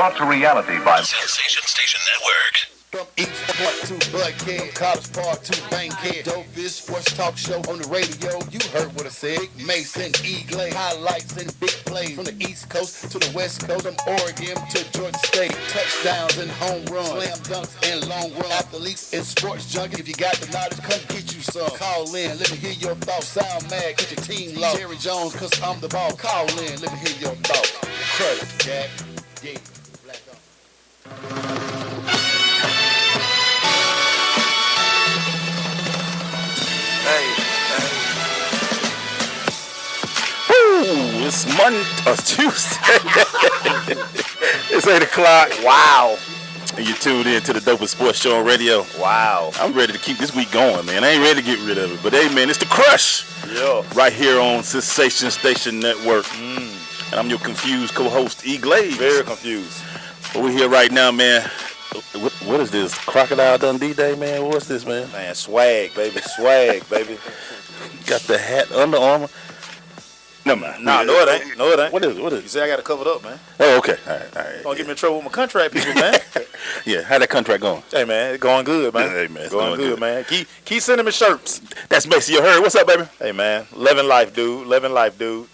Brought to reality by Sensation Station Network. From East Point to Buckhead, College Park to Bankhead. Dopest sports talk show on the radio. You heard what I said. Mason, Eagle, highlights and big plays. From the East Coast to the West Coast, from Oregon to Georgia State. Touchdowns and home runs, slam dunks and long runs. Athletes and sports junkies. If you got the knowledge, come get you some. Call in, let me hear your thoughts. Sound mad, get your team low. Jerry Jones, cause I'm the ball. Call in, let me hear your thoughts. Crush, Jack. Yeah. Black on. Ooh, it's Monday or Tuesday. It's 8 o'clock. Wow. And you tuned in to the Dopest Sports Show on radio. Wow. I'm ready to keep this week going, man. I ain't ready to get rid of it. But hey, man, it's the Crush. Yeah. Right here on Sensation Station Network. And I'm your confused co-host, E. Glaze. Very confused. But we're here right now, man. What is this? Crocodile Dundee Day, man? What's this, man? Man, swag, baby. Swag, baby. Got the hat, Under Armour. No, man. No, it ain't. No, it ain't. What is it? You say I got to cover it up, man. Oh, okay. All right. Don't get me in trouble with my contract people, man. Yeah, how that contract going? Hey, man, it's going good, man. Hey, man, it's going good, man. Keep sending me shirts. That's Macy. You heard. What's up, baby? Hey, man. Living life, dude. Living life, dude.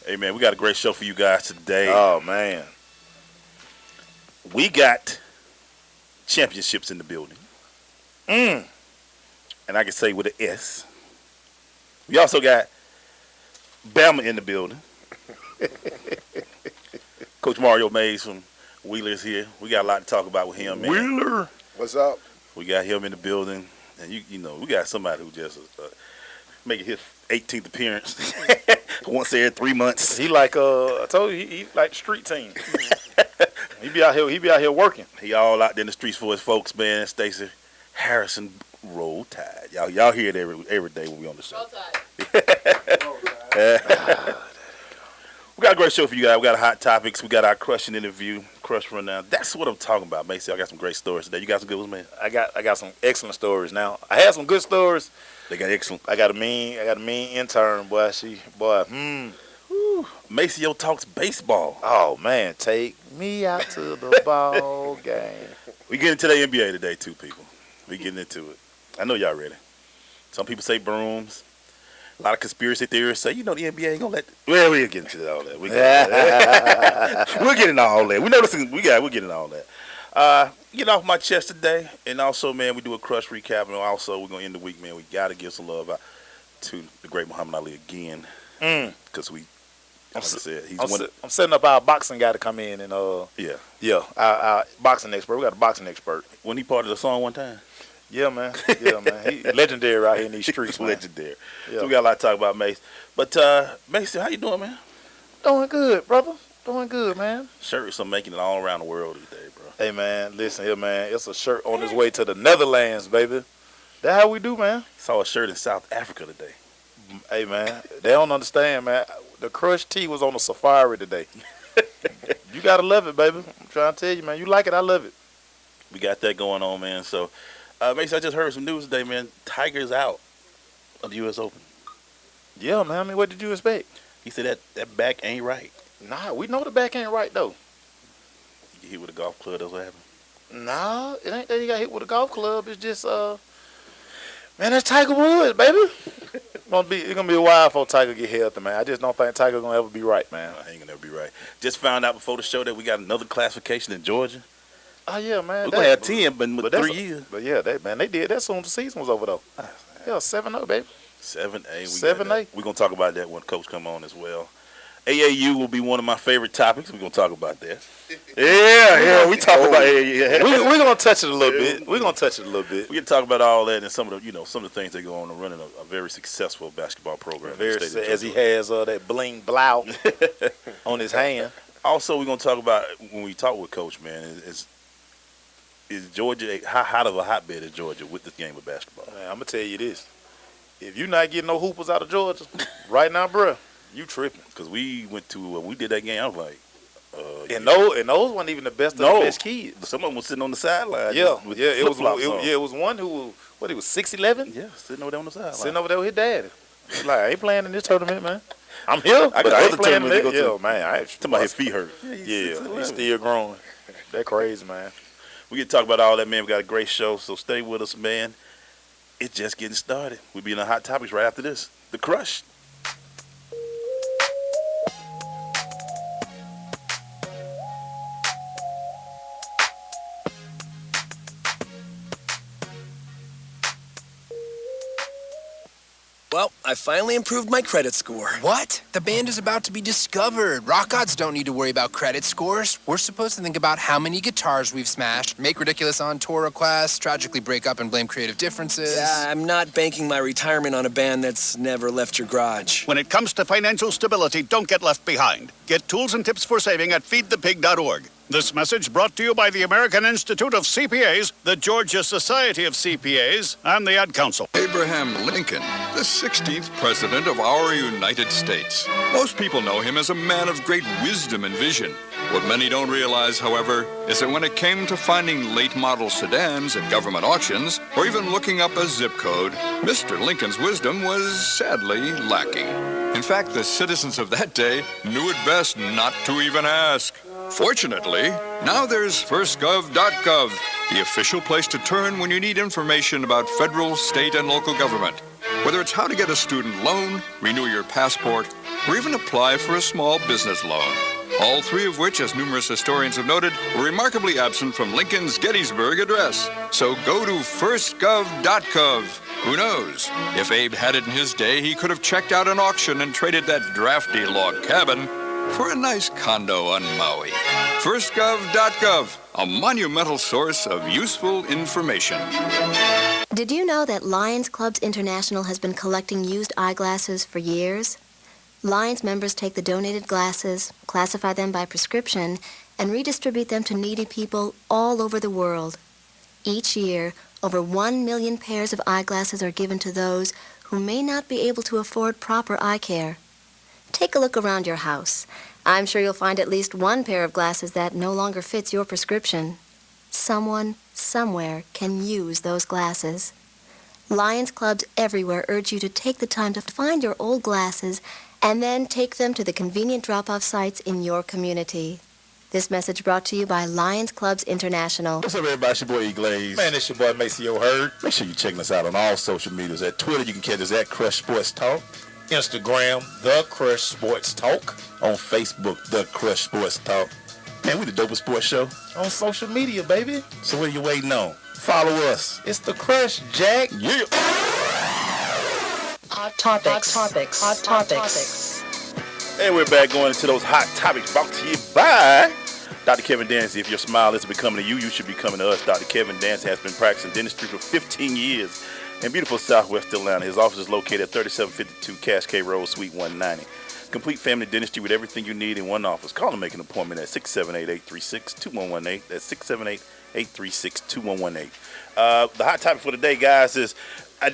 Hey, man, we got a great show for you guys today. Oh, man. We got championships in the building. And I can say with an S. We also got Bama in the building. Coach Mario Mays from Wheeler is here. We got a lot to talk about with him, man. Wheeler. What's up? We got him in the building. And, you know, we got somebody who just making his 18th appearance once every 3 months. He like, I told you, he like the street team. He be out here working. He all out there in the streets for his folks, man. Stacey Harrison, Roll Tide. Y'all hear it every day when we on the show. Roll Tide. We got a great show for you guys. We got hot topics. We got our crushing interview, crush rundown. That's what I'm talking about, Macy. I got some great stories today. You got some good ones, man? I got some excellent stories. Now I had some good stories. They got excellent. I got a mean intern, boy. Maceo talks baseball. Oh man, take me out to the ball game. We get into the NBA today too, people. We getting into it. I know y'all ready. Some people say brooms. A lot of conspiracy theorists say, the NBA ain't gonna let. Well, we'll get into all that. We'll get into all that. We know this. We'll get into all that. Get off my chest today, and also, man, we do a crush recap, and also we're gonna end the week, man. We gotta give some love out to the great Muhammad Ali again, because I'm setting up our boxing guy to come in and our boxing expert. We got a boxing expert. When he part of the song one time. Yeah, man. He legendary out here in these streets, man. Legendary. Yeah. So we got a lot to talk about, Mace. But Mace, how you doing, man? Doing good, brother. Doing good, man. Shirts are making it all around the world today, bro. Hey, man, listen here, man. It's a shirt on its way to the Netherlands, baby. That's how we do, man. Saw a shirt in South Africa today. Hey, man, they don't understand, man. The Crush Tee was on a safari today. You got to love it, baby. I'm trying to tell you, man. You like it, I love it. We got that going on, man. So, Mace, I just heard some news today, man. Tiger's out of the U.S. Open. Yeah, man. I mean, what did you expect? He said that back ain't right. Nah, we know the back ain't right, though. You get hit with a golf club, that's what happened? Nah, it ain't that he got hit with a golf club. It's just, man, that's Tiger Woods, baby. It's gonna be a while before Tiger get healthy, man. I just don't think Tiger gonna ever be right, man. I ain't gonna ever be right. Just found out before the show that we got another classification in Georgia. Oh yeah, man. We're gonna have 10, but 3 years. But yeah, they did that soon as the season was over though. Yeah, 7-0, baby. 7A. 7A. We're gonna talk about that when Coach come on as well. AAU will be one of my favorite topics. We're gonna talk about that. Yeah, we talk about AAU. We're gonna touch it a little bit. We're gonna touch it a little bit. We can talk about all that and some of the things that go on and running a very successful basketball program. As he has that bling blow on his hand. Also, we're gonna talk about when we talk with Coach, man. Is Georgia how hot of a hotbed is Georgia with this game of basketball? Man, I'm gonna tell you this: if you're not getting no hoopers out of Georgia right now, bruh, you tripping. Because we went to we did that game. I was like, and those weren't even the best of the best kids. Some of them was sitting on the sideline. It was one who he was 6'11". Yeah, sitting over there on the sideline. Sitting over there with his daddy. He's like, I ain't playing in this tournament, man. I'm here, I but got I ain't other playing in tournaments it. to go to. Yeah, man. Talking about his feet hurt. Yeah, he's still growing. That crazy, man. We get to talk about all that, man. We got a great show, so stay with us, man. It's just getting started. We'll be in the hot topics right after this. The Crush. Well, I finally improved my credit score. What? The band is about to be discovered. Rock gods don't need to worry about credit scores. We're supposed to think about how many guitars we've smashed, make ridiculous on-tour requests, tragically break up and blame creative differences. I'm not banking my retirement on a band that's never left your garage. When it comes to financial stability, don't get left behind. Get tools and tips for saving at feedthepig.org. This message brought to you by the American Institute of CPAs, the Georgia Society of CPAs, and the Ad Council. Abraham Lincoln, the 16th president of our United States. Most people know him as a man of great wisdom and vision. What many don't realize, however, is that when it came to finding late-model sedans at government auctions, or even looking up a zip code, Mr. Lincoln's wisdom was sadly lacking. In fact, the citizens of that day knew it best not to even ask. Fortunately, now there's firstgov.gov, the official place to turn when you need information about federal, state, and local government. Whether it's how to get a student loan, renew your passport, or even apply for a small business loan. All three of which, as numerous historians have noted, were remarkably absent from Lincoln's Gettysburg Address. So go to firstgov.gov. Who knows? If Abe had it in his day, he could have checked out an auction and traded that drafty log cabin for a nice condo on Maui. Firstgov.gov, a monumental source of useful information. Did you know that Lions Clubs International has been collecting used eyeglasses for years? Lions members take the donated glasses, classify them by prescription, and redistribute them to needy people all over the world. Each year, over 1 million pairs of eyeglasses are given to those who may not be able to afford proper eye care. Take a look around your house. I'm sure you'll find at least one pair of glasses that no longer fits your prescription. Someone, somewhere, can use those glasses. Lions Clubs everywhere urge you to take the time to find your old glasses and then take them to the convenient drop-off sites in your community. This message brought to you by Lions Clubs International. What's up, everybody? It's your boy E. Glaze. Man, it's your boy Maceo Hurd. Make sure you're checking us out on all social medias. At Twitter, you can catch us at Crush Sports Talk. Instagram, The Crush Sports Talk. On Facebook, The Crush Sports Talk. Man, we the dopest sports show. On social media, baby. So what are you waiting on? Follow us. It's The Crush, Jack. Yeah. Hot topics. And we're back going into those hot topics brought to you by Dr. Kevin Dancy. If your smile isn't becoming to you, you should be coming to us. Dr. Kevin Dancy has been practicing dentistry for 15 years in beautiful Southwest Atlanta. His office is located at 3752 Cascade Road, Suite 190. Complete family dentistry with everything you need in one office. Call and make an appointment at 678-836-2118. That's 678-836-2118. The hot topic for today, guys, is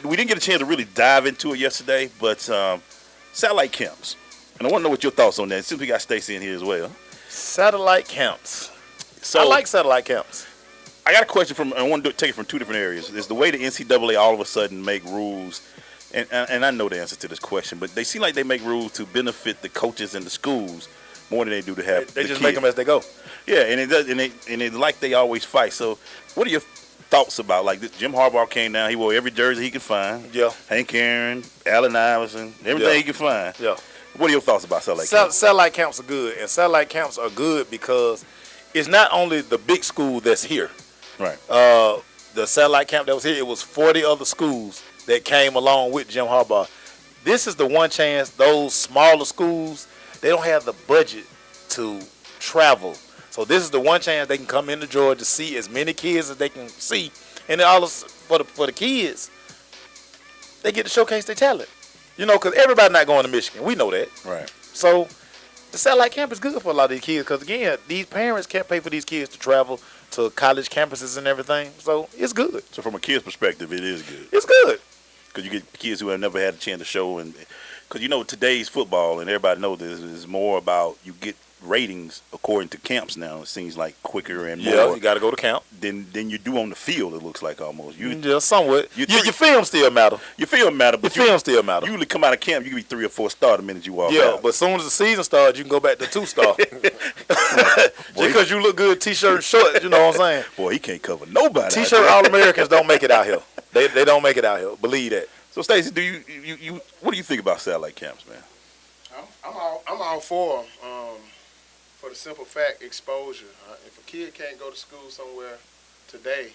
we didn't get a chance to really dive into it yesterday, but satellite camps. And I want to know what your thoughts on that, since we got Stacey in here as well. Satellite camps. So I like satellite camps. I got a question I want to take it from two different areas. Is the way the NCAA all of a sudden make rules, and I know the answer to this question, but they seem like they make rules to benefit the coaches and the schools more than they do to have They the just kids. make them as they go. Yeah, and it does, and it's like they always fight. So what are your thoughts about, like, this? Jim Harbaugh came down, he wore every jersey he could find. Yeah. Hank Aaron, Allen Iverson, everything he could find. Yeah. What are your thoughts about satellite camps? Satellite camps are good, and satellite camps are good because it's not only the big school that's here. Right. The satellite camp that was here, it was 40 other schools that came along with Jim Harbaugh. This is the one chance those smaller schools, they don't have the budget to travel. So this is the one chance they can come into Georgia, see as many kids as they can see, and then for the kids, they get to showcase their talent. You know, because everybody's not going to Michigan. We know that. Right. So the satellite camp is good for a lot of these kids because, again, these parents can't pay for these kids to travel to college campuses and everything. So it's good. So from a kid's perspective, it is good. It's good. Because you get kids who have never had a chance to show, and because, you know, today's football, and everybody knows this, is more about you get ratings according to camps now. It seems like quicker and Yeah, more you got to go to camp. than you do on the field. It looks like almost. Yeah, somewhat. you Your film still matter. Your film matter, but Your film still matter. You usually come out of camp, you can be 3 or 4 star the minute you walk Yeah, out. but as soon as the season starts, you can go back to 2-star. Just because you look good, t-shirt and shorts, you know what I'm saying? Boy, he can't cover nobody. T-shirt All-Americans don't make it out here. They don't make it out here. Believe that. So, Stacey, do you what do you think about satellite camps, man? I'm all for 'em, for the simple fact exposure. If a kid can't go to school somewhere today,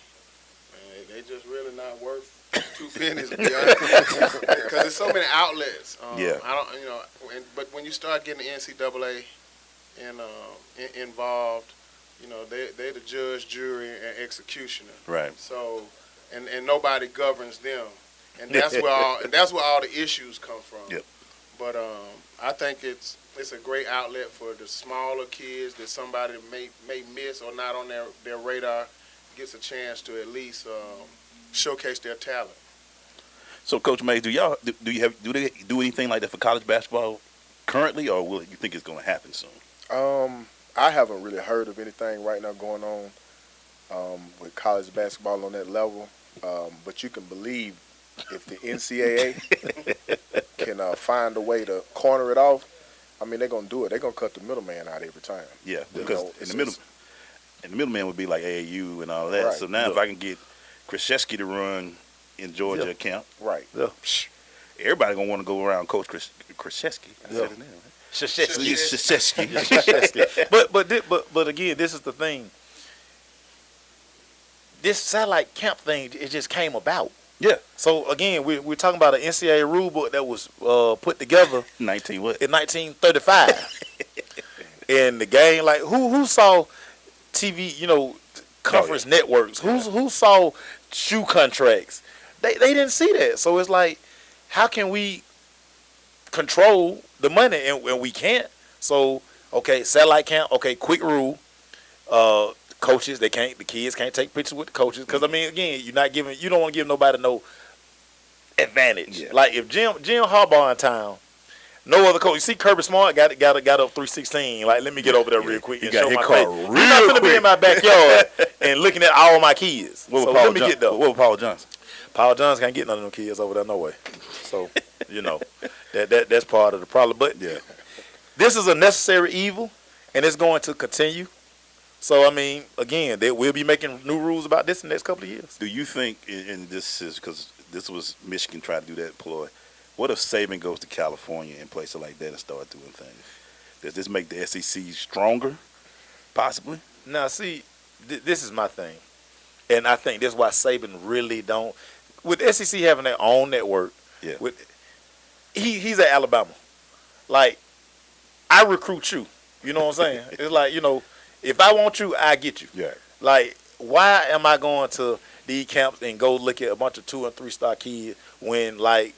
man, they just really not worth 2 pennies, to be honest. Because there's so many outlets. Yeah. I don't, but when you start getting the NCAA involved, they're the judge, jury, and executioner. Right. So, and nobody governs them, and that's where all the issues come from. Yep. But I think it's a great outlet for the smaller kids that somebody may miss or not on their radar gets a chance to at least showcase their talent. So, Coach Mays, do they do anything like that for college basketball currently, or will you think it's going to happen soon? I haven't really heard of anything right now going on with college basketball on that level. But you can believe if the NCAA can find a way to corner it off, I mean, they're going to do it. They're going to cut the middleman out every time. Yeah, because the middleman would be like AAU and all that. Right. So now if I can get Krzyzewski to run in Georgia camp, right? Yeah. Everybody going to want to go around Coach Krzyzewski. Yeah. Krzyzewski. But again, this is the thing. This satellite camp thing, it just came about. Yeah. So again, we're talking about an NCAA rule book that was put together in 1935. And the game, like who saw TV, conference networks? Who saw shoe contracts? They didn't see that. So it's like, how can we control the money and we can't? So okay, satellite camp. Okay, quick rule. Coaches, the kids can't take pictures with the coaches because I mean, again, you don't want to give nobody no advantage. Yeah. Like if Jim Harbaugh in town, no other coach. You see Kirby Smart got up 316. Like let me get over there real quick and show my face. You're not gonna be in my backyard and looking at all my kids. So let me get there. What was Paul Johnson? Paul Johnson can't get none of them kids over there no way. So that's part of the problem. But this is a necessary evil, and it's going to continue. So, I mean, again, we'll be making new rules about this in the next couple of years. Do you think, and this is because this was Michigan trying to do that ploy, what if Saban goes to California and places like that and start doing things? Does this make the SEC stronger, possibly? Now, see, this is my thing. And I think that's why Saban really don't. With SEC having their own network, he's at Alabama. Like, I recruit you. You know what I'm saying? It's like, if I want you, I get you. Yeah. Like, why am I going to these camps and go look at a bunch of 2- and 3-star kids when, like,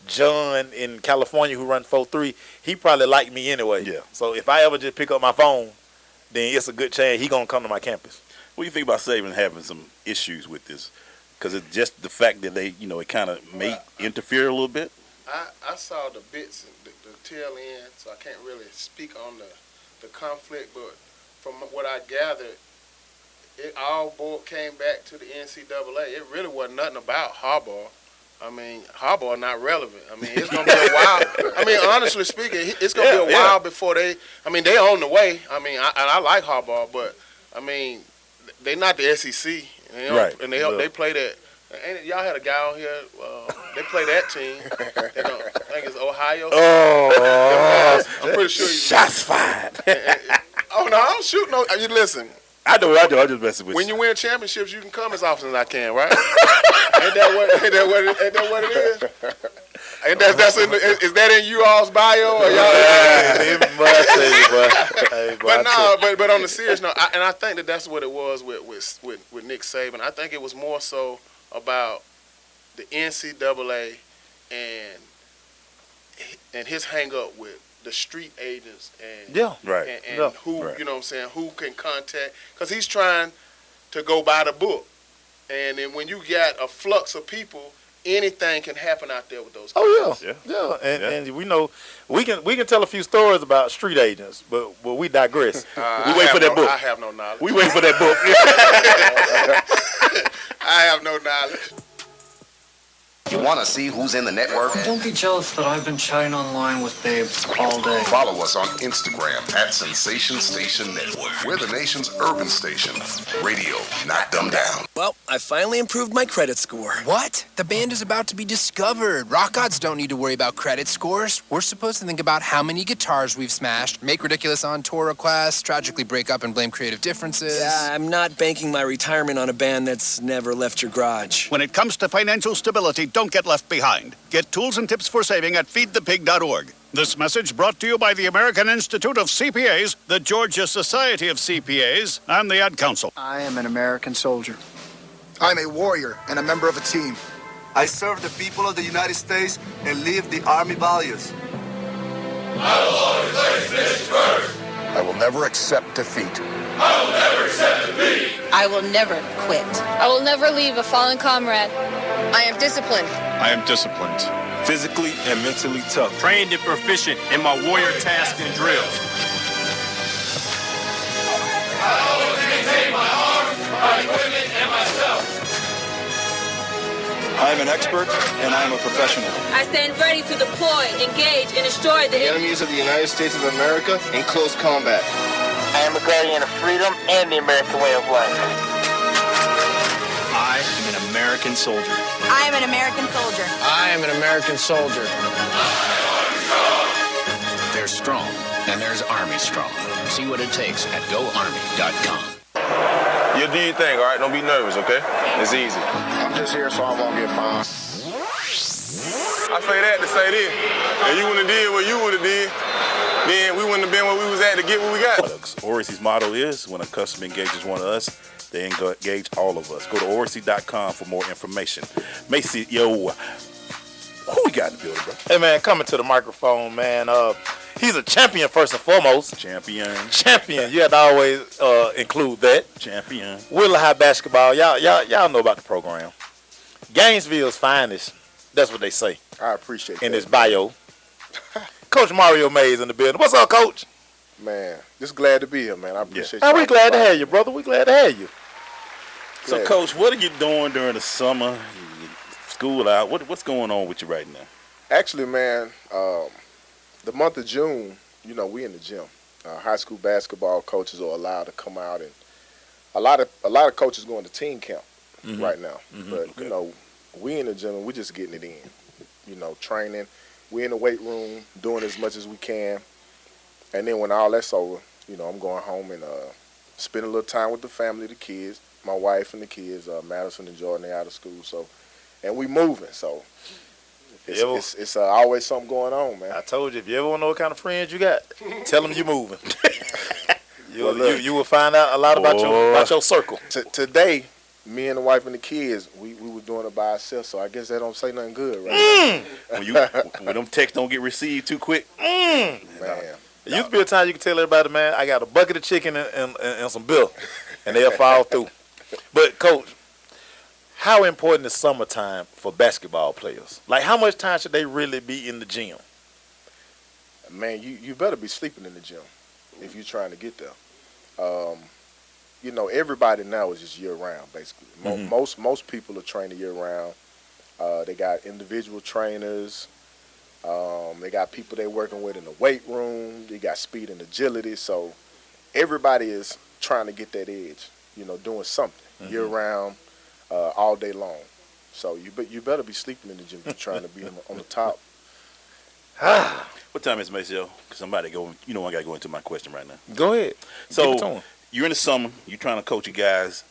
John in California who run 4.3, he probably like me anyway. Yeah. So if I ever just pick up my phone, then it's a good chance he gonna come to my campus. What do you think about Saban having some issues with this? Because it's just the fact that they, it kind of may interfere a little bit. I saw the bits, the tail end, so I can't really speak on the conflict, but from what I gathered, it all came back to the NCAA. It really wasn't nothing about Harbaugh. I mean, Harbaugh not relevant. I mean, it's going to be a while. I mean, honestly speaking, it's going to be a while before they on the way. I mean, I like Harbaugh, but, I mean, they not the SEC. Right. And they play that. Y'all had a guy on here. They play that team. I think it's Ohio. Oh, I'm pretty sure. Shots fired. Oh no, I don't shoot no. You listen. I do. I'm just messing with you. When you win championships, you can come as often as I can, right? Ain't that what it is? Ain't is that in you all's bio or y'all? But on the serious note, I think that's what it was with Nick Saban. I think it was more so about the NCAA and his hang up with the street agents and who you know what I'm saying, who can contact, because he's trying to go by the book, and then when you got a flux of people anything can happen out there with those kids. Oh yeah. And we know we can tell a few stories about street agents, but we digress. We wait for that book. I have no knowledge. We wait for that book. I have no knowledge. You want to see who's in the network? Don't be jealous that I've been chatting online with babes all day. Follow us on Instagram at Sensation Station Network. We're the nation's urban station. Radio, not dumbed down. Well, I finally improved my credit score. What? The band is about to be discovered. Rock gods don't need to worry about credit scores. We're supposed to think about how many guitars we've smashed, make ridiculous on tour requests, tragically break up and blame creative differences. Yeah, I'm not banking my retirement on a band that's never left your garage. When it comes to financial stability, don't get left behind. Get tools and tips for saving at feedthepig.org. This message brought to you by the American Institute of CPAs, the Georgia Society of CPAs, and the Ad Council. I am an American soldier. I'm a warrior and a member of a team. I serve the people of the United States and live the Army values. I will always place this first. I will never accept defeat. I will never accept defeat. I will never quit. I will never leave a fallen comrade. I am disciplined. I am disciplined. Physically and mentally tough. Trained and proficient in my warrior tasks and drills. I always maintain my arms, my equipment, and myself. I am an expert and I am a professional. I stand ready to deploy, engage, and destroy the Enemies of the United States of America in close combat. I am a guardian of freedom and the American way of life. I am an American soldier. I am an American soldier. I am an American soldier. There's strong, and there's Army strong. See what it takes at GoArmy.com. You do your thing, all right? Don't be nervous, okay? It's easy. I'm just here so I won't get fined. I say that to say this. If you wouldn't have did what you would have did, then we wouldn't have been where we was at to get what we got. Orsi's motto is, when a customer engages one of us, they engage all of us. Go to Orsi.com for more information. Macy, yo, who we got in the building, bro? Hey man, coming to the microphone, man. He's a champion first and foremost. Champion. You have to always include that. Champion. Wheeler High basketball. Y'all know about the program. Gainesville's finest. That's what they say I appreciate that. in his bio. Coach Mario Mays in the building. What's up, Coach? Man, just glad to be here, man. I appreciate We glad to have you, brother. We glad to have you. So, Coach, what are you doing during the summer? School out. What's going on with you right now? Actually, man, the month of June, you know, we in the gym. High school basketball coaches are allowed to come out, and a lot of coaches going to team camp right now. But you know, we in the gym and we just getting it in. You know, training. We in the weight room doing as much as we can, and then when all that's over, you know, I'm going home and spend a little time with the family, the kids, my wife and the kids. Madison and Jordan, they out of school, so and we moving, so. It's always something going on, man. I told you, if you ever want to know what kind of friends you got, tell them you moving. you will find out a lot about your circle. Today, me and the wife and the kids, we were doing it by ourselves, so I guess that don't say nothing good, right? When them texts don't get received too quick. Man. It used to be a time you could tell everybody, man, I got a bucket of chicken and some bill, and they'll follow through. But, Coach, how important is summertime for basketball players? Like, how much time should they really be in the gym? Man, you better be sleeping in the gym if you're trying to get there. You know, everybody now is just year-round, basically. Most people are training year-round. They got individual trainers. They got people they're working with in the weight room. They got speed and agility. So everybody is trying to get that edge, you know, doing something year-round. All day long. So you better be sleeping in the gym if you're trying to be on the top. What time is it, Maceo? Because somebody go. You know I got to go into my question right now. Go ahead. So you're in the summer. You're trying to coach you guys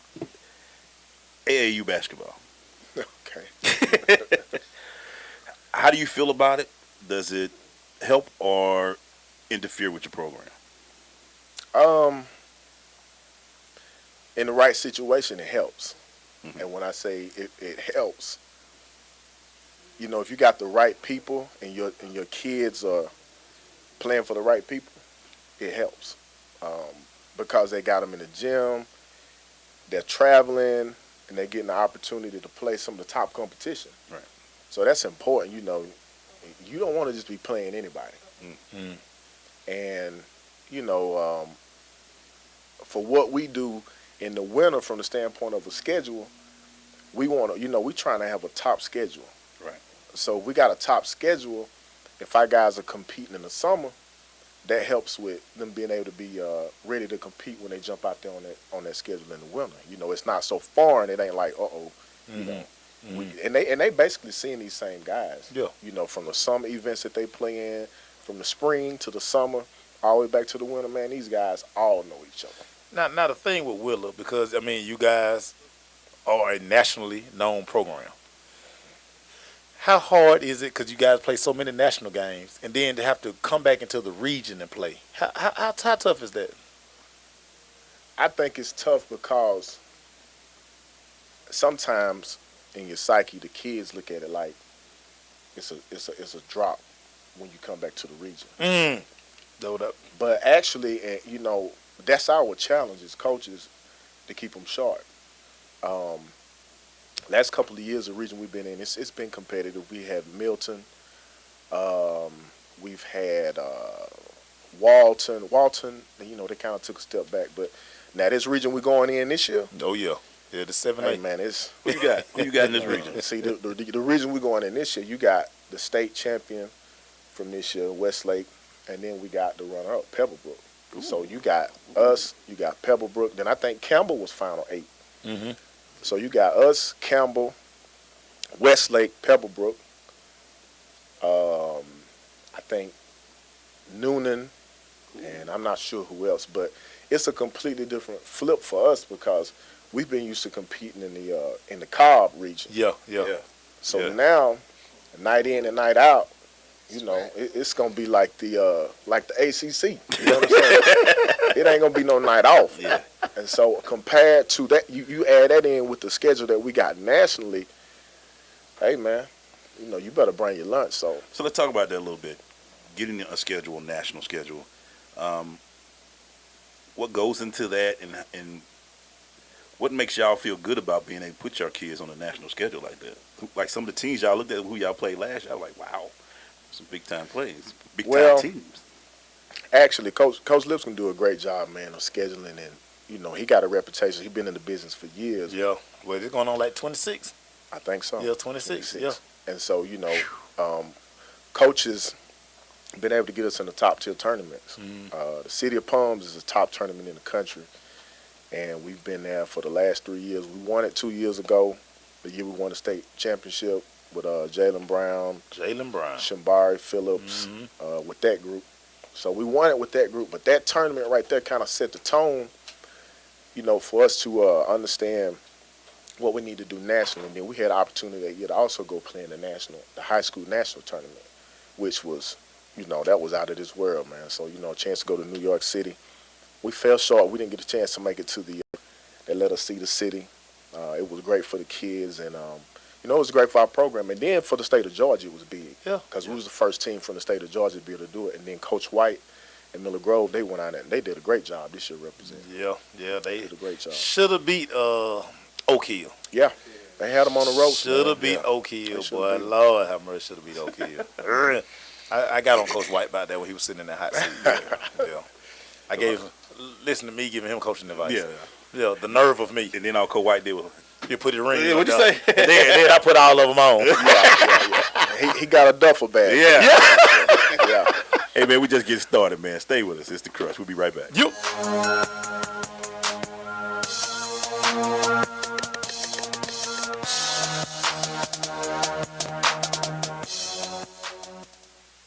AAU basketball. Okay. How do you feel about it? Does it help or interfere with your program? In the right situation, it helps. And when I say it helps, you know, if you got the right people and your kids are playing for the right people, it helps because they got them in the gym, they're traveling, and they're getting the opportunity to play some of the top competition. Right. So that's important. You don't want to just be playing anybody. Mm-hmm. And, for what we do in the winter from the standpoint of a schedule, we want to, we're trying to have a top schedule. Right. So if we got a top schedule, if our guys are competing in the summer, that helps with them being able to be ready to compete when they jump out there on that schedule in the winter. It's not so foreign. It ain't like, and they basically seeing these same guys. Yeah. From the summer events that they play in, from the spring to the summer, all the way back to the winter. Man, these guys all know each other. Now the thing with Willa, because you guys are a nationally known program. How hard is it, because you guys play so many national games, and then to have to come back into the region and play? How tough is that? I think it's tough because sometimes in your psyche, the kids look at it like it's a drop when you come back to the region. But actually, that's our challenge as coaches, to keep them sharp. Last couple of years, the region we've been in, it's been competitive. We had Milton. We've had Walton. They kind of took a step back. But now this region we're going in this year. Oh, yeah. Yeah, the 7-8. Hey, man, it's... Who you got? Who you got in this region? See, the region we're going in this year, you got the state champion from this year, Westlake, and then we got the runner-up, Pebblebrook. Ooh. So you got us, you got Pebblebrook. Then I think Campbell was final 8. Mm-hmm. So you got us, Campbell, Westlake, Pebblebrook. I think Noonan, and I'm not sure who else, but it's a completely different flip for us because we've been used to competing in the Cobb region. Yeah. So now, night in and night out, it's gonna be like the ACC. You know what I'm saying? It ain't gonna be no night off. Yeah. And so compared to that, you add that in with the schedule that we got nationally. Hey man, you better bring your lunch. So let's talk about that a little bit. Getting a schedule, national schedule. What goes into that, and what makes y'all feel good about being able to put your kids on a national schedule like that? Like some of the teams y'all looked at, who y'all played last year, like, wow, some big time plays, big time teams. Actually, Coach Lipscomb do a great job, man, of scheduling, and he got a reputation. He's been in the business for years. Yeah. Well, it's going on like 26. I think so. Yeah, 26. Yeah. And so coaches been able to get us in the top tier tournaments. The City of Palms is a top tournament in the country, and we've been there for the last 3 years. We won it 2 years ago. The year we won the state championship with Jalen Brown, Shambari Phillips, with that group. So we won it with that group, but that tournament right there kind of set the tone, for us to understand what we need to do nationally. And then we had the opportunity that year to also go play in the high school national tournament, which was, that was out of this world, man. So, a chance to go to New York City. We fell short. We didn't get a chance to make it to they let us see the city. It was great for the kids, and it was great for our program. And then for the state of Georgia, it was big. Yeah. Because we was the first team from the state of Georgia to be able to do it. And then Coach White and Miller Grove, they went out there, and they did a great job this year representing. Yeah, they did a great job. Should have beat Oak Hill. Yeah. They had them on the road. Should have beat Oak Hill, boy. Lord have mercy, should have beat Oak Hill. I got on Coach White about that when he was sitting in that hot seat. Yeah. I listen to me giving him coaching advice. Yeah, the nerve of me. And then all Coach White did was, you put the ring. What'd you say? then I put all of them on. Yeah. He got a duffel bag. Yeah. Hey, man, we just getting started, man. Stay with us. It's The Crush. We'll be right back. Yep.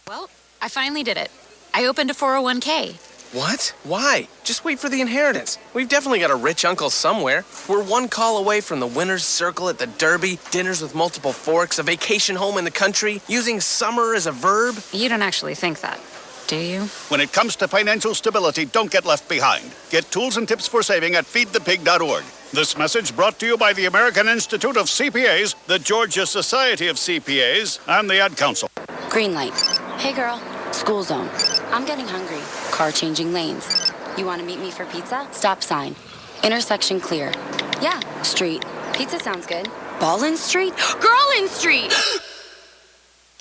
Well, I finally did it. I opened a 401k. What? Why? Just wait for the inheritance. We've definitely got a rich uncle somewhere. We're one call away from the winner's circle at the Derby, dinners with multiple forks, a vacation home in the country, using summer as a verb. You don't actually think that, do you? When it comes to financial stability, don't get left behind. Get tools and tips for saving at feedthepig.org. This message brought to you by the American Institute of CPAs, the Georgia Society of CPAs, and the Ad Council. Green light. Hey, girl. School zone. I'm getting hungry. Car changing lanes. You want to meet me for pizza? Stop sign. Intersection clear. Yeah, street. Pizza sounds good. Ball in street? Girl in street!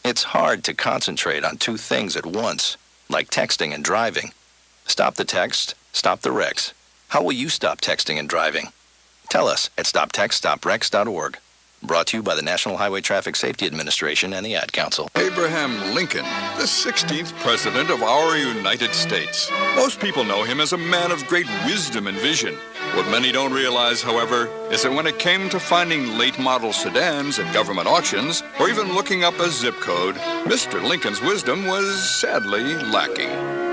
It's hard to concentrate on two things at once, like texting and driving. Stop the text, stop the wrecks. How will you stop texting and driving? Tell us at stoptextstopwrecks.org. Brought to you by the National Highway Traffic Safety Administration and the Ad Council. Abraham Lincoln, the 16th President of our United States. Most people know him as a man of great wisdom and vision. What many don't realize, however, is that when it came to finding late-model sedans at government auctions, or even looking up a zip code, Mr. Lincoln's wisdom was sadly lacking.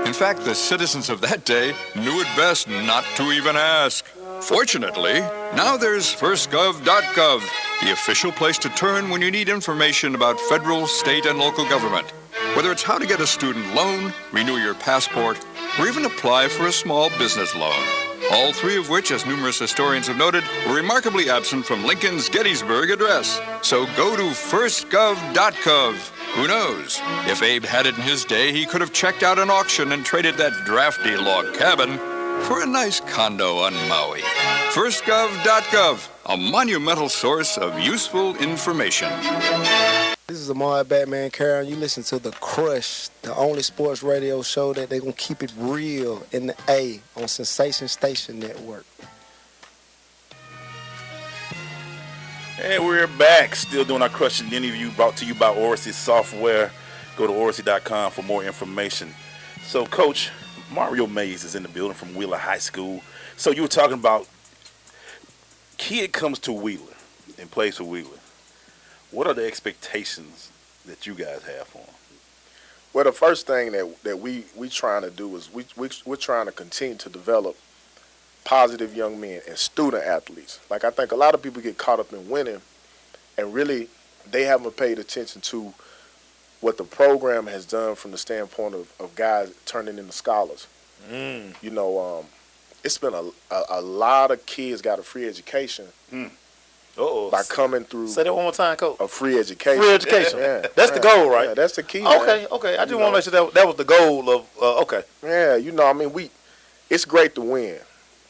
In fact, the citizens of that day knew it best not to even ask. Fortunately, now there's firstgov.gov, the official place to turn when you need information about federal, state, and local government. Whether it's how to get a student loan, renew your passport, or even apply for a small business loan. All three of which, as numerous historians have noted, were remarkably absent from Lincoln's Gettysburg Address. So go to firstgov.gov. Who knows? If Abe had it in his day, he could have checked out an auction and traded that drafty log cabin for a nice condo on Maui. Firstgov.gov, a monumental source of useful information. This is Amar Batman Karen. You listen to The Crush, the only sports radio show that they're going to keep it real in the A on Sensation Station Network. And we're back, still doing our crushing interview brought to you by Oracy Software. Go to Oracy.com for more information. So, Coach, Mario Mays is in the building from Wheeler High School. So you were talking about kid comes to Wheeler and plays for Wheeler. What are the expectations that you guys have for him? Well, the first thing that we trying to do is we're trying to continue to develop positive young men and student athletes. Like, I think a lot of people get caught up in winning, and really they haven't paid attention to what the program has done from the standpoint of guys turning into scholars. You know, it's been a lot of kids got a free education by coming through. Say that one more time, Coach. A free education. Free education. Yeah. That's the goal, right? Yeah, that's the key. Okay, man. okay. I just want to make sure that was the goal of. Okay. Yeah, you know, I mean, it's great to win,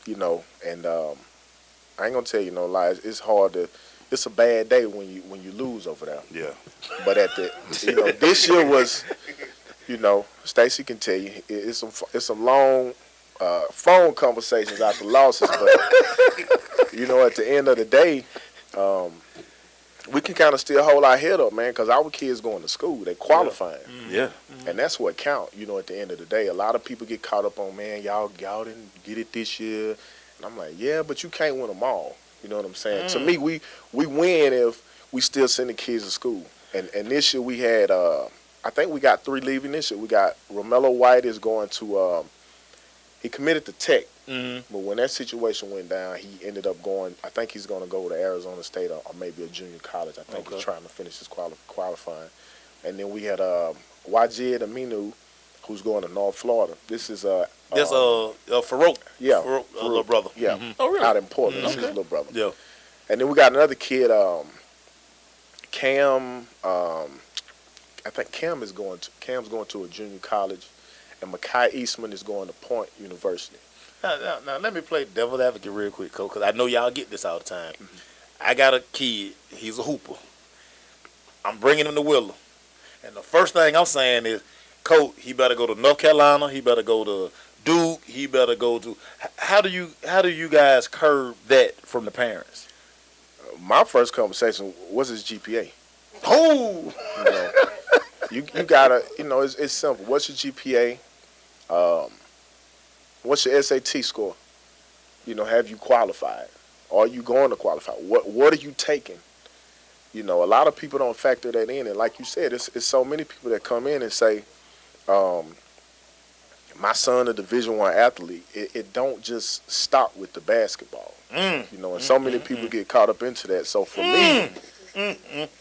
you know, and I ain't gonna tell you no lies. It's hard to. It's a bad day when you lose over there. Yeah. But this year was, you know, Stacey can tell you, it's some long phone conversations after losses, but you know, at the end of the day, we can kind of still hold our head up, man, because our kids going to school, they qualifying. Yeah. And that's what count, you know, at the end of the day. A lot of people get caught up on, man, y'all didn't get it this year. And I'm like, yeah, but you can't win them all. You know what I'm saying? To me, we win if we still send the kids to school. And this year we had, I think we got 3 leaving this year. We got Romello White is going to, he committed to Tech. But when that situation went down, he ended up going, I think he's going to go to Arizona State or maybe a junior college. I think he's trying to finish his qualifying. And then we had Wajid Aminu, who's going to North Florida. This is Farouk. Yeah, Farouk, little brother. Yeah, Oh, really? out in Portland. This is his little brother. Yeah. And then we got another kid, Cam. I think Cam's going to a junior college, and Makai Eastman is going to Point University. Now let me play devil's advocate real quick, Coach, because I know y'all get this all the time. I got a kid. He's a hooper. I'm bringing him to Wheeler, and the first thing I'm saying is, Coach, he better go to North Carolina. He better go to Duke. He better go to. How do you guys curb that from the parents? My first conversation was his GPA. Oh, you gotta, you know, it's simple. What's your GPA? What's your SAT score? You know, have you qualified? Are you going to qualify? What are you taking? You know, a lot of people don't factor that in, and like you said, it's so many people that come in and say, my son a Division I athlete. It don't just stop with the basketball. You know, and so many people get caught up into that. So for me,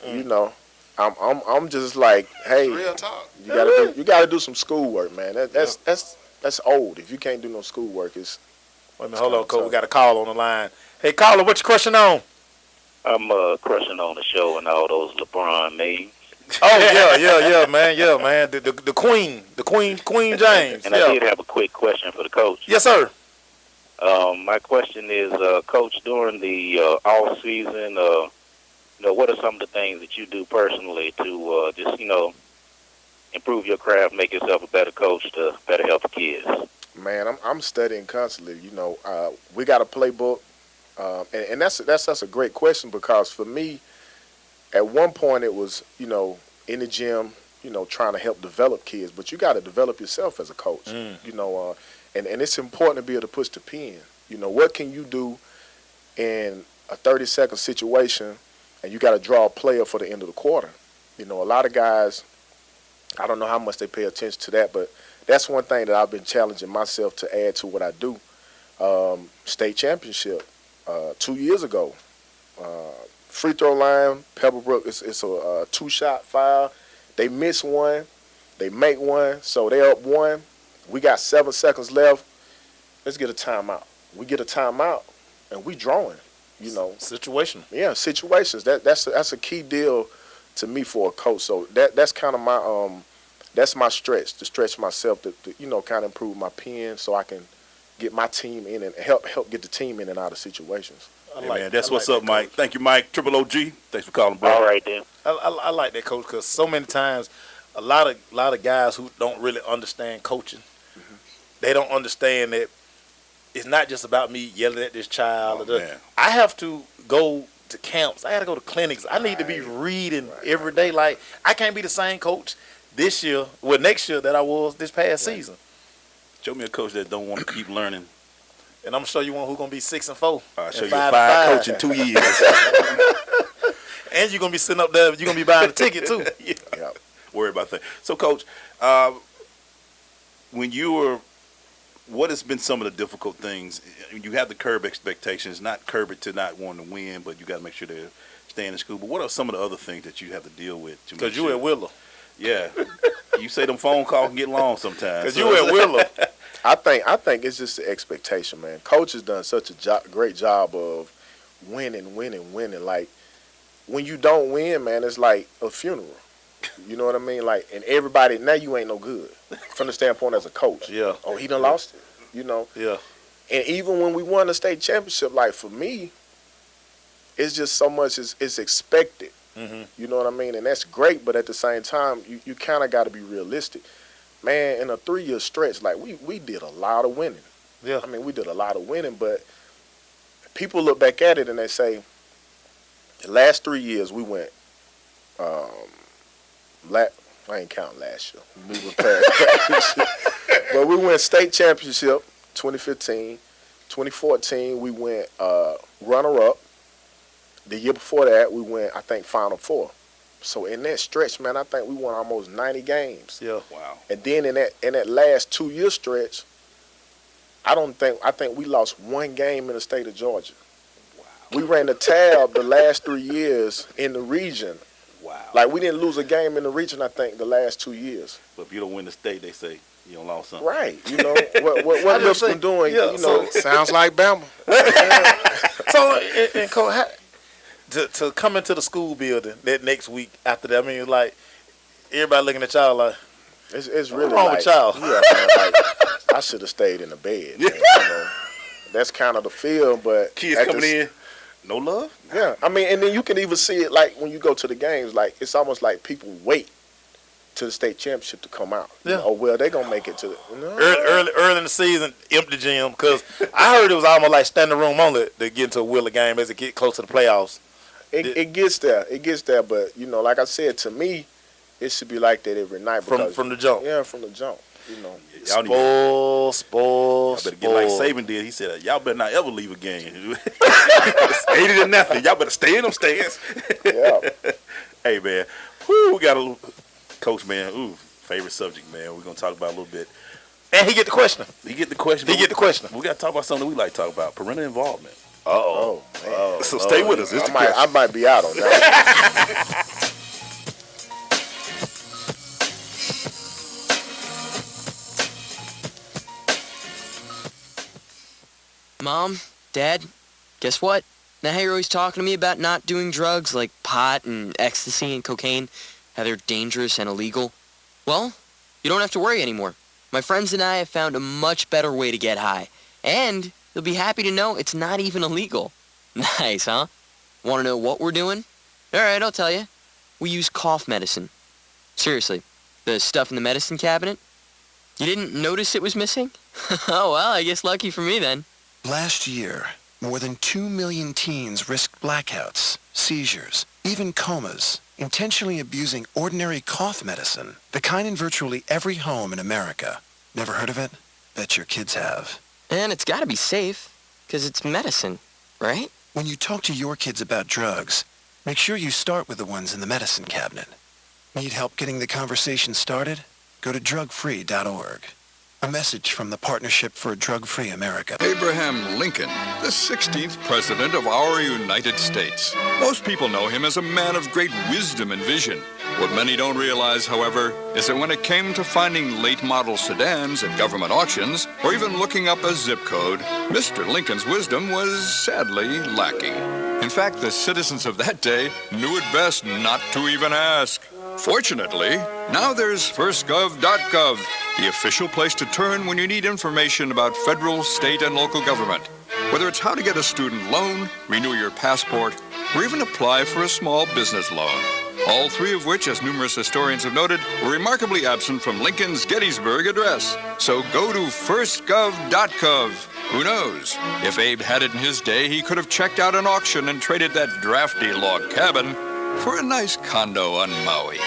you know, I'm just like, hey, Real talk. you gotta do some schoolwork, man. That's old. If you can't do no schoolwork, it's. Wait a minute, hold on, Coach. We got a call on the line. Hey, caller, what you question on? I'm crushing on the show and all those LeBron memes. Oh yeah, man. The Queen James. And I did have a quick question for the coach. Yes, sir. My question is, Coach, during the off season, what are some of the things that you do personally to just, improve your craft, make yourself a better coach to better help the kids? Man, I'm studying constantly. We got a playbook, and that's a great question, because for me, at one point it was, in the gym, trying to help develop kids, but you got to develop yourself as a coach. And it's important to be able to push the pen. What can you do in a 30-second situation, and you got to draw a player for the end of the quarter? A lot of guys, I don't know how much they pay attention to that, but that's one thing that I've been challenging myself to add to what I do. State championship 2 years ago. Free throw line, Pebblebrook, it's a two-shot foul. They miss one, they make one, so they up one. We got 7 seconds left. Let's get a timeout. We get a timeout, and we drawing. Situation. Yeah, situations. That's a key deal to me for a coach. So that's kind of my that's my stretch, to stretch myself to kind of improve my pen, so I can get my team in and help get the team in and out of situations. Hey, man, that's what's up, Mike. Thank you, Mike. Triple OG. Thanks for calling, bro. All right, then. I like that, coach, because so many times a lot of guys who don't really understand coaching, they don't understand that it's not just about me yelling at this child. I have to go to camps. I got to go to clinics. I need to be reading every day. Like, I can't be the same coach this year, next year that I was this past season. Show me a coach that don't want to keep learning. And I'm gonna show you one who's gonna be 6-4. I'll show you a 5 coach in 2 years. And you're gonna be sitting up there. You're gonna be buying the ticket too. Yeah. Worry about that. So, Coach, what has been some of the difficult things? You have the curb expectations, not curb it to not wanting to win, but you got to make sure they're staying in school. But what are some of the other things that you have to deal with? Because you at Willow. Yeah. You say them phone calls can get long sometimes. Because you at Willow. I think it's just the expectation, man. Coach has done such a great job of winning. Like, when you don't win, man, it's like a funeral. You know what I mean? Like, and everybody, now you ain't no good from the standpoint as a coach. Yeah. Oh, he done lost it. Yeah. And even when we won the state championship, like, for me, it's just so much it's expected. You know what I mean? And that's great, but at the same time, you kind of got to be realistic. Man, in a 3-year stretch, like, we did a lot of winning. Yeah. I mean, we did a lot of winning, but people look back at it and they say, the last 3 years we went, I ain't counting last year. Moving past. But we went state championship 2015. 2014, we went runner-up. The year before that, we went, I think, Final Four. So in that stretch, man, I think we won almost 90 games. Yeah. Wow. And then in that last 2-year stretch, I think we lost 1 game in the state of Georgia. Wow. We ran the tab the last 3 years in the region. Wow. Like, we didn't lose a game in the region, I think, the last 2 years. But if you don't win the state, they say you don't lost something. Right. What Lipscomb doing? Yeah, sounds like Bama. So, and Cole, to come into the school building that next week after that, I mean, it's like everybody looking at y'all like, it's really wrong like, with y'all? Yeah, man, like, I should have stayed in the bed. Man, that's kind of the feel, but kids coming in, no love. Yeah, I mean, and then you can even see it like when you go to the games. Like, it's almost like people wait to the state championship to come out. Yeah. Oh, well, they gonna make it to the early in the season, empty gym, because I heard it was almost like standing room only to get into a Wheeler game as it get close to the playoffs. It gets there, but like I said, to me, it should be like that every night from the jump. Yeah, from the jump. Spoil. Y'all better get like Saban did. He said, "Y'all better not ever leave a game. 80-0. Y'all better stay in them stands." Yeah. Hey, man. Woo, we got a coach, man. Ooh, favorite subject, man. We're gonna talk about a little bit. And he get the question. We got to talk about something we like to talk about: parental involvement. Oh, so stay with us. I might be out on that. Mom, Dad, guess what? Now you're always talking to me about not doing drugs like pot and ecstasy and cocaine, how they're dangerous and illegal. Well, you don't have to worry anymore. My friends and I have found a much better way to get high. And you'll be happy to know it's not even illegal. Nice, huh? Want to know what we're doing? All right, I'll tell you. We use cough medicine. Seriously, the stuff in the medicine cabinet. You didn't notice it was missing? Oh, well, I guess lucky for me then. Last year, more than 2 million teens risked blackouts, seizures, even comas, intentionally abusing ordinary cough medicine, the kind in virtually every home in America. Never heard of it? Bet your kids have. And it's gotta be safe, 'cause it's medicine, right? When you talk to your kids about drugs, make sure you start with the ones in the medicine cabinet. Need help getting the conversation started? Go to drugfree.org. A message from the Partnership for a Drug-Free America. Abraham Lincoln, the 16th President of our United States. Most people know him as a man of great wisdom and vision. What many don't realize, however, is that when it came to finding late-model sedans at government auctions, or even looking up a zip code, Mr. Lincoln's wisdom was sadly lacking. In fact, the citizens of that day knew it best not to even ask. Fortunately, now there's firstgov.gov, the official place to turn when you need information about federal, state, and local government. Whether it's how to get a student loan, renew your passport, or even apply for a small business loan. All three of which, as numerous historians have noted, were remarkably absent from Lincoln's Gettysburg Address. So go to firstgov.gov. Who knows? If Abe had it in his day, he could have checked out an auction and traded that drafty log cabin for a nice condo on Maui.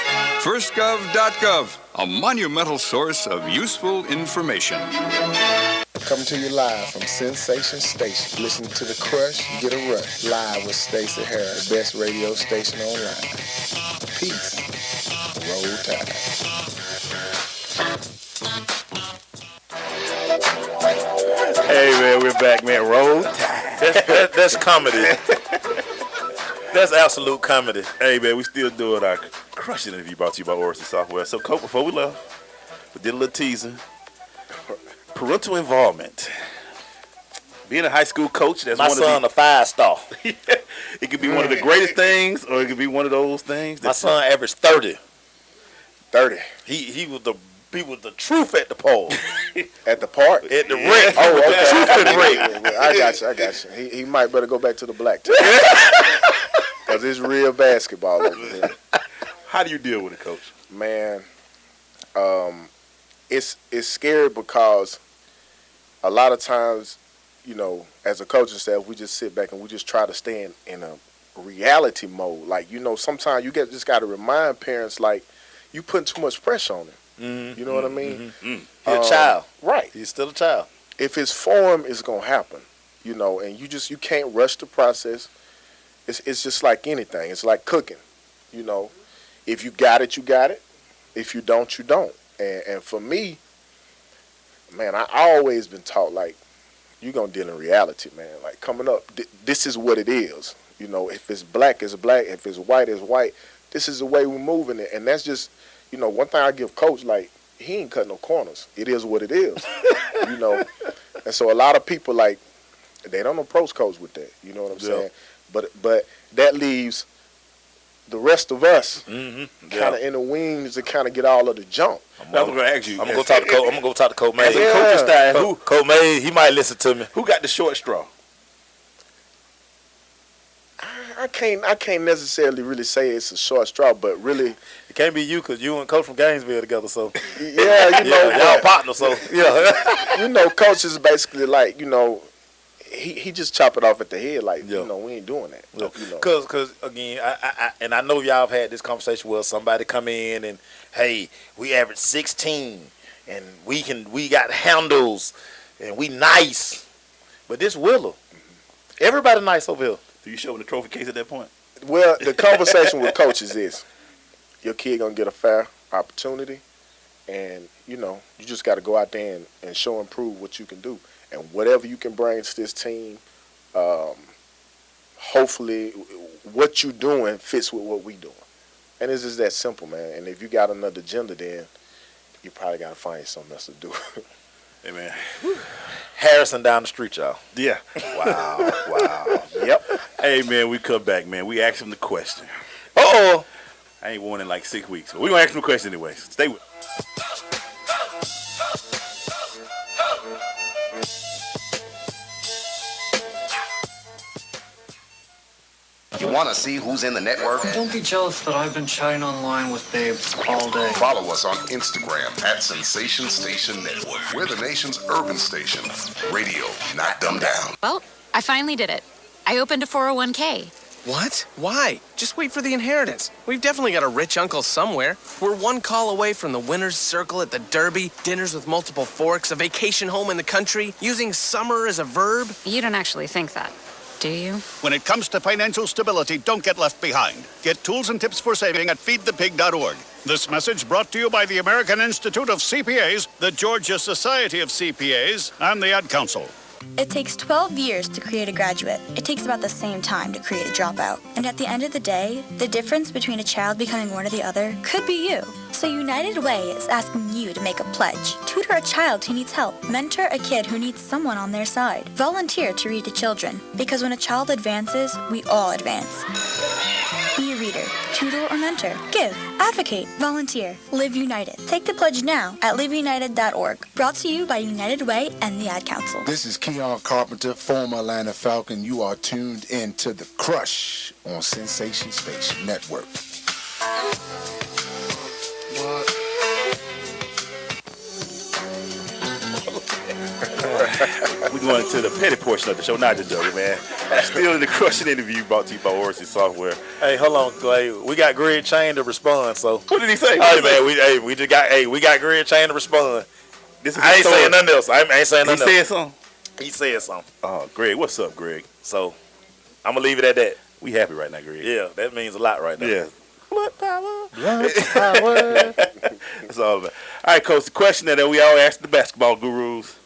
Firstgov.gov, a monumental source of useful information. Coming to you live from Sensation Station. Listen to The Crush, you get a rush. Live with Stacey Harris, the best radio station online. Peace. Roll Tide. Hey, man, we're back, man. Roll Tide. That's comedy. That's absolute comedy. Hey, man, we still doing our crushing interview brought to you by Orson Software. So, Cope, before we left, we did a little teasing. Parental involvement. Being a high school coach, that's my one son of a 5-star. It could be one of the greatest things, or it could be one of those things. My son averaged 30. 30. He was the truth at the pole. At the park? At the rec. Oh, okay. Truth at the rec. I got you. He might better go back to the black team. Because it's real basketball over here. How do you deal with it, Coach? Man, it's scary because a lot of times, you know, as a coaching staff, we just sit back and we just try to stay in a reality mode. Like, you know, sometimes you just got to remind parents, like, you putting too much pressure on him. Mm-hmm. You know what I mean? Mm-hmm. He's a child. Right. He's still a child. If it's for him, it's going to happen. You know, and you can't rush the process. It's just like anything. It's like cooking. You know, if you got it, you got it. If you don't, you don't. And for me, man, I always been taught, like, you're going to deal in reality, man. Like, coming up, this is what it is. You know, if it's black, it's black. If it's white, it's white. This is the way we're moving it. And that's just, you know, one thing I give Coach, like, he ain't cutting no corners. It is what it is. You know. And so a lot of people, like, they don't approach Coach with that. You know what I'm saying? But that leaves the rest of us kind of in the wings to kind of get all of the junk. I'm going to ask you. I'm going to go talk to Coach May. As a coaching style, Coach May, he might listen to me. Who got the short straw? I can't necessarily really say it's a short straw, but really it can't be you because you and Coach from Gainesville together. So yeah, you know, y'all partners. So yeah, you know, Coach is basically like, you know, he just chop it off at the head, like, you know, we ain't doing that. Yeah. You know, Cause again, I know y'all have had this conversation where somebody come in and, hey, we average 16 and we got handles and we nice, but this Willow, everybody nice over here. Do you show them the trophy case at that point? Well, the conversation with Coach is this: your kid gonna get a fair opportunity, and you know, you just got to go out there and show and prove what you can do, and whatever you can bring to this team. Hopefully, what you doing fits with what we doing, and it's just that simple, man. And if you got another agenda, then you probably got to find something else to do. Hey, man. Harrison down the street, y'all. Yeah. Wow. Yep. Hey, man, we come back, man. We asked him the question. Uh-oh. I ain't won in like 6 weeks, but we're going to ask him the question anyway. So stay with us. Want to see who's in the network? Don't be jealous that I've been chatting online with babes all day. Follow us on Instagram at Sensation Station Network. We're the nation's urban station. Radio, not dumbed down. Well, I finally did it. I opened a 401k. What? Why? Just wait for the inheritance. We've definitely got a rich uncle somewhere. We're one call away from the winner's circle at the Derby, dinners with multiple forks, a vacation home in the country, using summer as a verb. You don't actually think that, do you? When it comes to financial stability, don't get left behind. Get tools and tips for saving at feedthepig.org. This message brought to you by the American Institute of CPAs, the Georgia Society of CPAs, and the Ad Council. It takes 12 years to create a graduate. It takes about the same time to create a dropout. And at the end of the day, the difference between a child becoming one or the other could be you. So United Way is asking you to make a pledge. Tutor a child who needs help. Mentor a kid who needs someone on their side. Volunteer to read to children. Because when a child advances, we all advance. Be a reader, tutor or mentor. Give, advocate, volunteer. Live United. Take the pledge now at liveunited.org. Brought to you by United Way and the Ad Council. This is Keon Carpenter, former Atlanta Falcon. You are tuned in to The Crush on Sensation Station Network. We're going to the petty portion of the show, not the joke, man. Still in the crushing interview brought to you by Orsi Software. Hey, hold on, Clay. We got Greg Chain to respond. So what did he say? Hey, man, we got Greg Chain to respond. I ain't saying nothing else. I ain't saying nothing else. He said something. He said something. Oh, Greg, what's up, Greg? So I'm gonna leave it at that. We happy right now, Greg. Yeah, that means a lot right now. Yeah. Blood power. That's all about. All right, Coach. The question that we all ask the basketball gurus,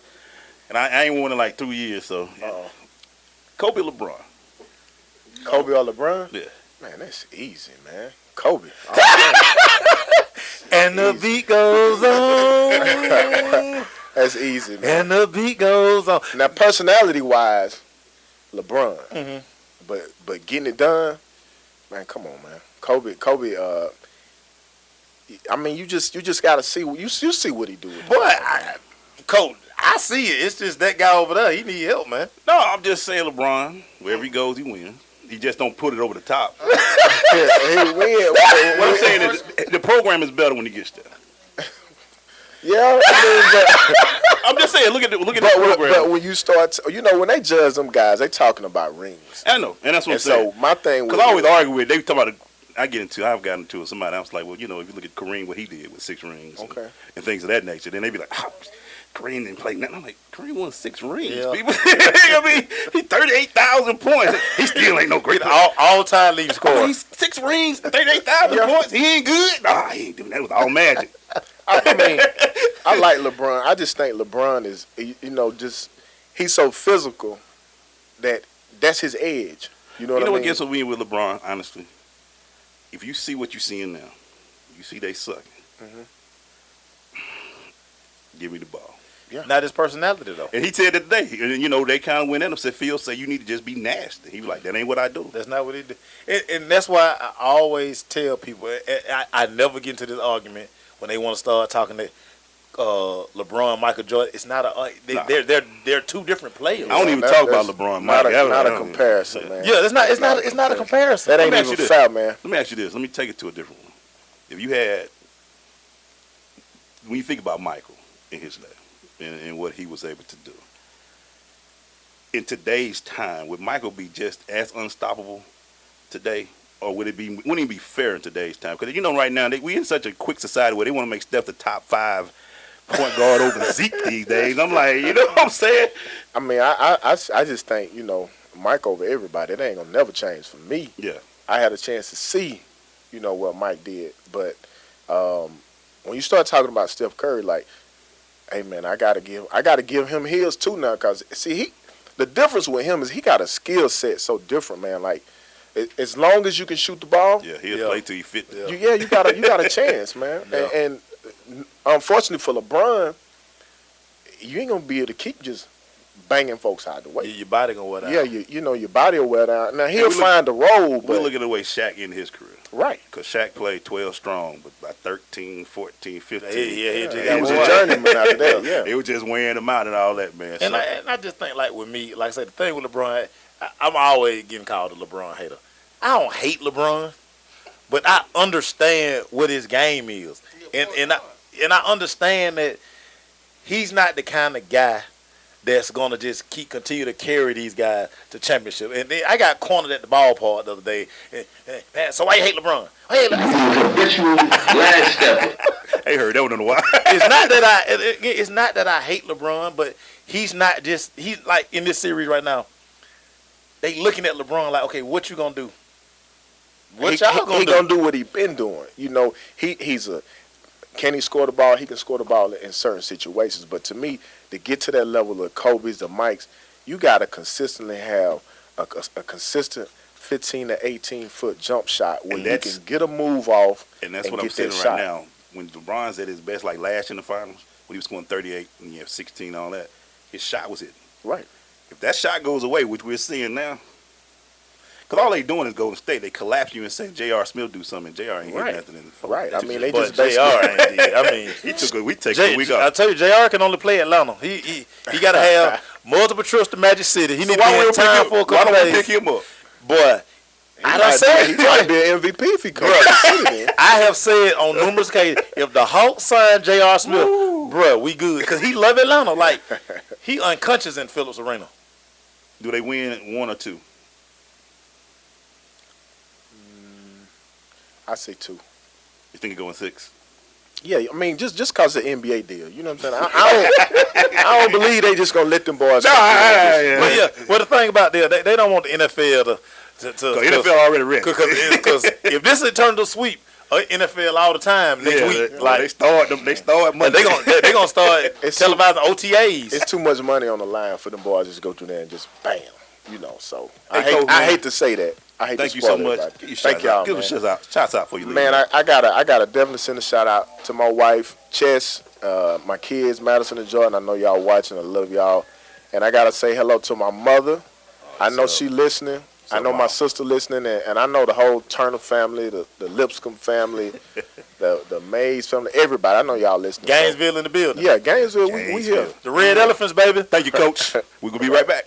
and I ain't won in like 2 years, so. Kobe or LeBron? Kobe or LeBron? Yeah. Man, that's easy, man. Kobe. And the beat goes on. That's easy, man. And the beat goes on. Now, personality-wise, LeBron. Mm-hmm. But getting it done, man, come on, man. Kobe. I mean, you just gotta see. You see what he do. Coach, I see it. It's just that guy over there. He need help, man. No, I'm just saying LeBron. Wherever he goes, he wins. He just don't put it over the top. He win. What I'm saying is the program is better when he gets there. Yeah, I'm just saying. Look at the program. But when you start, when they judge them guys, they talking about rings. I know, and that's what I'm saying. So my thing, because I always argue with, they talk about. I've gotten into it. Somebody else like, well, if you look at Kareem, what he did with 6 rings, and things of that nature, then they be like, Kareem didn't play nothing. I'm like, Kareem won 6 rings. Yeah. People, I mean, he 38,000 points. He still ain't no great all-time leading scorer. He's 6 rings, 38,000 points. He ain't good. Nah, he ain't doing that. It was all magic. I mean, I like LeBron. I just think LeBron is, he's so physical that's his edge. You know what I mean? What gets me with LeBron, honestly? If you see what you're seeing now, you see they sucking. Mm-hmm. Give me the ball. Yeah. Not his personality, though. And he said it today. And, they kind of went at him, said, Phil, say you need to just be nasty. He was like, that ain't what I do. That's not what he did. And that's why I always tell people, I never get into this argument when they want to start talking to LeBron, Michael Jordan. It's not they're 2 different players. I don't even talk about LeBron. Not a comparison, man. Yeah, it's not a comparison. That ain't even fair, man. Let me ask you this. Let me take it to a different one. If you had, when you think about Michael in his life and what he was able to do, in today's time, would Michael be just as unstoppable today? Or wouldn't it be fair in today's time? Because right now we in such a quick society where they want to make Steph the top 5 point guard over Zeke these days. I'm like, you know what I'm saying? I mean, I just think Mike over everybody. It ain't gonna never change for me. Yeah, I had a chance to see, what Mike did, but when you start talking about Steph Curry, like, hey man, I gotta give him his too now, cause see the difference with him is he got a skill set so different, man. Like, as long as you can shoot the ball, he'll play till you fit. You got a chance, man. Yeah. And unfortunately for LeBron, you ain't gonna be able to keep just banging folks out the way. Your body gonna wear down. Yeah, your body will wear down. Now he'll find a role. We'll look at the way Shaq ended his career. Right. Because Shaq played 12 strong, but by 13, 14, 15. He was a journeyman after that. Yeah, it was just wearing him out and all that, man. And I just think, like with me, like I said, the thing with LeBron, I'm always getting called a LeBron hater. I don't hate LeBron, but I understand what his game is, and I understand that he's not the kind of guy that's gonna just continue to carry these guys to championship. And then I got cornered at the ballpark the other day. So why you hate LeBron? I heard that one in a while. It's not that I hate LeBron, but he's like in this series right now. They looking at LeBron like, okay, what you gonna do? He gonna do what he been doing. You know, can he score the ball? He can score the ball in certain situations. But to me, to get to that level of Kobe's, the Mikes, you got to consistently have a consistent 15 to 18 foot jump shot where you can get a move off. And that's what I'm saying right now. When LeBron's at his best, like last in the finals, when he was scoring 38 and you have 16 and all that, his shot was hitting. Right. If that shot goes away, which we're seeing now, because all they doing is Golden State. They collapse you and say J.R. Smith do something. J.R. ain't hitting nothing in the phone. Right. I mean, they but just J.R. ain't did. I mean, he took a week off. I tell you, J.R. can only play Atlanta. He got to have multiple trips to Magic City. He So need to be in time for a couple days. Why don't we pick him up? Boy, I done said he might be an MVP if he comes to the city, man. I have said on numerous occasions, if the Hawks sign J.R. Smith, bruh, we good. Because he love Atlanta. Like, he unconscious in Phillips Arena. Do they win 1 or 2? I say 2. You think it going 6? Yeah, I mean, just because of the NBA deal. You know what I'm saying? I don't believe they just going to let them boys. Well, the thing about that, they don't want the NFL to NFL already ready. Because if this is turned to sweep, NFL all the time next week. They start Monday. They gonna start televising OTAs. It's too much money on the line for them boys just to go through there and just bam. You know, so Hey, I hate to say that. I hate Thank to you so spoil much. everybody. Thank y'all, Give man. shouts out for you, Man, I gotta definitely send a shout out to my wife, Chess, my kids, Madison and Jordan. I know y'all watching. I love y'all, and I gotta say hello to my mother. I know she listening. I know my sister listening, and I know the whole Turner family, the Lipscomb family, the Mays family, everybody. I know y'all listening. Gainesville in the building. Yeah, Gainesville, we here. The Red Elephants, baby. Thank you, Coach. We're going to be right back.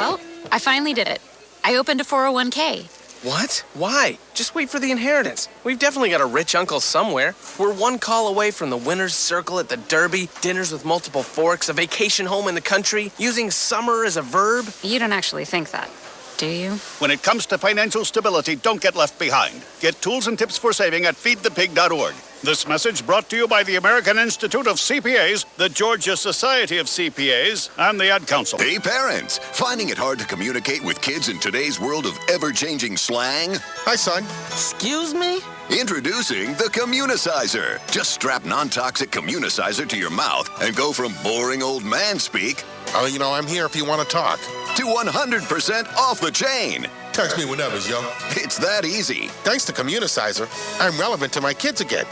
Well, I finally did it. I opened a 401k. What? Why? Just wait for the inheritance. We've definitely got a rich uncle somewhere. We're one call away from the winner's circle at the Derby, dinners with multiple forks, a vacation home in the country, using summer as a verb. You don't actually think that, do you? When it comes to financial stability, don't get left behind. Get tools and tips for saving at feedthepig.org. This message brought to you by the American Institute of CPAs, the Georgia Society of CPAs, and the Ad Council. Hey, parents, finding it hard to communicate with kids in today's world of ever-changing slang? Hi, son. Excuse me? Introducing the Communicizer. Just strap non-toxic Communicizer to your mouth and go from boring old man speak I'm here if you want to talk. to 100% off the chain. Text me whenever, yo. It's that easy. Thanks to Communicizer, I'm relevant to my kids again.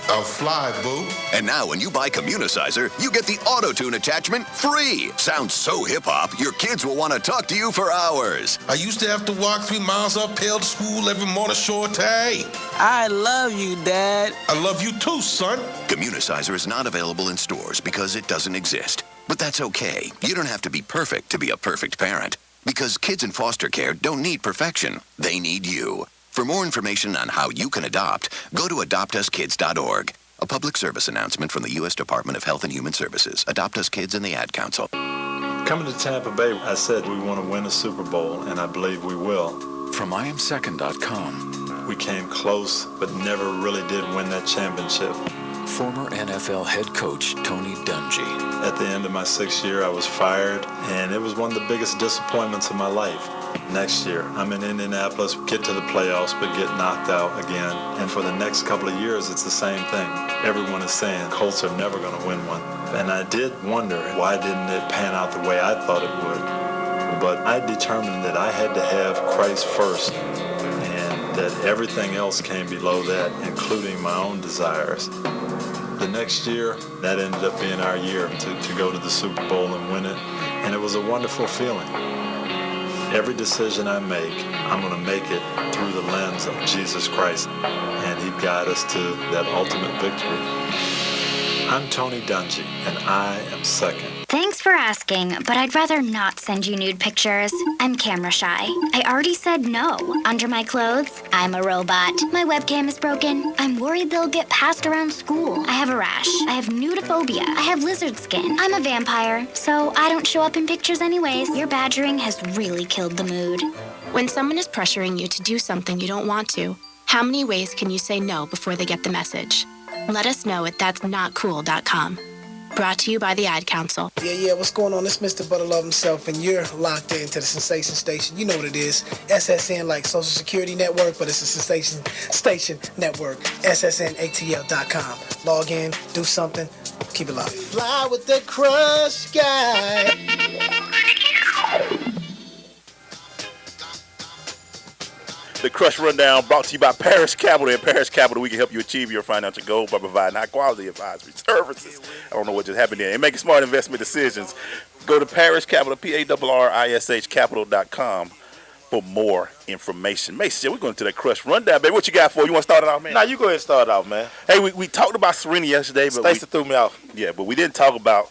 I'll fly, boo. And now when you buy Communicizer, you get the auto-tune attachment free. Sounds so hip-hop, your kids will want to talk to you for hours. I used to have to walk 3 miles uphill to school every morning, Shorty. I love you, Dad. I love you too, son. Communicizer is not available in stores because it doesn't exist. But that's okay. You don't have to be perfect to be a perfect parent. Because kids in foster care don't need perfection. They need you. For more information on how you can adopt, go to adoptuskids.org. A public service announcement from the U.S. Department of Health and Human Services. Adopt Us Kids and the Ad Council. Coming to Tampa Bay, I said we want to win a Super Bowl, and I believe we will. From IamSecond.com. We came close, but never really did win that championship. Former NFL head coach Tony Dungy. At the end of my 6th year, I was fired, and it was one of the biggest disappointments of my life. Next year, I'm in Indianapolis, get to the playoffs, but get knocked out again. And for the next couple of years, it's the same thing. Everyone is saying Colts are never going to win one. And I did wonder, why didn't it pan out the way I thought it would? But I determined that I had to have Christ first, and that everything else came below that, including my own desires. The next year, that ended up being our year to go to the Super Bowl and win it. And it was a wonderful feeling. Every decision I make, I'm going to make it through the lens of Jesus Christ. And He'd guide us to that ultimate victory. I'm Tony Dungy, and I am second. Thanks for asking, but I'd rather not send you nude pictures. I'm camera shy. I already said no. Under my clothes, I'm a robot. My webcam is broken. I'm worried they'll get passed around school. I have a rash. I have nudophobia. I have lizard skin. I'm a vampire, so I don't show up in pictures anyways. Your badgering has really killed the mood. When someone is pressuring you to do something you don't want to, how many ways can you say no before they get the message? Let us know at that'snotcool.com. Brought to you by the Ad Council. Yeah, what's going on? It's Mr. Butterlove himself, and you're locked into the Sensation Station. You know what it is. SSN like Social Security Network, but it's a Sensation Station Network. SSNATL.com. Log in, do something, keep it locked. Fly with the crush guy. The Crush Rundown brought to you by Parish Capital. At Parish Capital, we can help you achieve your financial goals by providing high-quality advisory services. I don't know what just happened there. And making smart investment decisions. Go to Parish Capital, PARRISH Capital.com for more information. Mason, we're going to that Crush Rundown, baby. What you got for you? Want to start it off, man? Nah, you go ahead and start it off, man. Hey, we talked about Serena yesterday. But Stacey threw me off. Yeah, but we didn't talk about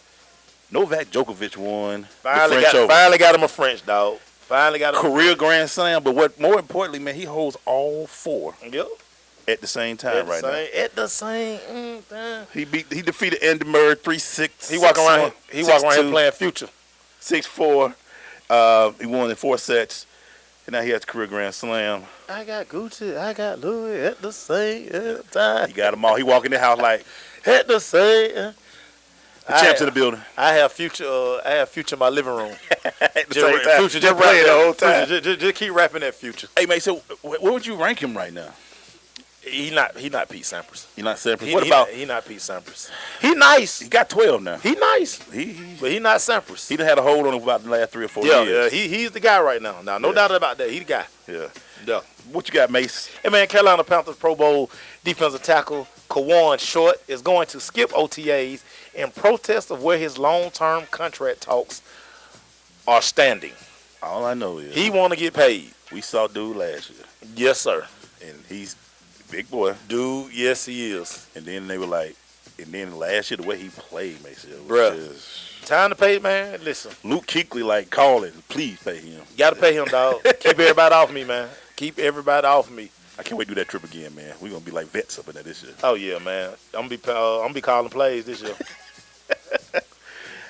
Novak Djokovic won Finally the finally got him a French, dog. Finally got him career Grand Slam, but what more importantly, man, he holds all four. Yep. At the same time now. At the same time. He defeated Andy Murray 3-6. He walking around here playing Future. 6-4. He won in 4 sets. And now he has career Grand Slam. I got Gucci, I got Louis at the same time. He got them all. He walk in the house like at the same. The champ's in the building. I have Future in my living room. Future just playing the whole time. Just keep rapping that Future. Hey, man, so where would you rank him right now? He not Pete Sampras. He not Sampras. He not Pete Sampras. He nice. He got 12 now. He nice. But he not Sampras. He done had a hold on him about the last 3 or 4 years. Yeah, he's the guy right now. No doubt about that. He the guy. Yeah. What you got, Mace? Hey, man, Carolina Panthers Pro Bowl defensive tackle Kawan Short is going to skip OTAs in protest of where his long-term contract talks are standing. All I know is he want to get paid. We saw dude last year. Yes, sir. And he's a big boy. Dude, yes, he is. And then they were like, and then last year the way he played, Mace, bruh. Time to pay, man. Listen. Luke Kuechly like calling, please pay him. Got to pay him, dog. Keep everybody off me, man. Keep everybody off me. I can't wait to do that trip again, man. We're gonna be like vets up in there this year. Oh yeah, man. I'm gonna be calling plays this year.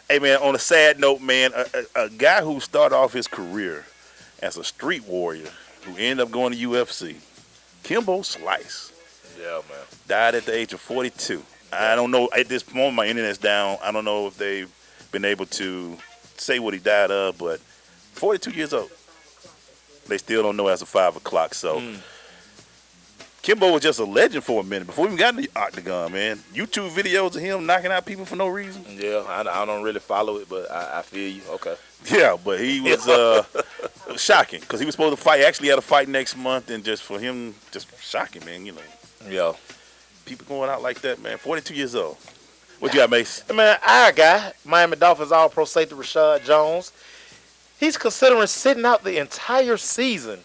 Hey, man. On a sad note, man, a guy who started off his career as a street warrior who ended up going to UFC, Kimbo Slice. Yeah, man. Died at the age of 42. I don't know. At this moment, my internet's down. I don't know if they've been able to say what he died of, but 42 years old. They still don't know as of 5 o'clock. So Kimbo was just a legend for a minute before we even got in the octagon, man. YouTube videos of him knocking out people for no reason. Yeah, I don't really follow it, but I feel you. Okay. Yeah, but he was it was shocking because he was supposed to fight. He actually had a fight next month, and just for him, just shocking, man. You know. Yeah. People going out like that, man. 42 years old. What you got, Mace? Man, our guy, Miami Dolphins All-Pro safety Rashad Jones, he's considering sitting out the entire season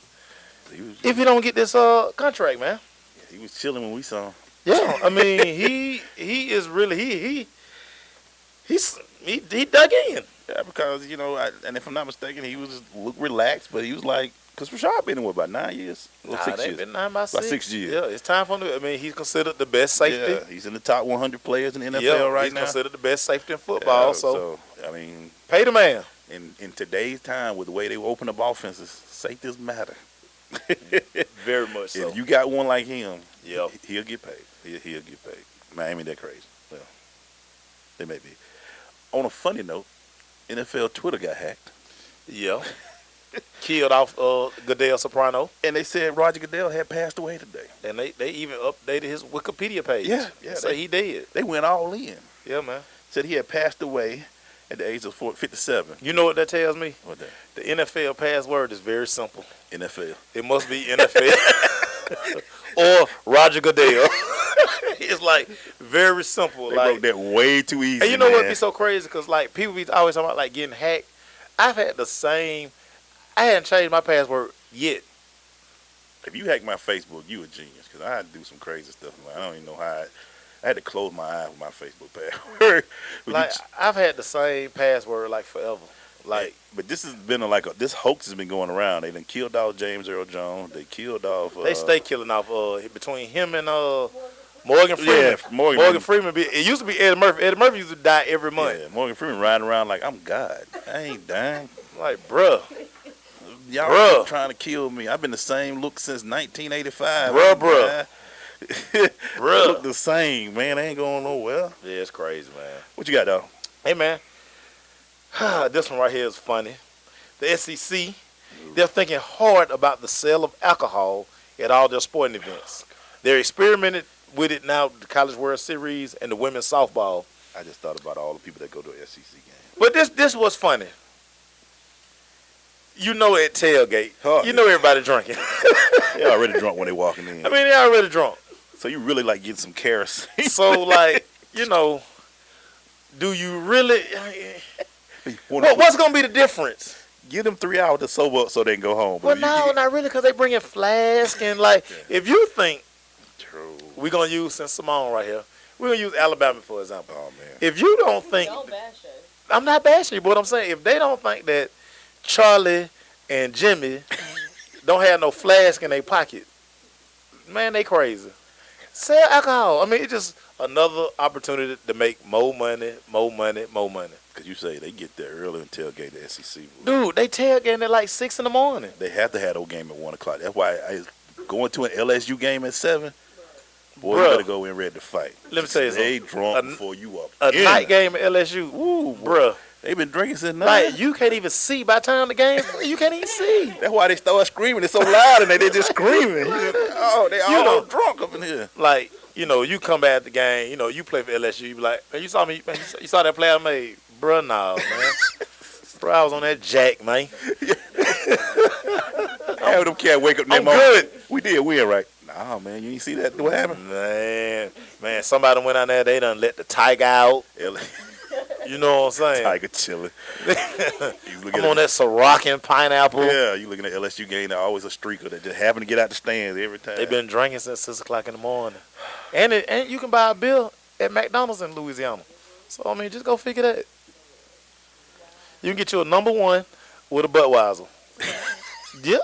if he don't get this contract, man. Yeah, he was chilling when we saw him. Yeah, I mean, he is really he dug in. Yeah, because and if I'm not mistaken, he was look relaxed, but he was like, because Rashad been in what, about 9 years? Or 6 years? Been 9 about 6. 6 years. Yeah, it's time for him. I mean, he's considered the best safety. Yeah, he's in the top 100 players in the NFL right now. He's considered the best safety in football. Yeah, so I mean, pay the man. In today's time, with the way they open up offenses, safeties matter. Very much so. If you got one like him, yeah, he'll get paid. He'll get paid. Miami, that crazy. Well, they may be. On a funny note, NFL Twitter got hacked. Yeah. Killed off Goodell Soprano. And they said Roger Goodell had passed away today. And they even updated his Wikipedia page. Yeah. So he did. They went all in. Yeah, man. Said he had passed away at the age of 57. You know what that tells me? What that? The NFL password is very simple. NFL. It must be NFL. Or Roger Goodell. It's like very simple. They like, wrote that way too easy. And you know what be so crazy? Because like people be always talking about like getting hacked. I've had the same. I hadn't changed my password yet. If you hack my Facebook, you a genius. Because I do some crazy stuff. Like, I don't even know how. I had to close my eyes with my Facebook password. Like I've had the same password like forever. Like, but this has been this hoax has been going around. They done killed off James Earl Jones. They killed off. They stay killing off between him and Morgan Freeman. Yeah, Morgan Freeman. It used to be Eddie Murphy. Eddie Murphy used to die every month. Yeah, Morgan Freeman riding around like I'm God. I ain't dying. Like, bruh. Y'all trying to kill me. I've been the same look since 1985. Bruh. Bruh. Look the same, man. I ain't going nowhere. Yeah, it's crazy, man. What you got, though? Hey, man. This one right here is funny. The SEC, they're thinking hard about the sale of alcohol at all their sporting events. They're experimenting with it now, the College World Series and the women's softball. I just thought about all the people that go to an SEC game. But this was funny. You know at tailgate, you know everybody drinking. They already drunk when they walking in. I mean, they already drunk. So you really like getting some kerosene. So like, do you really? What's gonna be the difference? Give them 3 hours to sober up so they can go home. Well, no, not really, because they bring in flask and like. If you think, we're gonna use since Simone right here, we're gonna use Alabama for example. Oh man. If you don't think, I'm not bashing you, but what I'm saying, if they don't think that Charlie and Jimmy don't have no flask in their pocket, man, they crazy. Sell alcohol. I mean, it's just another opportunity to make more money. Because you say they get there early and tailgate the SEC. Dude, they tailgating at like 6 in the morning. They have to have those game at 1 o'clock. That's why going to an LSU game at 7, boy, you better go in ready to fight. Let me tell you something. They drunk before you up. A night game at LSU. Ooh, bruh. They been drinking since 9. Like, you can't even see by the time the game. You can't even see. That's why they start screaming. It's so loud and they just screaming. Oh, they all drunk up in here. Like, you come back at the game. You play for LSU. You be like, man, you saw me. Man, you saw that play I made, bruh. No, man. Bro, I was on that jack, man. Have them can't wake up that I'm morning. good. We did win, right? Nah, man, you ain't see that? What happened? Man, somebody went out there. They done let the tiger out. You know what I'm saying? Tiger chilling. I'm on that Syracuse pineapple. Yeah, you looking at LSU game. They're always a streaker that just happen to get out the stands every time. They've been drinking since 6 o'clock in the morning. And you can buy a beer at McDonald's in Louisiana. So, I mean, just go figure that. You can get you a number 1 with a Budweiser. Yeah.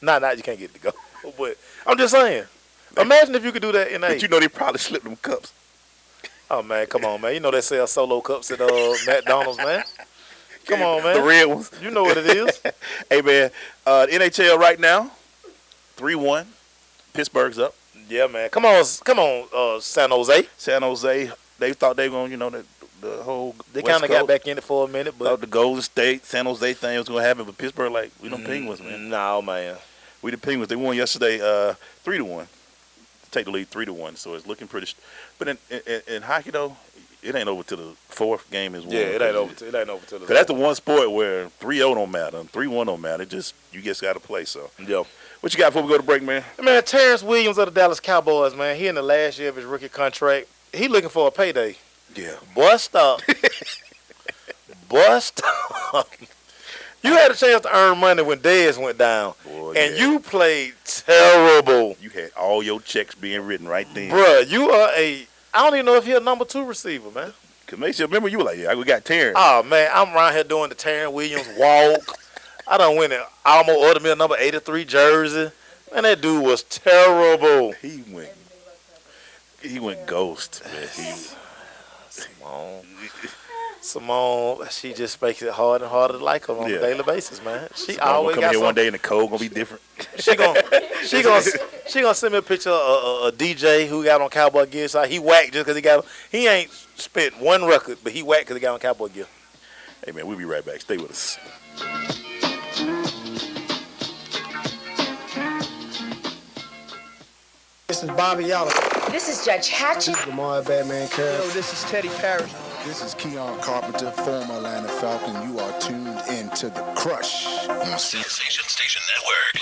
Nah, you can't get it to go. But I'm just saying. Imagine if you could do that in But you know they probably slipped them cups. Oh, man, come on, man. You know they sell solo cups at McDonald's, man. Come on, man. The red ones. You know what it is. Hey, man, NHL right now, 3-1. Pittsburgh's up. Yeah, man. Come on, San Jose. San Jose, they thought they were going to, the whole They kind of got back in it for a minute, but. Thought the Golden State, San Jose thing was going to happen, but Pittsburgh, we them Penguins, man. No, man. We the Penguins. They won yesterday 3-1. Take the lead 3-1, so it's looking pretty. But in hockey though, it ain't over till the 4th game is won. Yeah, it ain't over till the. Cause that's the one sport where 3-0 don't matter, and 3-1 don't matter. You just got to play. So, yo, what you got before we go to break, man? Man, Terrence Williams of the Dallas Cowboys, man, he in the last year of his rookie contract. He looking for a payday. Yeah, boy, stop. Boy, stop. You had a chance to earn money when Dez went down, and you played terrible. You had all your checks being written right then. Bruh, you are I don't even know if he a number 2 receiver, man. Cause make sure, remember you were like, yeah, we got Terrence. Oh, man, I'm around here doing the Terrence Williams walk. I done went and almost ordered me a number 83 jersey. Man, that dude was terrible. He went ghost, man. Simone, she just makes it harder and harder to like her on a daily basis, man. She Simone always come got here something. one day and the code gonna be different. She gonna send me a picture of a DJ who got on cowboy gear. So he whacked just because he ain't spent one record, but he whacked because he got on cowboy gear. Hey man, we'll be right back. Stay with us. This is Bobby Yalla. This is Judge Hatchett. Lamar Batman Curry. Yo, this is Teddy Parrish. This is Keon Carpenter, former Atlanta Falcon. You are tuned into The Crush on Sensation Station Network.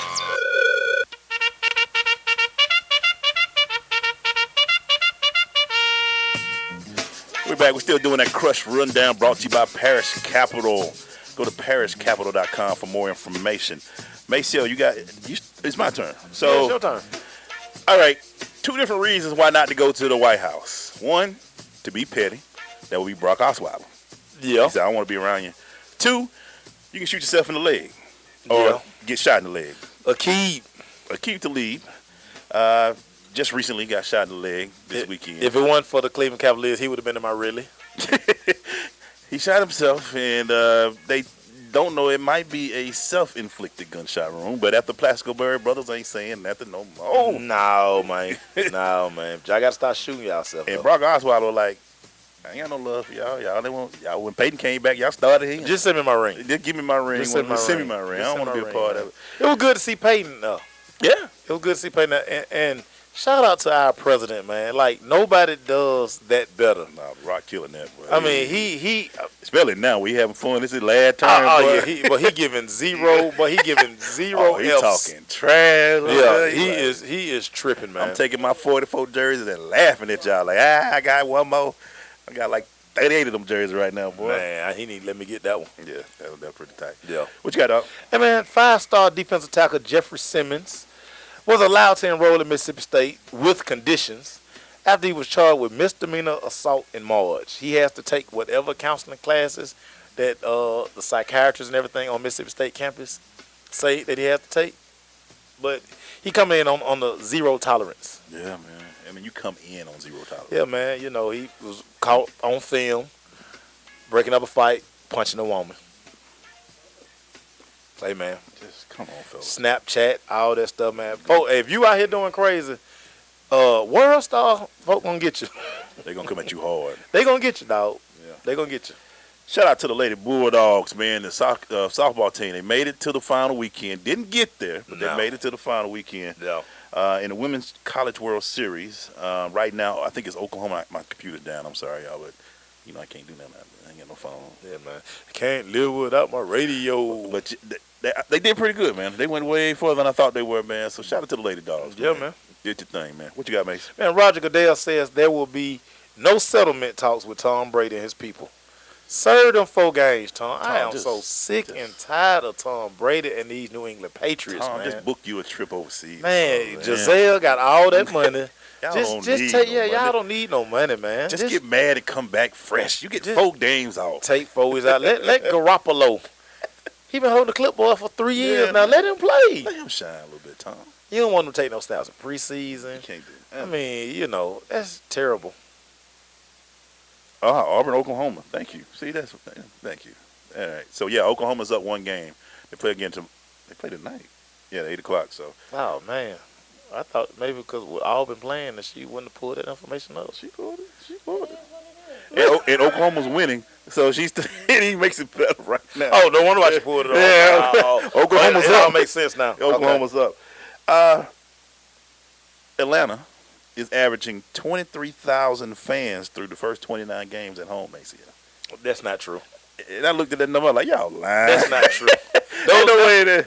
We're back. We're still doing that Crush Rundown brought to you by Parish Capital. Go to parishcapital.com for more information. Maceo, it's my turn. So yeah, it's your turn. All right. 2 different reasons why not to go to the White House. 1, to be petty. That would be Brock Osweiler. Yeah. He said, I don't want to be around you. 2, you can shoot yourself in the leg. Or get shot in the leg. Akeem Talib. Just recently got shot in the leg this weekend. If it wasn't for the Cleveland Cavaliers, he would have been in my rally. He shot himself, and they don't know. It might be a self-inflicted gunshot wound, but after Plaxico Berry brothers ain't saying nothing no more. No, man. No, man. Y'all got to start shooting yourself. And Brock Osweiler like, I ain't got no love for y'all. Y'all when Peyton came back, y'all started here. Just send me my ring. Just give me my ring. Just send me my ring. I don't want to be a part of it. It was good to see Peyton, though. Yeah. It was good to see Peyton. And shout out to our president, man. Like, nobody does that better. Nah, Rock killing that, boy. I mean, he especially now, we having fun. This is last time. Yeah, he giving zero, but he giving zero he else. Talking trash. Yeah, he is tripping, man. I'm taking my 44 jerseys and laughing at y'all like, I got one more. I got like 38 of them jerseys right now, boy. Man, he need to let me get that one. Yeah, that's pretty tight. Yeah. What you got, dog? Hey, man, 5-star defensive tackle Jeffrey Simmons was allowed to enroll at Mississippi State with conditions after he was charged with misdemeanor assault in March. He has to take whatever counseling classes that the psychiatrists and everything on Mississippi State campus say that he has to take. But he come in on the zero tolerance. Yeah, man. I mean, you come in on zero tolerance. Yeah, man. You know, he was caught on film, breaking up a fight, punching a woman. Hey, man. Just come on, fella. Snapchat, all that stuff, man. Folk, if you out here doing crazy, World Star, folk gonna get you. They gonna come at you hard. They gonna get you, dog. Yeah. They gonna get you. Shout out to the Lady Bulldogs, man. The softball team. They made it to the final weekend. Didn't get there, but they made it to the final weekend. Yeah. In the Women's College World Series, right now, I think it's Oklahoma. My computer's down. I'm sorry, y'all, but you know I can't do nothing. I ain't got no phone. Yeah, man. I can't live without my radio. But they did pretty good, man. They went way further than I thought they were, man. So shout out to the Lady Dogs. Yeah, man. Did your thing, man. What you got, Mace? Man, Roger Goodell says there will be no settlement talks with Tom Brady and his people. Serve them 4 games, Tom. I am so sick and tired of Tom Brady and these New England Patriots, Tom, man. just book you a trip overseas. Man, Giselle got all that money. Y'all y'all don't need no money, man. Just get mad and come back fresh. You get 4 games off. Take 4 weeks out. Let Garoppolo. He been holding the clipboard for 3 years now. Let him play. Let him shine a little bit, Tom. You don't want him to take no snaps in preseason. You can't do that. I mean, you know, that's terrible. Auburn, Oklahoma. Thank you. See, thank you. All right. So, yeah, Oklahoma's up 1 game. They play they play tonight. Yeah, 8 o'clock. So. Oh, man. I thought maybe because with Auburn playing that she wouldn't have pulled that information up. She pulled it. And Oklahoma's winning, so she's and he makes it better right now. Oh, no wonder why she pulled it off. Yeah, Oklahoma's it up. all makes sense now. Oklahoma's up. Atlanta is averaging 23,000 fans through the first 29 games at home, Macy. That's not true. And I looked at that number like, y'all lying. That's not true.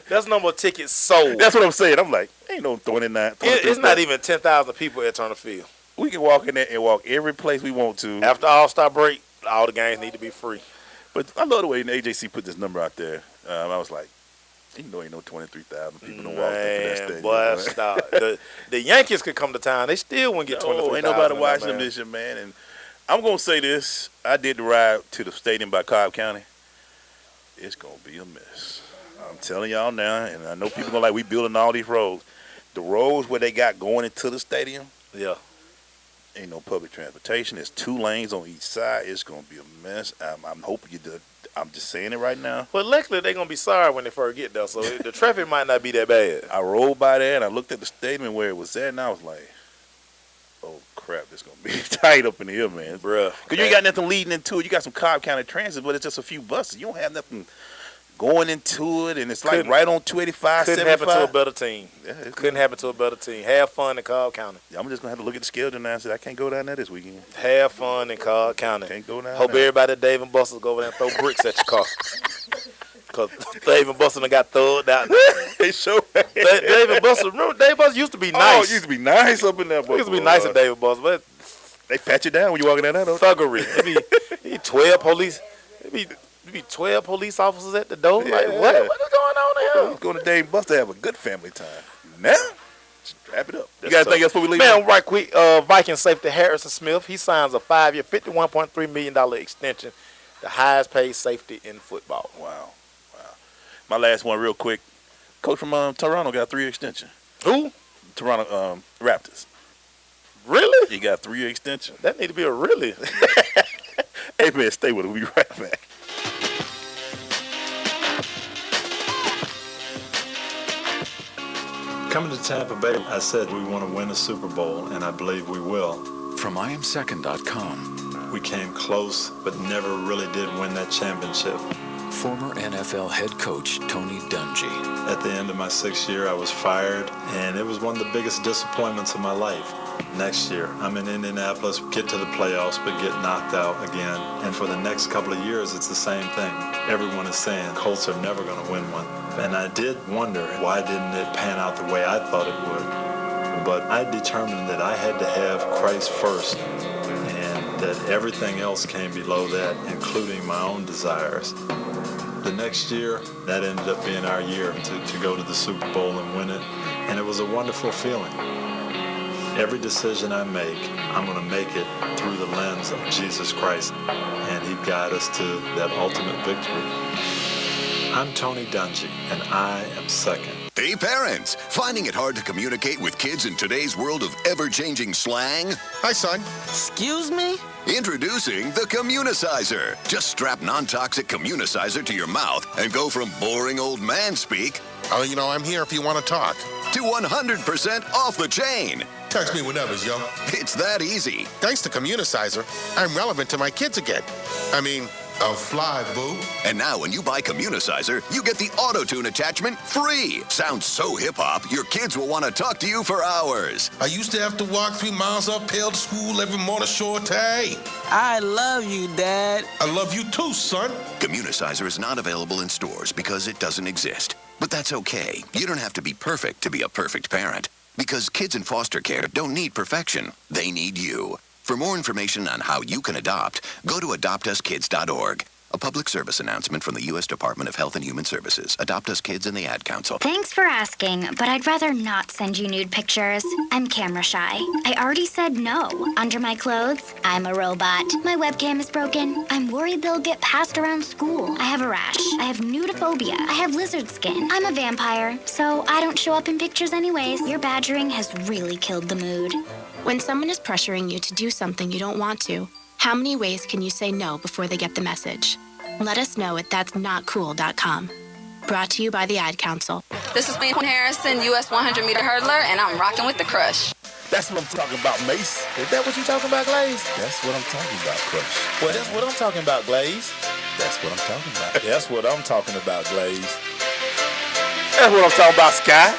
That's number of tickets sold. That's what I'm saying. I'm like, ain't no 29. It's not even 10,000 people at Turner Field. We can walk in there and walk every place we want to. After All-Star break, all the games need to be free. But I love the way the AJC put this number out there. I was like, you know, ain't no 23,000 people don't walk into that stadium. Boy, stop. The Yankees could come to town. They still wouldn't get 23,000. Ain't nobody watching them this year, man. And I'm going to say this. I did the ride to the stadium by Cobb County. It's going to be a mess. I'm telling y'all now, and I know people going to like, we building all these roads. The roads where they got going into the stadium, yeah, ain't no public transportation. There's 2 lanes on each side. It's going to be a mess. I'm hoping you do. I'm just saying it right now. But luckily, they're going to be sorry when they first get there, so the traffic might not be that bad. I rolled by there, and I looked at the stadium and where it was at, and I was like, oh, crap, this going to be tight up in here, man. Bruh. Because you ain't got nothing leading into it. You got some Cobb County transit, but it's just a few buses. You don't have nothing going into it, and it's like right on 285, Couldn't 75. happen to a better team. Yeah, couldn't happen to a better team. Have fun in Cobb County. Yeah, I'm just going to have to look at the schedule now and say, I can't go down there this weekend. Have fun in Cobb County. Can't go down Hope there. everybody at Dave and Buster's go over there and throw bricks at your car. Because Dave and Buster done got thugged out. They sure Dave and Buster, remember Dave and Buster used to be nice. Oh, it used to be nice up in there. It used to be nice at Dave and Buster, but they pat you down when you walking down there, though. Thuggery. It be 12 police. It be 12 police officers at the door. Yeah. Like, what is going on here? Going to Dave and Buster have a good family time. Now, Wrap it up. You got anything else before we leave? Man, right quick. Viking safety Harrison Smith, he signs a 5-year, $51.3 million extension, the highest paid safety in football. Wow. My last one real quick. Coach from Toronto got 3-year extension. Who? Toronto Raptors. Really? He got 3-year extension. That need to be a really. Hey, man, stay with us. We'll be right back. Coming to Tampa Bay, I said we want to win a Super Bowl, and I believe we will. From IamSecond.com. We came close, but never really did win that championship. Former NFL head coach Tony Dungy. At the end of my 6th year, I was fired, and it was one of the biggest disappointments of my life. Next year, I'm in Indianapolis, get to the playoffs, but get knocked out again. And for the next couple of years, it's the same thing. Everyone is saying Colts are never going to win one. And I did wonder, why didn't it pan out the way I thought it would? But I determined that I had to have Christ first, and that everything else came below that, including my own desires. The next year, that ended up being our year to go to the Super Bowl and win it. And it was a wonderful feeling. Every decision I make, I'm going to make it through the lens of Jesus Christ, and He'd guide us to that ultimate victory. I'm Tony Dungy, and I am second. Hey parents, finding it hard to communicate with kids in today's world of ever-changing slang? Hi, son. Excuse me? Introducing the Communicizer. Just strap non-toxic Communicizer to your mouth and go from boring old man speak, I'm here if you want to talk, to 100% off the chain. Text me whenever, yo. It's that easy. Thanks to Communicizer, I'm relevant to my kids again. I'll fly, boo. And now when you buy Communicizer, you get the auto-tune attachment free. Sounds so hip-hop, your kids will want to talk to you for hours. I used to have to walk 3 miles uphill to school every morning, short day. I love you, Dad. I love you too, son. Communicizer is not available in stores because it doesn't exist. But that's okay. You don't have to be perfect to be a perfect parent. Because kids in foster care don't need perfection. They need you. For more information on how you can adopt, go to adoptuskids.org. A public service announcement from the U.S. Department of Health and Human Services. Adopt Us Kids and the Ad Council. Thanks for asking, but I'd rather not send you nude pictures. I'm camera shy. I already said no. Under my clothes, I'm a robot. My webcam is broken. I'm worried they'll get passed around school. I have a rash. I have nudophobia. I have lizard skin. I'm a vampire, so I don't show up in pictures anyways. Your badgering has really killed the mood. When someone is pressuring you to do something you don't want to, how many ways can you say no before they get the message? Let us know at that'snotcool.com. Brought to you by the Ad Council. This is Queen Harrison, U.S. 100-meter hurdler, and I'm rocking with the Crush. That's what I'm talking about, Mace. Is that what you talking about, Glaze? That's what I'm talking about, Crush. Well, that's what I'm talking about, Glaze. That's what I'm talking about. That's what I'm talking about, Glaze. That's what I'm talking about, Sky.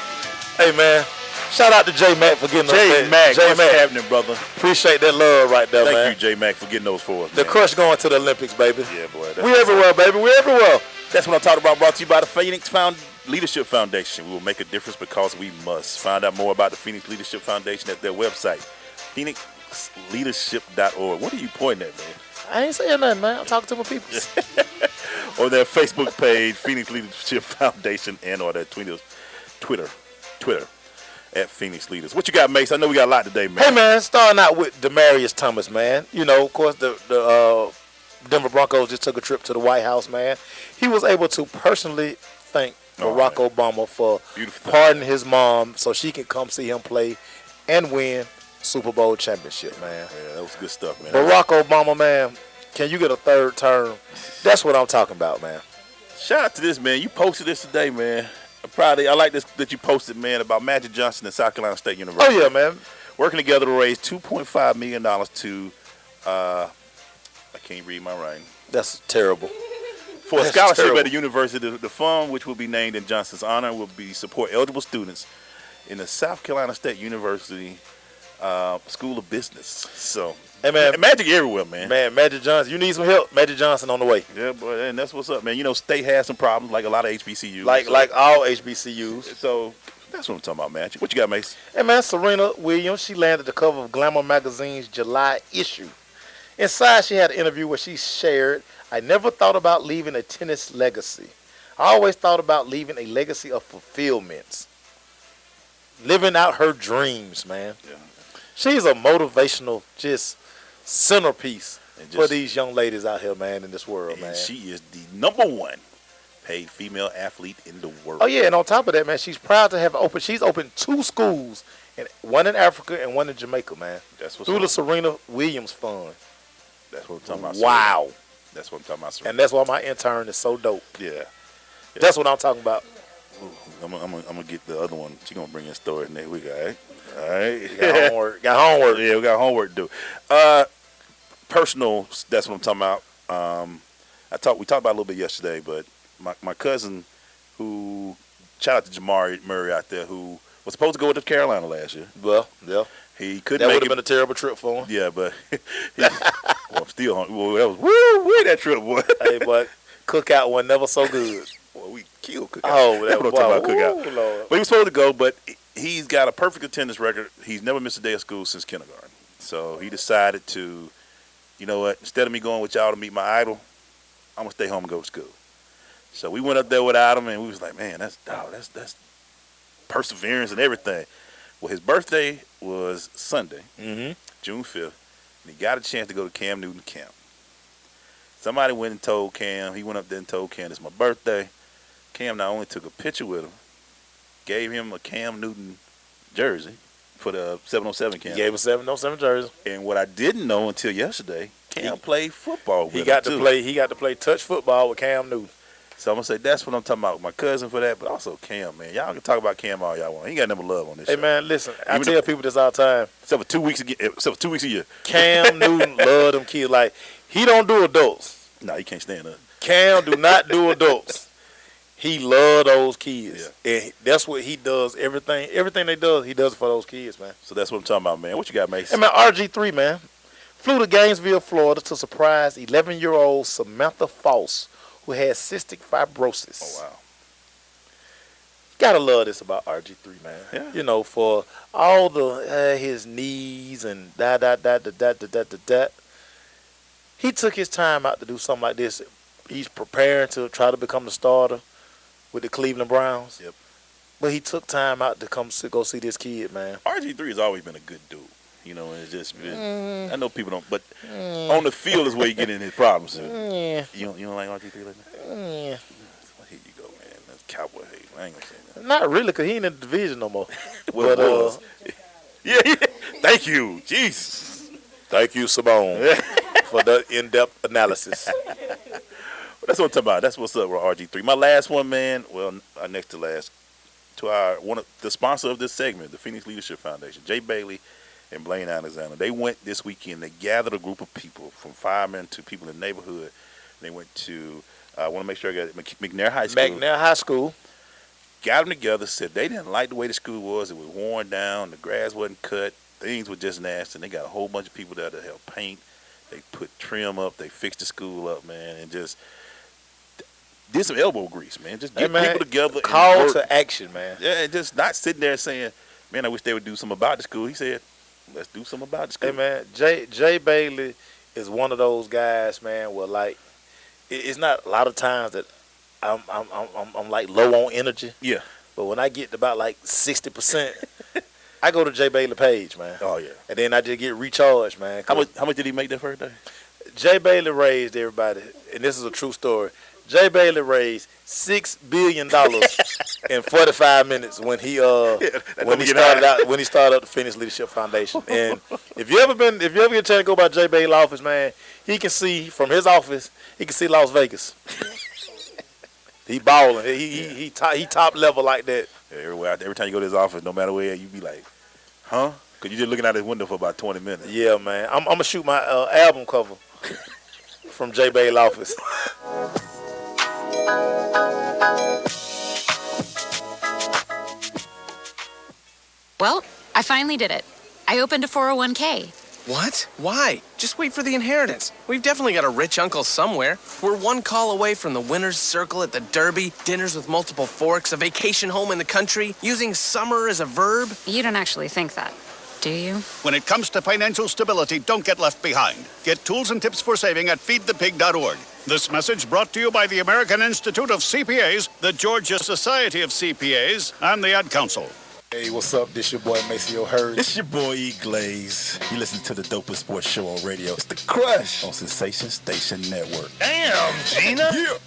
Hey, man. Shout out to J-Mac for getting those. J-Mac, what's happening, brother? Appreciate that love right there, man. Thank you, J-Mac, for getting those for us, The man. Crush going to the Olympics, baby. Yeah, boy. We everywhere, baby. We everywhere. That's what I'm talking about, brought to you by the Phoenix Leadership Foundation. We will make a difference because we must. Find out more about the Phoenix Leadership Foundation at their website, phoenixleadership.org. What are you pointing at, man? I ain't saying nothing, man. I'm talking to my people. Or their Facebook page, Phoenix Leadership Foundation, and or their Twitter. At Phoenix Leaders. What you got, Mace? I know we got a lot today, man. Hey, man, starting out with Demaryius Thomas, man. Of course, the Denver Broncos just took a trip to the White House, man. He was able to personally thank Barack Obama for pardoning his mom so she can come see him play and win Super Bowl championship, man. Yeah, that was good stuff, man. Barack Obama, man, can you get a third term? That's what I'm talking about, man. Shout out to this, man. You posted this today, man. I'm proud of you. I like this that you posted, man, about Magic Johnson and South Carolina State University. Oh, yeah, man. Working together to raise $2.5 million to, I can't read my writing. That's terrible. For a scholarship at the university. The fund, which will be named in Johnson's honor, will be support eligible students in the South Carolina State University School of Business. So, hey, man, Magic everywhere, man. Man, Magic Johnson, you need some help. Magic Johnson on the way. Yeah, boy, and that's what's up, man. State has some problems, like a lot of HBCUs. Like all HBCUs. So that's what I'm talking about, Magic. What you got, Mace? Hey, man, Serena Williams, she landed the cover of Glamour magazine's July issue. Inside, she had an interview where she shared, "I never thought about leaving a tennis legacy. I always thought about leaving a legacy of fulfillments." living out her dreams, man. Yeah. She's a motivational, just centerpiece for these young ladies out here, man, in this world, man. She is the #1 paid female athlete in the world. Oh, yeah, and on top of that, man, she's proud to have she's opened 2 schools, one in Africa and one in Jamaica, man. That's what's through the Serena Williams Fund. That's what I'm talking about. Wow. That's what I'm talking about. Serena. And that's why my intern is so dope. Yeah. That's what I'm talking about. I'm gonna get the other one. She's gonna bring in story next week, all right? All right. Got homework. Got homework. Yeah, we got homework to do. Personal, that's what I'm talking about. We talked about it a little bit yesterday, but my cousin, who, shout out to Jamari Murray out there, who was supposed to go to Carolina last year. Well, yeah. He couldn't That make would have been a terrible trip for him. Yeah, but I'm still hungry. Well, that was woo that trip, boy. Hey, but cookout was never so good. Well, we killed cookout. Oh, that's what I'm talking about, cookout. Ooh, Lord. But he was supposed to go, but he's got a perfect attendance record. He's never missed a day of school since kindergarten. So he decided to, you know what, instead of me going with y'all to meet my idol, I'm going to stay home and go to school. So we went up there without him, and we was like, man, that's perseverance and everything. Well, his birthday was Sunday, June 5th, and he got a chance to go to Cam Newton camp. Somebody went and told Cam, he went up there and told Cam, it's my birthday. Cam not only took a picture with him, gave him a Cam Newton jersey for the 707 camp. He gave him a 707 jersey. And what I didn't know until yesterday, Cam played football with him, He got to play touch football with Cam Newton. So I'm going to say that's what I'm talking about. My cousin for that, but also Cam, man. Y'all can talk about Cam all y'all want. He got number love on this show. Hey, man, listen. I tell people this all the time. Except for 2 weeks a year. Cam Newton love them kids. Like, he don't do adults. No, he can't stand us. Cam do not do adults. He love those kids. Yeah. And that's what he does. Everything they do, he does it for those kids, man. So that's what I'm talking about, man. What you got, Mason? Hey, man, RG3, man. Flew to Gainesville, Florida to surprise 11-year-old Samantha Foss, who had cystic fibrosis. Oh, wow. Gotta love this about RG3, man. Yeah. You know, for all the his knees and da. He took his time out to do something like this. He's preparing to try to become the starter with the Cleveland Browns. Yep. But he took time out to go see this kid, man. RG3 has always been a good dude. You know, it's just been, I know people don't, but on the field is where you get in his problems. Yeah. You don't like RG3 like that? Yeah. Well, here you go, man. That's cowboy hate. I ain't gonna say that. Not really, because he ain't in the division no more. Well, but, yeah. Thank you. Jeez. Thank you, Simone, for the in-depth analysis. That's what I'm talking about. That's what's up with RG3. My last one, man, well, next to last, to the sponsor of this segment, the Phoenix Leadership Foundation, Jay Bailey and Blaine Alexander. They went this weekend. They gathered a group of people, from firemen to people in the neighborhood. They went to, I want to make sure I got it, McNair High School. McNair High School. Got them together, said they didn't like the way the school was. It was worn down. The grass wasn't cut. Things were just nasty. And they got a whole bunch of people there to help paint. They put trim up. They fixed the school up, man, and just did some elbow grease, man. Just get people together. Call to action, man. Yeah, and just not sitting there saying, man, I wish they would do something about the school. He said, let's do something about the school. Hey, man, Jay Bailey is one of those guys, man, where, like, it's not a lot of times that I'm like low on energy. Yeah. But when I get to about like 60%, I go to Jay Bailey page, man. Oh, yeah. And then I just get recharged, man. How much did he make that first day? Jay Bailey raised everybody, and this is a true story. Jay Bailey raised $6 billion in 45 minutes when he started up the Phoenix Leadership Foundation. And if you ever get a chance to go by Jay Bailey's office, man, he can see from his office, he can see Las Vegas. He balling. He top level like that. Yeah, every time you go to his office, no matter where, you be like, huh? Because you're just looking out his window for about 20 minutes. Yeah, man. I'm going to shoot my album cover from Jay Bailey's office. Well, I finally did it. I opened a 401k. What? Why? Just wait for the inheritance. We've definitely got a rich uncle somewhere. We're one call away from the winner's circle at the Derby, dinners with multiple forks, a vacation home in the country, using summer as a verb. You don't actually think that, do you? When it comes to financial stability, don't get left behind. Get tools and tips for saving at feedthepig.org. This message brought to you by the American Institute of CPAs, the Georgia Society of CPAs, and the Ad Council. Hey, what's up? This your boy Maceo Hurd. It's your boy E Glaze. You listen to the dopest sports show on radio. It's The Crush on Sensation Station Network. Damn, Gina. Yeah.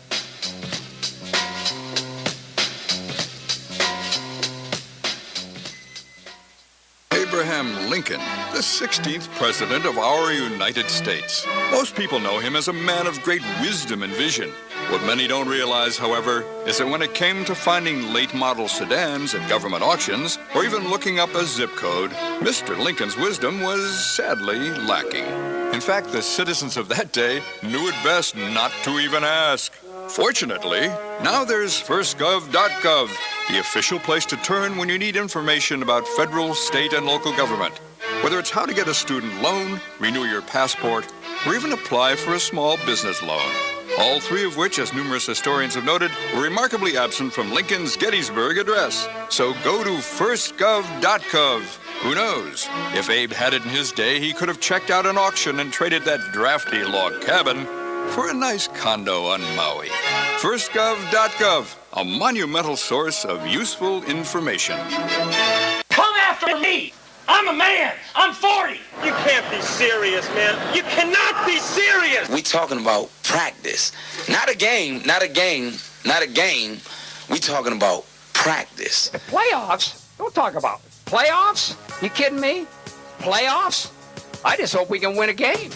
Abraham Lincoln, the 16th President of our United States. Most people know him as a man of great wisdom and vision. What many don't realize, however, is that when it came to finding late-model sedans at government auctions, or even looking up a zip code, Mr. Lincoln's wisdom was sadly lacking. In fact, the citizens of that day knew it best not to even ask. Fortunately, now there's firstgov.gov, the official place to turn when you need information about federal, state, and local government. Whether it's how to get a student loan, renew your passport, or even apply for a small business loan. All three of which, as numerous historians have noted, were remarkably absent from Lincoln's Gettysburg Address. So go to firstgov.gov. Who knows? If Abe had it in his day, he could have checked out an auction and traded that drafty log cabin for a nice condo on Maui. Firstgov.gov, a monumental source of useful information. Come after me! I'm a man! I'm 40! You can't be serious, man. You cannot be serious! We talking about practice. Not a game. We talking about practice. Playoffs? Don't talk about it. Playoffs? You kidding me? Playoffs? I just hope we can win a game.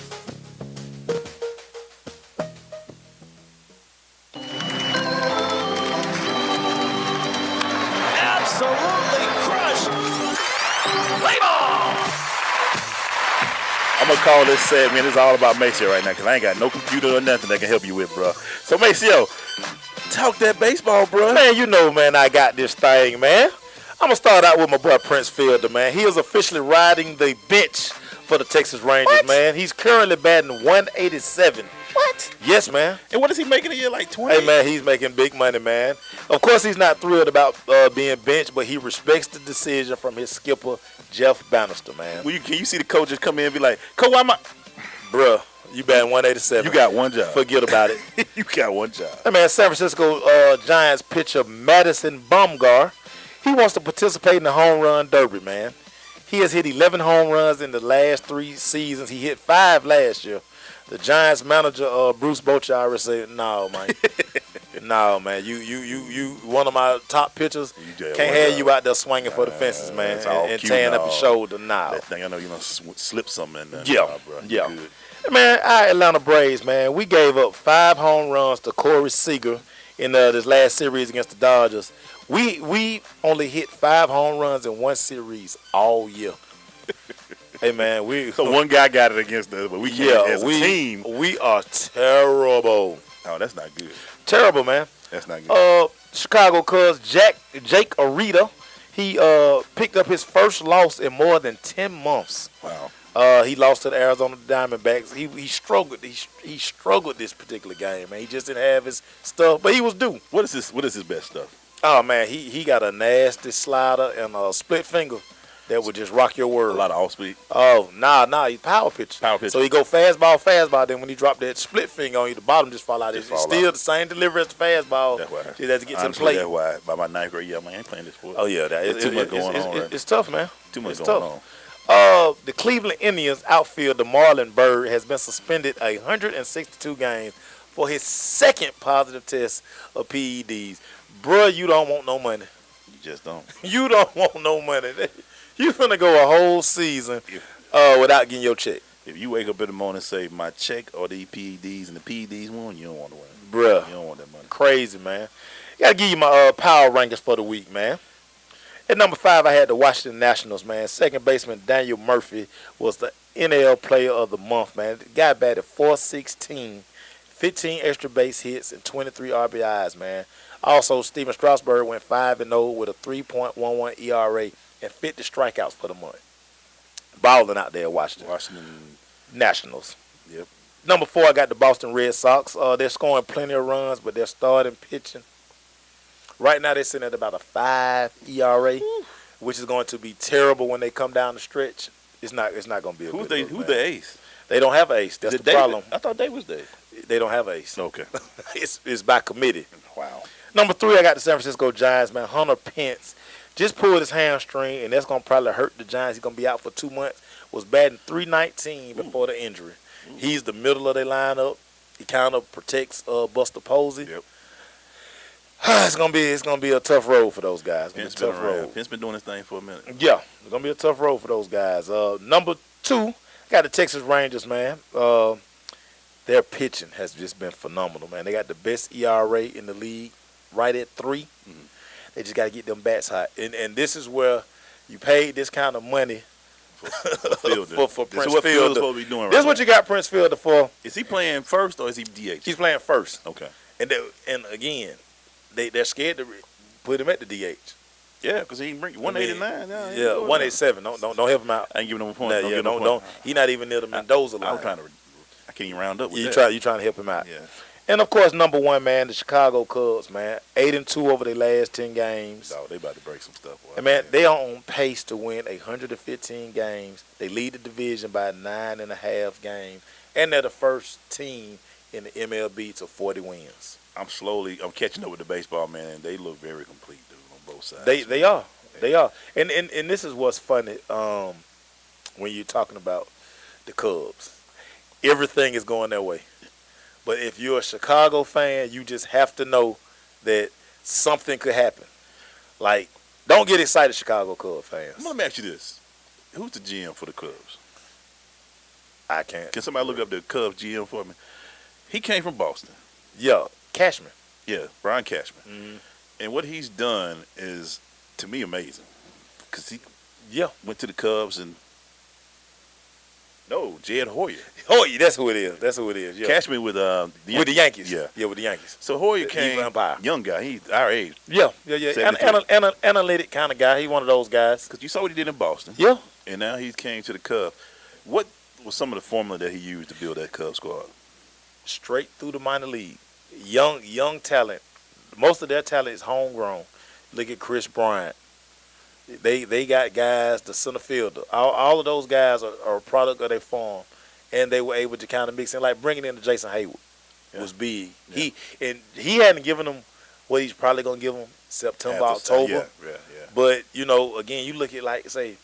Absolutely crushed! Play ball! I'm going to call this segment. It's all about Maceo right now because I ain't got no computer or nothing that can help you with, bro. So, Maceo, talk that baseball, bro. Man, you know, man, I got this thing, man. I'm going to start out with my boy Prince Fielder, man. He is officially riding the bench for the Texas Rangers, man. He's currently batting 187. What? Yes, man. And what is he making a year, like 20? Hey, man, he's making big money, man. Of course, he's not thrilled about being benched, but he respects the decision from his skipper, Jeff Bannister, man. Well, can you see the coaches come in and be like, Coach, why am I... Bruh, you batting 187. You got one job. Forget about it. You got one job. Hey, man, San Francisco Giants pitcher Madison Bumgarner, he wants to participate in the home run derby, man. He has hit 11 home runs in the last 3 seasons. He hit 5 last year. The Giants manager, Bruce Bochy, said, "No, man, no, man. You, one of my top pitchers. Can't have you out there swinging for the fences, man, and tearing up your shoulder. Now, that thing, I know you slip something in there. Yeah, bro. Yeah. Man, our Atlanta Braves, man, we gave up 5 home runs to Corey Seager in this last series against the Dodgers. We only hit 5 home runs in one series all year. Hey, man, so one guy got it against us, but we can't as a team. We are terrible. Oh, that's not good. Terrible, man. That's not good. Chicago Cubs, Jake Arrieta, he picked up his first loss in more than 10 months. Wow. He lost to the Arizona Diamondbacks. He struggled. He struggled this particular game, man. He just didn't have his stuff, but he was due. What is his best stuff? Oh, man, he got a nasty slider and a split finger that would just rock your world. A lot of off speed. Oh, nah, he's power pitcher. So he go fastball. Then when he drop that split finger on you, the bottom just fall out. It's still the same delivery as the fastball. That's why. He has to get to the Honestly, plate. That's why. By my 9th grade year, man, I ain't playing this sport. Oh yeah, there's too much going on. It's tough, man. Too much it's going on. The Cleveland Indians outfielder Marlon Byrd has been suspended 162 games for his second positive test of PEDs. Bruh, you don't want no money. You just don't. You don't want no money. You're going to go a whole season without getting your check. If you wake up in the morning and say, my check or the PEDs and the PEDs won, you don't want to win. Bruh. You don't want that money. Crazy, man. Got to give you my power rankings for the week, man. At number 5, I had the Washington Nationals, man. Second baseman Daniel Murphy was the NL Player of the Month, man. The guy batted .416, 15 extra base hits, and 23 RBIs, man. Also, Steven Strasburg went 5-0 with a 3.11 ERA and 50 strikeouts for the month. Balling out there, Washington Nationals. Yep. Number 4, I got the Boston Red Sox. They're scoring plenty of runs, but they're starting pitching. Right now, they're sitting at about a 5 ERA, which is going to be terrible when they come down the stretch. It's not going to be a good look, Who's the ace? They don't have an ace. That's the problem. I thought Dave was there. They don't have an ace. Okay. It's by committee. Wow. Number 3, I got the San Francisco Giants, man. Hunter Pence just pulled his hamstring, and that's gonna probably hurt the Giants. He's gonna be out for 2 months. Was batting .319 before the injury. He's the middle of their lineup. He kind of protects Buster Posey. Yep. It's gonna be a tough road for those guys. Pence been doing his thing for a minute. Yeah, it's gonna be a tough road for those guys. Number 2, got the Texas Rangers, man. Their pitching has just been phenomenal, man. They got the best ERA in the league, right at 3. Mm-hmm. They just got to get them bats hot, and this is where you paid this kind of money for Prince Fielder. Supposed to be doing right This is what now. you got Prince Fielder for. Is he playing first or is he DH? He's playing first. Okay. And again, they're scared to put him at the DH. Yeah, because he bring 189. Yeah, 187. Don't help him out. I ain't giving him a point. Nah, Don't yeah, give him a don't. point. He not even near the Mendoza line. I can't even round up with You that. trying to help him out. Yeah. And of course, number 1, man, the Chicago Cubs, man, 8-2 over their last 10 games. Oh, they about to break some stuff. And man, they are on pace to win 115 games. They lead the division by 9.5 games, and they're the first team in the MLB to 40 wins. I'm catching up with the baseball, man. They look very complete, dude, on both sides. They are. And this is what's funny when you're talking about the Cubs. Everything is going their way. But if you're a Chicago fan, you just have to know that something could happen. Like, don't get excited, Chicago Cubs fans. Let me ask you this. Who's the GM for the Cubs? I can't. Can somebody look up the Cubs GM for me? He came from Boston. Yeah, Cashman. Yeah, Brian Cashman. Mm-hmm. And what he's done is, to me, amazing. Because he went to the Cubs and Jed Hoyer. Hoyer, that's who it is. Yeah. Cashman with the Yankees. Yeah, with the Yankees. So Hoyer came, young guy. He's our age. Yeah. Analytic kind of guy. He's one of those guys. Because you saw what he did in Boston. Yeah. And now he came to the Cubs. What was some of the formula that he used to build that Cubs squad? Straight through the minor league. Young talent. Most of their talent is homegrown. Look at Chris Bryant. They got guys, the center fielder. All of those guys are a product of their farm, and they were able to kind of mix in. Like bringing in the Jason Hayward was big. Yeah. He hadn't given them what he's probably gonna give them September, October. Yeah. But again, you look at say,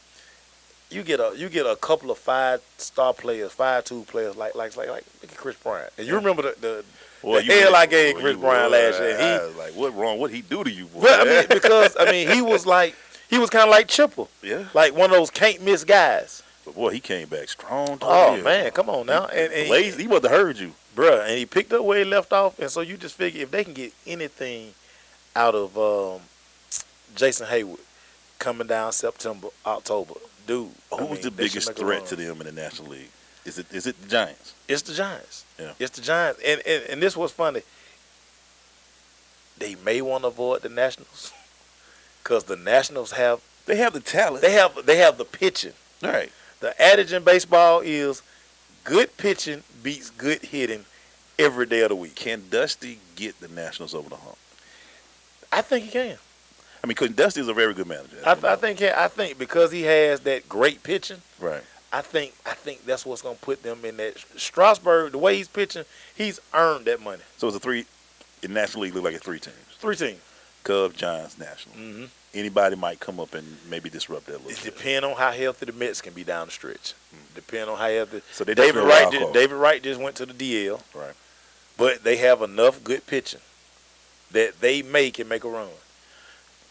you get a couple of 5-star players, 5-2 players like look at Chris Bryant. And you remember the hell I gave Chris Bryant last year. I was like, what wrong? What he do to you, boy? Well, because he was like. He was kind of like Chipper. Yeah. Like one of those can't miss guys. But boy, he came back strong. Oh, man, come on now. And he must have heard you. Bruh, and he picked up where he left off. And so you just figure if they can get anything out of Jason Hayward coming down September, October, dude. Who's the biggest threat to them in the National League? Is it the Giants? It's the Giants. Yeah. It's the Giants. And this was funny. They may want to avoid the Nationals. Because the Nationals they have the talent. They have the pitching. All right. The adage in baseball is good pitching beats good hitting every day of the week. Can Dusty get the Nationals over the hump? I think he can. I mean, because Dusty is a very good manager. I think because he has that great pitching. Right. I think that's what's gonna put them in that. Strasburg, the way he's pitching, he's earned that money. So it's a 3 in National League. Look like it's 3 teams. 3 teams. Cubs, Giants, National. Mm-hmm. Anybody might come up and maybe disrupt that a little bit. Depending on how healthy the Mets can be down the stretch. Depending on how healthy. So David Wright just went to the DL. Right. But they have enough good pitching that they can make a run.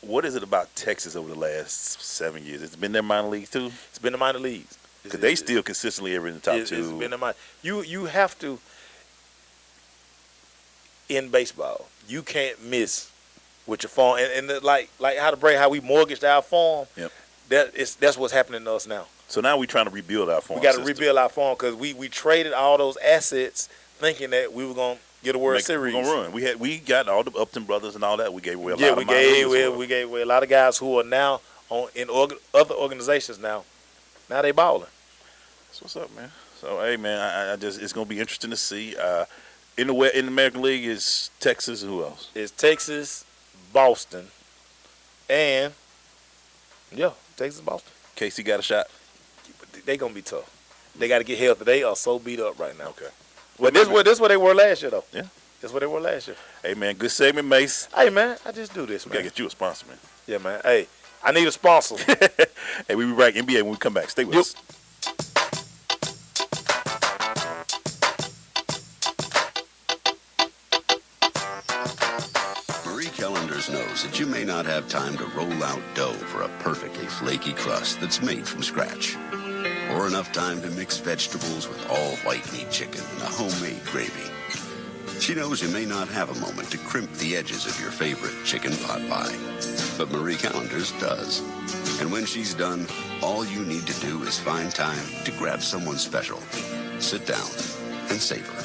What is it about Texas over the last 7 years? It's been their minor leagues too? It's been the minor leagues. Because they still consistently ever in the top 2. It's been the minor. You have to, in baseball, you can't miss with your farm. And like how we mortgaged our farm, yep. That's what's happening to us now. So now we're trying to rebuild our farm. We got to rebuild our farm because we traded all those assets thinking that we were going to get a World Series. We're going to run. We got all the Upton brothers and all that. We gave away a lot of we gave away a lot of guys who are now in other organizations now. Now they balling. That's what's up, man. So, hey, man, I just it's going to be interesting to see. In the American League is Texas and who else? It's Texas, Boston, and, Texas, Boston. KC got a shot? They going to be tough. They got to get healthy. They are so beat up right now. Okay. But this is what they were last year, though. Yeah. That's what they were last year. Hey, man, good segment, Mace. Hey, man, I just do this, man. We got to get you a sponsor, man. Yeah, man. Hey, I need a sponsor. Hey, we be back NBA when we come back. Stay with us. Marie Callender's knows that you may not have time to roll out dough for a perfectly flaky crust that's made from scratch, or enough time to mix vegetables with all white meat chicken in a homemade gravy. She knows you may not have a moment to crimp the edges of your favorite chicken pot pie, but Marie Callender's does. And when she's done, all you need to do is find time to grab someone special, sit down, and savor.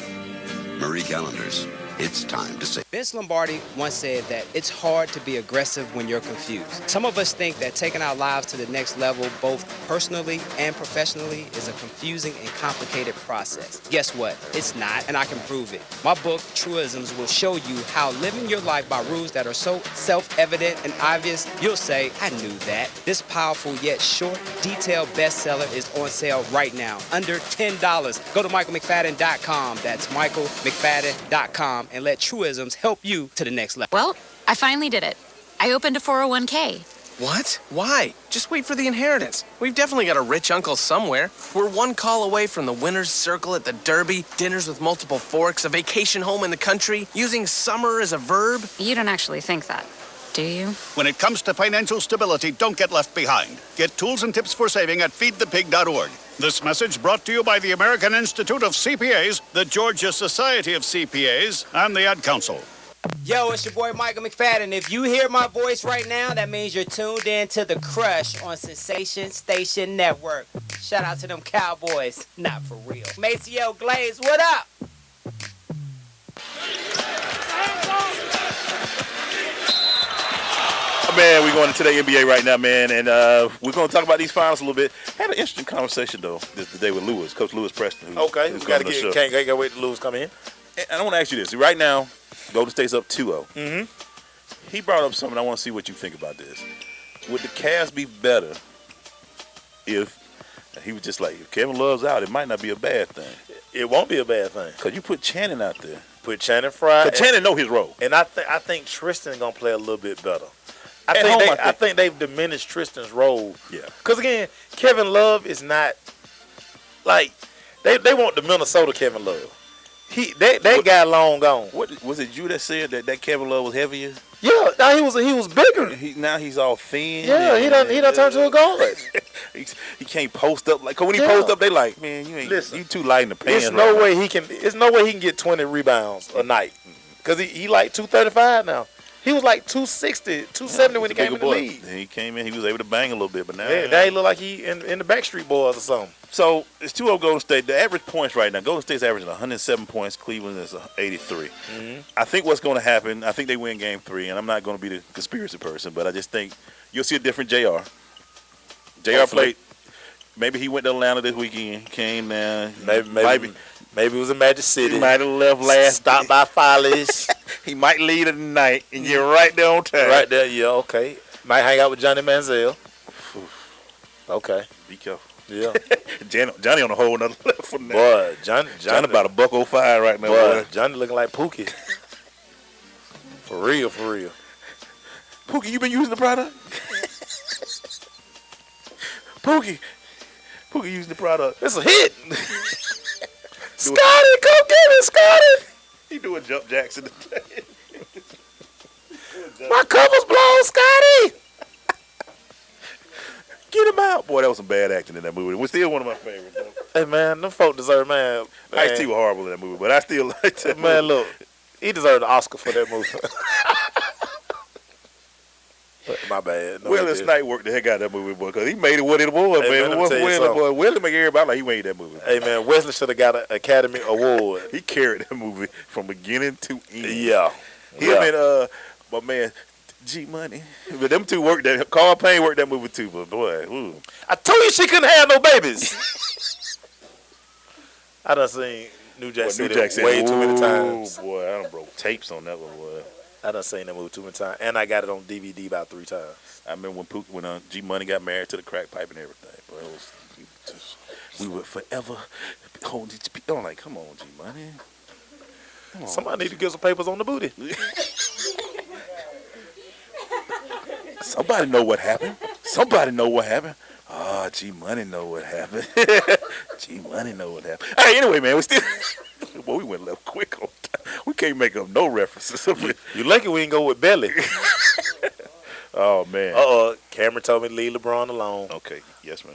Marie Callender's. It's time to say. Vince Lombardi once said that it's hard to be aggressive when you're confused. Some of us think that taking our lives to the next level, both personally and professionally, is a confusing and complicated process. Guess what? It's not, and I can prove it. My book, Truisms, will show you how living your life by rules that are so self-evident and obvious, you'll say, I knew that. This powerful yet short, detailed bestseller is on sale right now, under $10. Go to michaelmcfadden.com. That's michaelmcfadden.com. And let Truisms help you to the next level. Well, I finally did it. I opened a 401k. What? Why? Just wait for the inheritance. We've definitely got a rich uncle somewhere. We're one call away from the winner's circle at the Derby, dinners with multiple forks, a vacation home in the country, using summer as a verb. You don't actually think that, do you? When it comes to financial stability, don't get left behind. Get tools and tips for saving at feedthepig.org. This message brought to you by the American Institute of CPAs, the Georgia Society of CPAs, and the Ad Council. Yo, it's your boy Michael McFadden. If you hear my voice right now, that means you're tuned in to The Crush on Sensation Station Network. Shout out to them Cowboys. Not for real. Maceo Glaze, what up? Man, we're going into the NBA right now, man, and we're going to talk about these finals a little bit. Had an interesting conversation, though, today with Lewis, Coach Lewis Preston. Okay, we got to get, can't wait to Lewis come in. And I want to ask you this. Right now, Golden State's up 2-0. Mm-hmm. He brought up something. I want to see what you think about this. Would the Cavs be better if, he was just like, if Kevin Love's out, it might not be a bad thing. It won't be a bad thing. Because you put Channing out there. Put Channing Frye. Because Channing know his role. And I think Tristan going to play a little bit better. I think they've diminished Tristan's role. Yeah. Because, again, Kevin Love is not, like, they want the Minnesota Kevin Love. That guy long gone. What was it you that said that Kevin Love was heavier? Yeah, now he was bigger. Now he's all thin. Yeah, he done turned to a guard. he can't post up like. Cause when he post up, they like, man, you too light in the pants. There's no way he can get 20 rebounds a night. Cause he like 235 now. He was like 260, 270 when he came in the league. And he came in, he was able to bang a little bit, but now he look like he in the Backstreet Boys or something. So it's 2-0 Golden State. The average points right now, Golden State's averaging 107 points. Cleveland is 83. Mm-hmm. I think what's going to happen, I think they win Game 3, and I'm not going to be the conspiracy person, but I just think you'll see a different JR. JR played. Maybe he went to Atlanta this weekend, came down. Maybe it was in Magic City. He might have left last. Stopped by Follies. He might leave tonight and get right there on time. Right there, yeah, okay. Might hang out with Johnny Manziel. Okay. Be careful. Yeah. Johnny on a whole nother level from that. Boy, Johnny about $105 right now. Boy, Johnny looking like Pookie. For real. Pookie, you been using the product? Pookie using the product. It's a hit. Scotty, come get it, Scotty. He doing jump jacks in the day. My cover's blown, Scotty. Get him out. Boy, that was some bad acting in that movie. It was still one of my favorites, though. Hey, man, them folk deserve, man. Ice-T was horrible in that movie, but I still like that movie. Man, look, he deserved an Oscar for that movie. My bad. No, Willie Snipe worked the heck out of that movie, boy, because he made it what it was, man. It wasn't Willie, boy. Willie make everybody like he made that movie. Hey, man, Wesley should have got an Academy Award. He carried that movie from beginning to end. Yeah. Him and, my man, G Money. But them two worked that. Carl Payne worked that movie too, but boy, ooh. I told you she couldn't have no babies. I done seen New Jack City way too many times. Oh, boy, I done broke tapes on that one, boy. I done seen that movie too many times, and I got it on DVD about 3 times. I remember when G Money got married to the crack pipe and everything. But it was we would forever hold these people. I'm like, come on, G Money. Somebody need to get some papers on the booty. Somebody know what happened. Somebody know what happened. Oh, G Money know what happened. G Money know what happened. Hey, anyway, man, we still. Boy, we went left quick on time. We can't make up no references. You lucky we didn't go with Belly. Oh man. Cameron told me to leave LeBron alone. Okay. Yes, ma'am.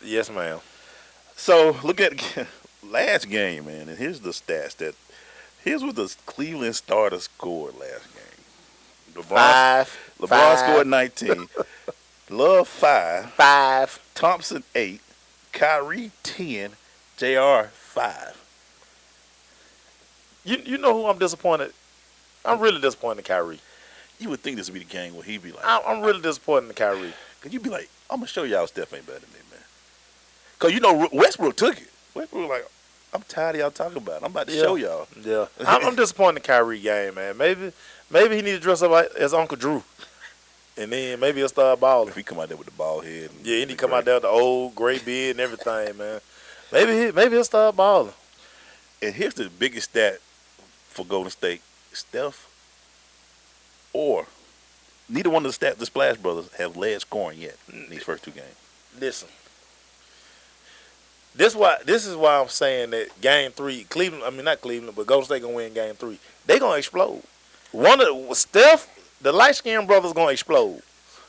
Yes, ma'am. So look at last game, man, and here's the stats. Here's what the Cleveland starters scored last game. LeBron scored 19. Love 5. Thompson 8. Kyrie 10. JR 5. You know who I'm disappointed? I'm really disappointed in Kyrie. You would think this would be the game where he'd be like, I'm really disappointed in Kyrie. Cause you'd be like, I'm gonna show y'all Steph ain't better than me, man. Cause you know Westbrook took it. Westbrook like, I'm tired of y'all talking about it. I'm about to show y'all. Yeah, I'm disappointed in Kyrie game, man. Maybe he need to dress up like as Uncle Drew, and then maybe he'll start balling. If he come out there with the bald head, yeah, he need to come out there with the old gray beard and everything, man. Maybe he'll start balling. And here's the biggest stat for Golden State: Steph or neither one of the Splash Brothers have led scoring yet in these first two games. Listen, this is why I'm saying that Game 3, not Cleveland, but Golden State gonna win Game 3. They gonna explode. Steph, the light skinned brother's gonna explode.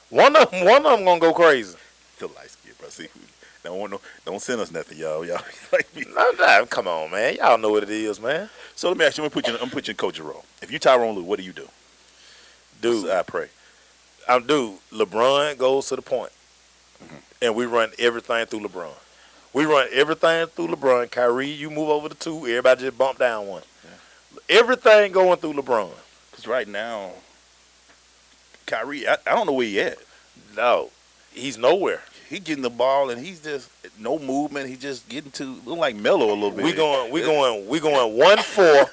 One of them gonna go crazy. The light skinned brother. See, don't send us nothing, y'all. Y'all like me. Nah, come on, man. Y'all know what it is, man. So let me ask you. I'm gonna put you in coach's role. If you Tyronn Lue, what do you do? Dude, I pray. LeBron goes to the point, and we run everything through LeBron. Kyrie, you move over to 2. Everybody just bump down 1. Yeah. Everything going through LeBron. Because right now, Kyrie, I don't know where he at. No, he's nowhere. He getting the ball and he's just no movement. He just getting look like Melo a little bit. We going 1-4.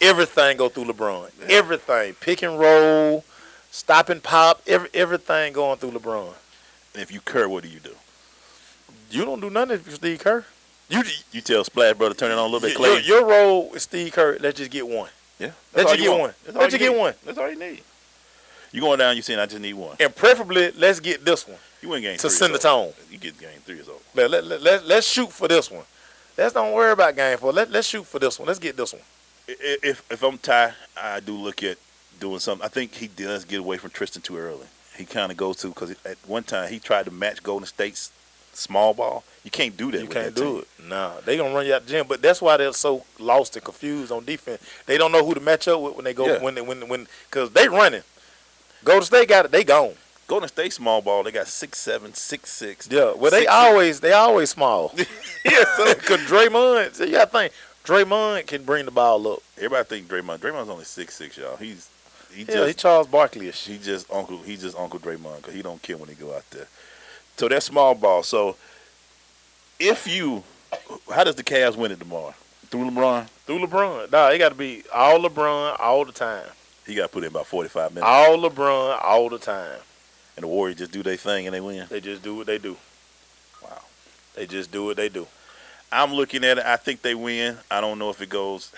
Everything go through LeBron. Yeah. Everything, pick and roll, stop and pop. Everything going through LeBron. And if you Kerr, what do? You don't do nothing if you're Steve Kerr. You tell Splash Brother turn it on a little bit. Clay. Your role is Steve Kerr. Let's just get 1. Yeah. Let's just get 1. Let's just get 1. That's all you need. You going down? You saying I just need 1. And preferably, let's get this one. You win game 3 to send the tone. You get game 3 is over. Let's shoot for this one. Let's don't worry about game 4. Let's shoot for this one. Let's get this one. If I'm Ty, I do look at doing something. I think he does get away from Tristan too early. He kind of goes to because at one time he tried to match Golden State's small ball. You can't do that. You can't do it. Nah, they gonna run you out the gym. But that's why they're so lost and confused on defense. They don't know who to match up with when they go when because they running. Golden State got it. They gone. Golden State small ball. They got 6'7", 6'6". Yeah. Well, they always small. Yeah. So because Draymond, so you gotta think. Draymond can bring the ball up. Everybody think Draymond. Draymond's only 6'6", y'all. He Charles Barkley-ish. He just Uncle Draymond because he don't care when he go out there. So that's small ball. So how does the Cavs win it tomorrow? Through LeBron? Through LeBron. Nah, it got to be all LeBron all the time. He got to put in about 45 minutes. All LeBron all the time. And the Warriors just do their thing and they win? They just do what they do. Wow. They just do what they do. I'm looking at it. I think they win. I don't know if it goes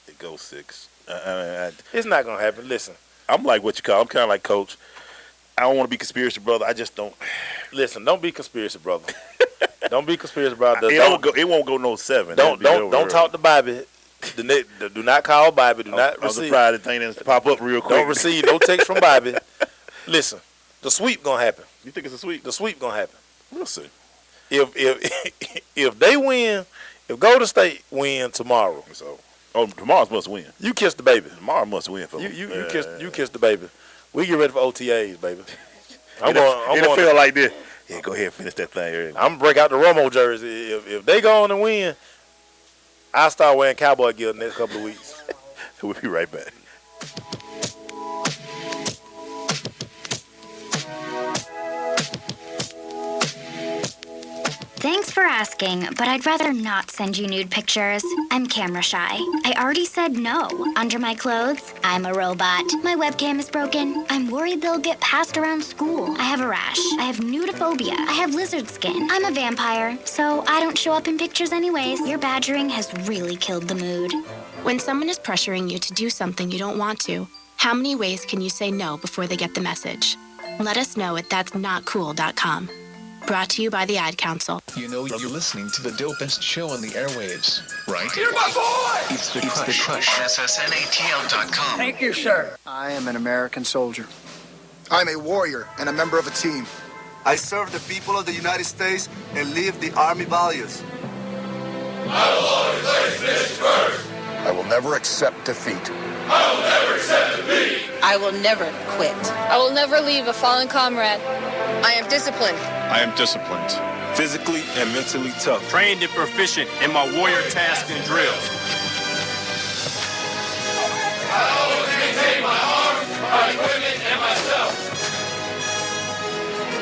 6. It's not going to happen. Listen. I'm like what you call. I'm kind of like Coach. I don't want to be conspiracy brother. I just don't. Listen, don't be conspiracy brother. Don't be conspiracy brother. It won't go no 7. Don't talk to Bobby. Do not call Bobby. Do not receive. I'm surprised the thing didn't pop up real quick. Don't receive no text from Bobby. Listen, the sweep going to happen. You think it's a sweep? The sweep going to happen. We'll see. If they win, if Golden State win tomorrow, tomorrow's must win. You kiss the baby. Tomorrow must win for you. You kiss the baby. We get ready for OTAs, baby. I'm going to feel like this. Yeah, go ahead and finish that thing early. I'm gonna break out the Romo jersey. If they go on and win, I'll start wearing cowboy gear the next couple of weeks. We'll be right back. Thanks for asking, but I'd rather not send you nude pictures. I'm camera shy. I already said no. Under my clothes, I'm a robot. My webcam is broken. I'm worried they'll get passed around school. I have a rash. I have nudophobia. I have lizard skin. I'm a vampire, so I don't show up in pictures anyways. Your badgering has really killed the mood. When someone is pressuring you to do something you don't want to, how many ways can you say no before they get the message? Let us know at that'snotcool.com. Brought to you by the Ad Council. You know you're listening to the dopest show on the airwaves, right? You're my boy! It's the Crush. SSNATL.com. Thank you, sir. I am an American soldier. I'm a warrior and a member of a team. I serve the people of the United States and live the Army values. I will always place this first. I will never accept defeat. I will never accept defeat. I will never quit. I will never leave a fallen comrade. I am disciplined. I am disciplined. Physically and mentally tough. Trained and proficient in my warrior tasks and drills. I always maintain my arms, my equipment, and myself.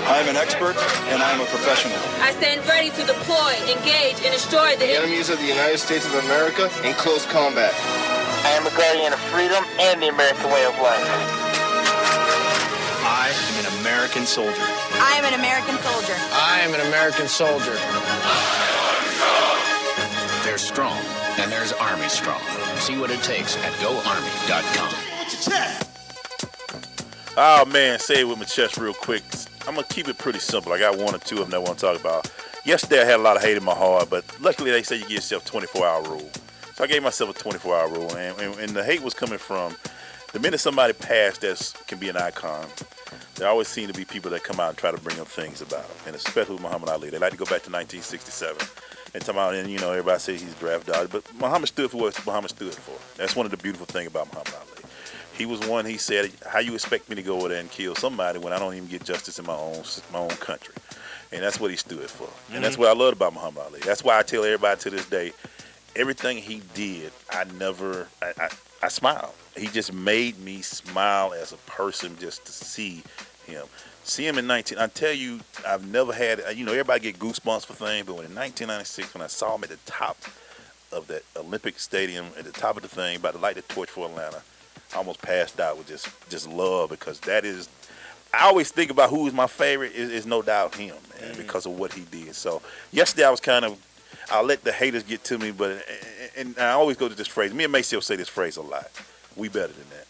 I am an expert and I am a professional. I stand ready to deploy, engage, and destroy the Enemies of the United States of America in close combat. I am a guardian of freedom and the American way of life. I am an American soldier. I am an American soldier. I am an American soldier. There's strong, and there's Army strong. See what it takes at GoArmy.com. Oh, man, say it with my chest real quick. I'm going to keep it pretty simple. I got one or two of them that I want to talk about. Yesterday, I had a lot of hate in my heart, but luckily they say you give yourself a 24-hour rule. So I gave myself a 24-hour rule, and the hate was coming from the minute somebody passed that can be an icon, there always seem to be people that come out and try to bring up things about him, and especially Muhammad Ali. They like to go back to 1967 and talk about, and everybody say he's draft dodged, but Muhammad stood for what Muhammad stood for. That's one of the beautiful things about Muhammad Ali. He was one, he said, how you expect me to go over there and kill somebody when I don't even get justice in my own country? And that's what he stood for. Mm-hmm. And that's what I loved about Muhammad Ali. That's why I tell everybody to this day, everything he did, I smiled. He just made me smile as a person just to see him. See him in I tell you, I've never had, everybody get goosebumps for things, but in 1996, when I saw him at the top of that Olympic Stadium, at the top of the thing, about to light the torch for Atlanta, I almost passed out with just love, because that is, I always think about who is my favorite, is no doubt him, man, because of what he did. So yesterday I was I'll let the haters get to me, but and I always go to this phrase. Me and Maceo say this phrase a lot. We better than that.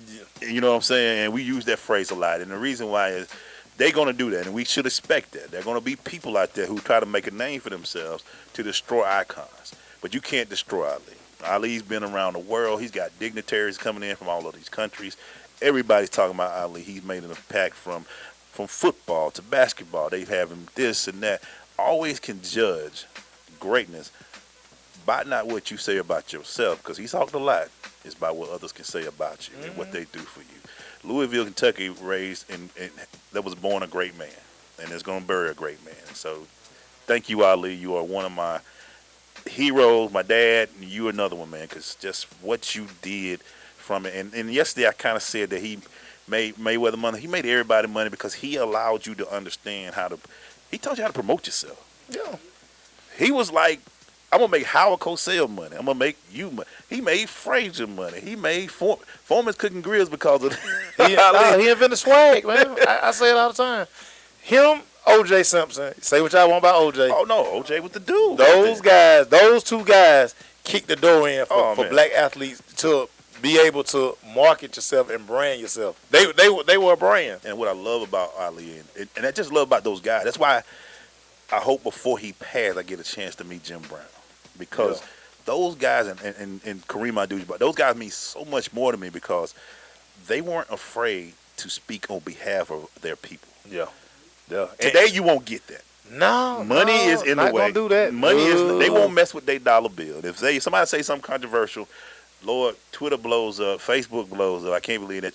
Yeah. You know what I'm saying? And we use that phrase a lot. And the reason why is they're going to do that, and we should expect that. There are going to be people out there who try to make a name for themselves to destroy icons. But you can't destroy Ali. Ali's been around the world. He's got dignitaries coming in from all of these countries. Everybody's talking about Ali. He's made an impact from football to basketball. They have him this and that. Always can judge greatness by not what you say about yourself, because he's talked a lot. It's by what others can say about you and what they do for you. Louisville, Kentucky, raised and that was born a great man, and is going to bury a great man. So thank you, Ali. You are one of my heroes, my dad, and you another one, man, because just what you did from it. And yesterday I kind of said that he made Mayweather money. He made everybody money because he allowed you to understand he taught you how to promote yourself. Yeah. He was like, I'm going to make Howard Cosell money. I'm going to make you money. He made Frazier money. He made Foreman's Cooking Grills because of he invented swag, man. I say it all the time. Him, O.J. Simpson. Say what y'all want about O.J. Oh, no. O.J. was the dude. Those two guys kicked the door in for black athletes to be able to market yourself and brand yourself. They were a brand. And what I love about Ali, and I just love about those guys, that's why I hope before he passed I get a chance to meet Jim Brown. Because those guys and Kareem Abdul-Jabbar, those guys mean so much more to me because they weren't afraid to speak on behalf of their people. Yeah. Today you won't get that. No. Money is in the way. Not gonna do that. Money is, they won't mess with their dollar bill. If somebody say something controversial, Lord, Twitter blows up, Facebook blows up. I can't believe that.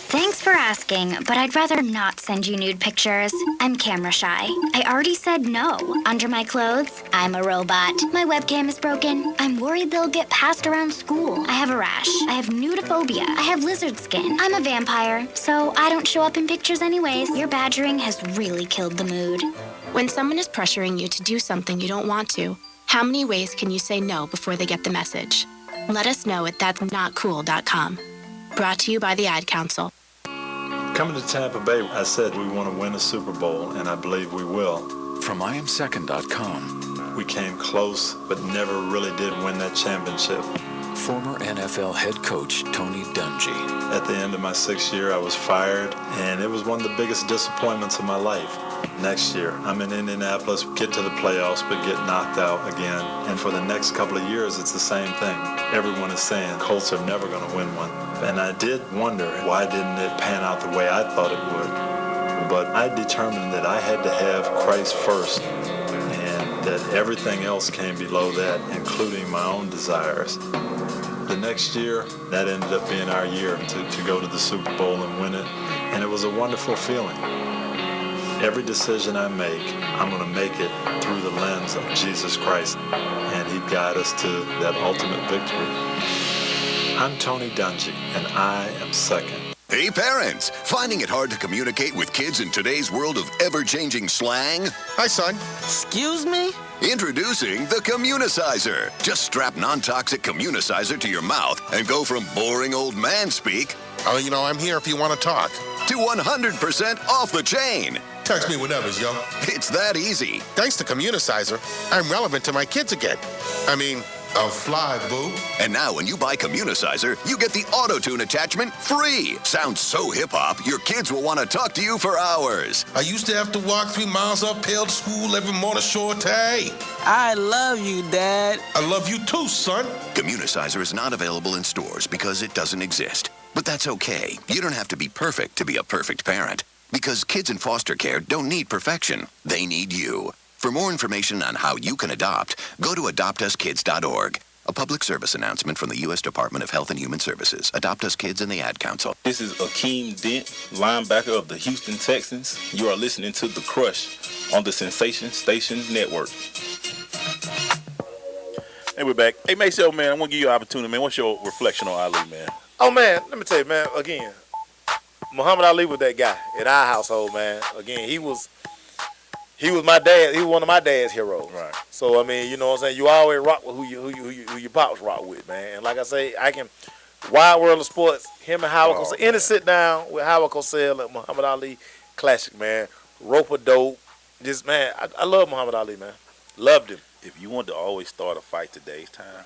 Thanks for asking, but I'd rather not send you nude pictures. I'm camera shy. I already said no. Under my clothes, I'm a robot. My webcam is broken. I'm worried they'll get passed around school. I have a rash. I have nudophobia. I have lizard skin. I'm a vampire, so I don't show up in pictures anyways. Your badgering has really killed the mood. When someone is pressuring you to do something you don't want to, how many ways can you say no before they get the message? Let us know at that'snotcool.com. Brought to you by the Ad Council. Coming to Tampa Bay, I said we want to win a Super Bowl, and I believe we will. From IamSecond.com. We came close, but never really did win that championship. former NFL head coach Tony Dungy. At the end of my 6th year, I was fired, and it was one of the biggest disappointments of my life. Next year, I'm in Indianapolis, get to the playoffs, but get knocked out again. And for the next couple of years, it's the same thing. Everyone is saying Colts are never going to win one. And I did wonder, why didn't it pan out the way I thought it would? But I determined that I had to have Christ first, and that everything else came below that, including my own desires. The next year, that ended up being our year to go to the Super Bowl and win it. And it was a wonderful feeling. Every decision I make, I'm going to make it through the lens of Jesus Christ, and He'd guide us to that ultimate victory. I'm Tony Dungy, and I am second. Hey parents, finding it hard to communicate with kids in today's world of ever-changing slang? Hi, son. Excuse me? Introducing the Communicizer. Just strap non-toxic Communicizer to your mouth and go from boring old man speak, I'm here if you want to talk, to 100% off the chain. Text me whenever, yo. It's that easy. Thanks to Communicizer, I'm relevant to my kids again. I'm fly, boo. And now when you buy Communicizer, you get the auto-tune attachment free. Sounds so hip-hop, your kids will want to talk to you for hours. I used to have to walk 3 miles uphill to school every morning, Shorty. I love you, Dad. I love you too, son. Communicizer is not available in stores because it doesn't exist. But that's okay. You don't have to be perfect to be a perfect parent. Because kids in foster care don't need perfection. They need you. For more information on how you can adopt, go to adoptuskids.org. A public service announcement from the U.S. Department of Health and Human Services. Adopt Us Kids and the Ad Council. This is Akeem Dent, linebacker of the Houston Texans. You are listening to The Crush on the Sensation Station Network. Hey, we're back. Hey, Maceo, man, I want to give you an opportunity, man. What's your reflection on Ali, man? Oh, man, let me tell you, man, again, Muhammad Ali was that guy in our household, man. Again, he was my dad. He was one of my dad's heroes. Right. So, you know what I'm saying? You always rock with who your pops rock with, man. And like I say, Wide World of Sports, him and Howard Cosell, in a sit down with Howard Cosell and Muhammad Ali, classic, man. Roper dope. Just, man, I love Muhammad Ali, man. Loved him. If you want to always start a fight today's time,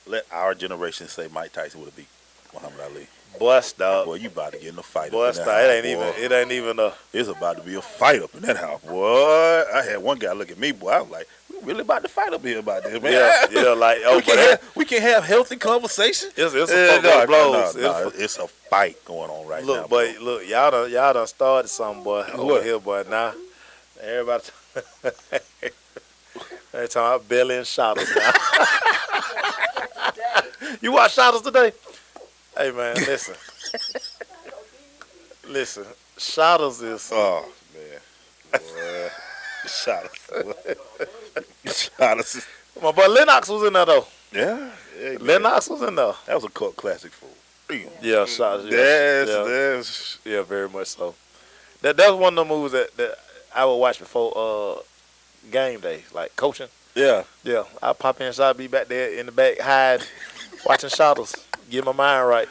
let our generation say Mike Tyson would have beat Muhammad Ali. Bust up. Boy, you about to get in a fight Bust up up. in that It ain't even a. It's about to be a fight up in that house, boy. I had one guy look at me, boy. I was like, we really about to fight up here about this, man. Yeah, like, we can have healthy conversation. It's a fuck blows. It's a fight going on right now. Look, y'all done started something, boy, over here, boy. Now, everybody, they talking about Belly and Shotters now. You watch Shotters today? Hey, man, listen. Listen, Shotters is... Oh, man. Boy. Shotters. My boy Lennox was in there, though. Yeah. Lennox was in there. That was a cult classic for Yeah, Shotters. Yeah, very much so. That was one of the movies that I would watch before game day, like coaching. Yeah. Yeah, I'll pop in, shot, be back there in the back, hide, watching Shotters. Get my mind right.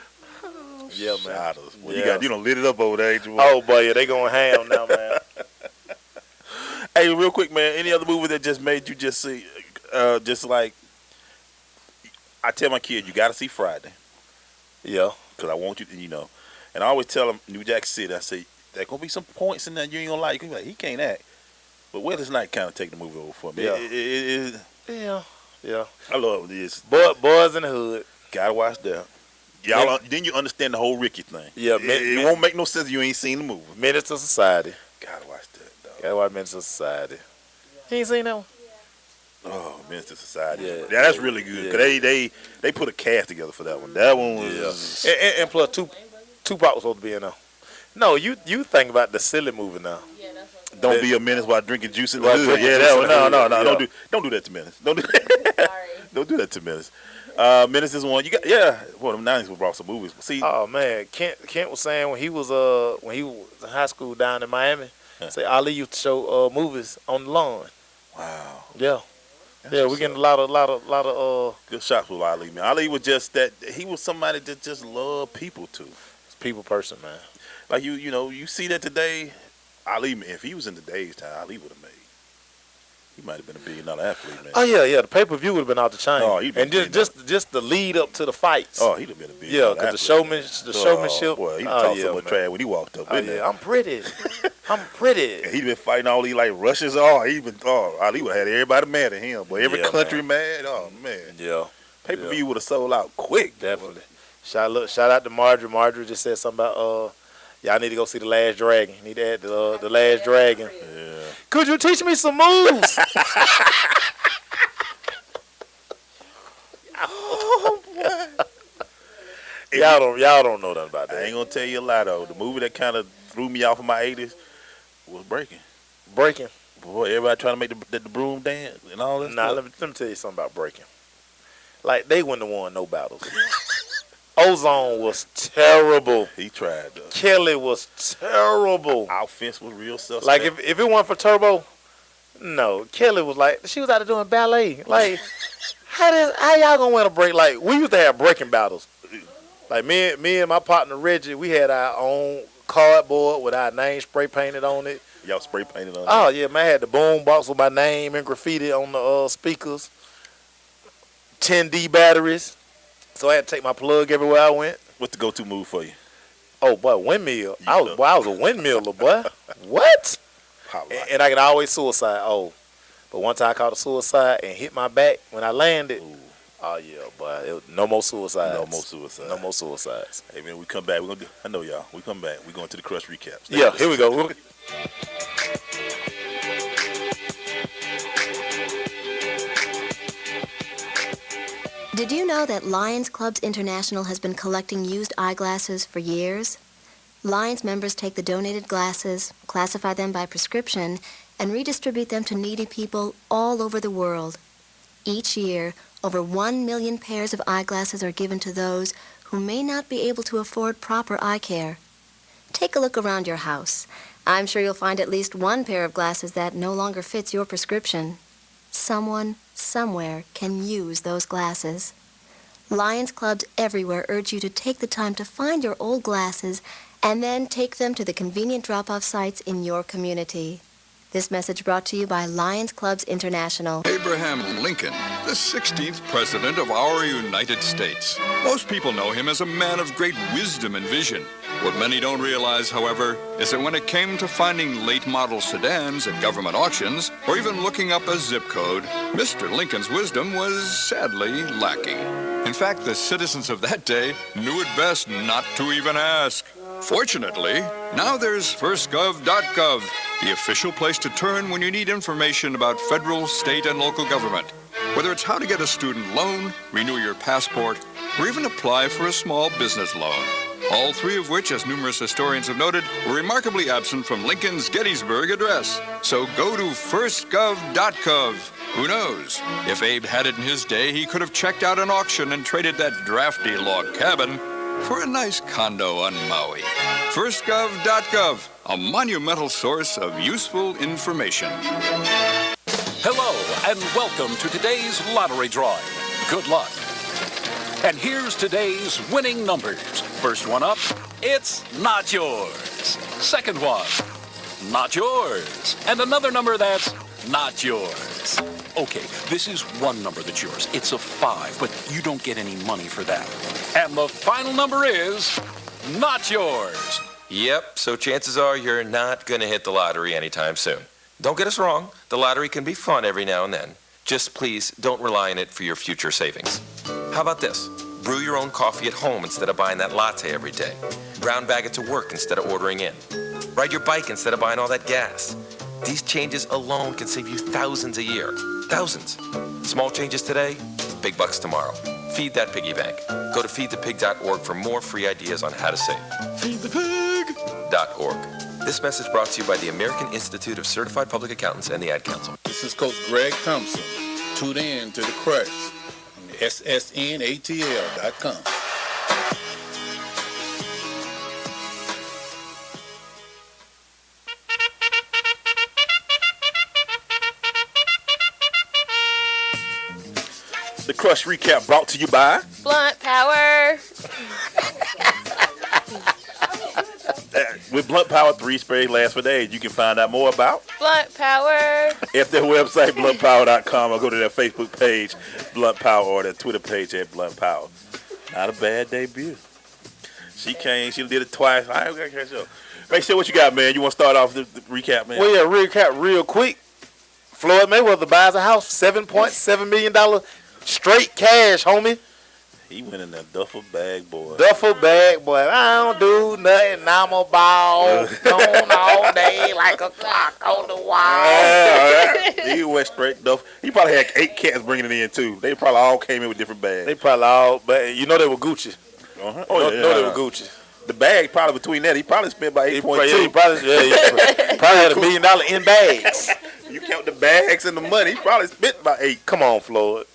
Yeah, man. Shotters. Well, you done lit it up over there, ain't you? Oh, boy, yeah, they going ham now, man. Hey, real quick, man, any other movie that just made you just see, just like, I tell my kids, you got to see Friday. Yeah. Because I want you to, and I always tell them, New Jack City, I say, there's going to be some points in there you ain't going to like. You can be like, he can't act. But Weather's Night kind of take the movie over for me. Yeah. Yeah. I love this. Boys in the Hood. Gotta watch that. Y'all, then you understand the whole Ricky thing. Yeah, it won't make no sense if you ain't seen the movie. Menace to Society. Gotta watch that, dog. Gotta watch Menace to Society. You ain't seen that one? Oh, Menace to Society. Yeah, that's really good. Cause they put a cast together for that one. That one was. And plus, Tupac was supposed to be in there. No, you think about the silly movie now. Don't be a menace while drinking juice in the hood. Yeah, that one. No. Don't do that to Menace. Don't do that. Don't do that to Menace. Menace is one. You got Well, the 90s brought some movies. See. Oh man, Kent was saying when he was in high school down in Miami, say Ali used to show movies on the lawn. Wow. Yeah. Yeah, we getting a lot of good shots with Ali, man. Ali was just that. He was somebody that just loved people too. People person, man. Like you see that today. Ali, if he was in today's time, Ali would have made He might have been a $1 billion athlete, man. Oh yeah. The pay-per-view would have been out the chain. Oh, he'd been and just the lead up to the fights. Oh, he'd have been a $1 billion Yeah, athlete. because the showmanship. Boy, he talked so much trash when he walked up in there. I'm pretty. I'm pretty. And he'd been fighting all these like rushes. Ali would have had everybody mad at him. But every country mad. Oh man. Yeah. Pay-per-view would have sold out quick. Definitely. Shout out to Marjorie. Marjorie just said something about y'all need to go see The Last Dragon. Need to add the Last Dragon. Yeah. Could you teach me some moves? Y'all don't know nothing about that. I ain't gonna tell you a lie though. The movie that kind of threw me off of my 80s was Breaking. Boy, everybody trying to make the broom dance and all that stuff. Let me tell you something about Breaking. Like, they wouldn't have won no battles. Ozone was terrible. He tried though. Kelly was terrible. Offense was real suspect. Like, if it weren't for Turbo, no. Kelly was like, she was out there doing ballet. Like, how y'all gonna win a break? Like, we used to have breaking battles. Like, me and my partner Reggie, we had our own cardboard with our name spray painted on it. Y'all spray painted on it? Oh, yeah, man. I had the boom box with my name and graffiti on the speakers. 10D batteries. So I had to take my plug everywhere I went. What's the go-to move for you? Oh, boy, windmill. I was a windmiller, boy. What? And I could always suicide. Oh, but one time I caught a suicide and hit my back when I landed. Ooh. Oh, yeah, boy. No more suicides. No more suicides. No more suicides. Hey, man, we come back. I know y'all. We come back. We're going to the Crush recap. Yeah, here we go. Did you know that Lions Clubs International has been collecting used eyeglasses for years? Lions members take the donated glasses, classify them by prescription, and redistribute them to needy people all over the world. Each year, over 1 million pairs of eyeglasses are given to those who may not be able to afford proper eye care. Take a look around your house. I'm sure you'll find at least one pair of glasses that no longer fits your prescription. Someone, somewhere, can use those glasses. Lions Clubs everywhere urge you to take the time to find your old glasses and then take them to the convenient drop-off sites in your community. This message brought to you by Lions Clubs International. Abraham Lincoln, the 16th President of our United States. Most people know him as a man of great wisdom and vision. What many don't realize, however, is that when it came to finding late-model sedans at government auctions, or even looking up a zip code, Mr. Lincoln's wisdom was sadly lacking. In fact, the citizens of that day knew it best not to even ask. Fortunately, now there's firstgov.gov, the official place to turn when you need information about federal, state, and local government. Whether it's how to get a student loan, renew your passport, or even apply for a small business loan. All three of which, as numerous historians have noted, were remarkably absent from Lincoln's Gettysburg Address. So go to firstgov.gov. Who knows? If Abe had it in his day, he could have checked out an auction and traded that drafty log cabin for a nice condo on Maui. Firstgov.gov, a monumental source of useful information. Hello, and welcome to today's lottery drawing. Good luck. And here's today's winning numbers. First one up, it's not yours. Second one, not yours. And another number that's not yours. Okay, this is one number that's yours. It's a 5, but you don't get any money for that. And the final number is not yours. Yep, so chances are you're not going to hit the lottery anytime soon. Don't get us wrong, the lottery can be fun every now and then. Just please don't rely on it for your future savings. How about this? Brew your own coffee at home instead of buying that latte every day. Brown bag it to work instead of ordering in. Ride your bike instead of buying all that gas. These changes alone can save you thousands a year. Thousands. Small changes today, big bucks tomorrow. Feed that piggy bank. Go to feedthepig.org for more free ideas on how to save. Feedthepig.org. This message brought to you by the American Institute of Certified Public Accountants and the Ad Council. This is Coach Greg Thompson. Tune in to The Crush on the SSNATL.com. The Crush recap brought to you by Blunt Power. With Blunt Power 3 spray lasts for days. You can find out more about Blunt Power. at their website, bluntpower.com, or go to their Facebook page, Blunt Power, or their Twitter page at Blunt Power. Not a bad debut. She came. She did it twice. I ain't gonna catch up. Make sure what you got, man. You want to start off the recap, man? Well, yeah, recap real quick. Floyd Mayweather buys a house, $7.7 million straight cash, homie. He went in that duffel bag, boy. Duffel bag, boy. I don't do nothing. I'm a ball. Gone all day like a clock on the wall. He went straight duffel. He probably had 8 cats bringing it in, too. They probably all came in with different bags. They probably all, but you know they were Gucci. Uh-huh. Oh, yeah. Know they were Gucci. The bag probably between that, he probably spent about 8.2. He probably had $1 million in bags. You count the bags and the money, he probably spent about 8. Come on, Floyd.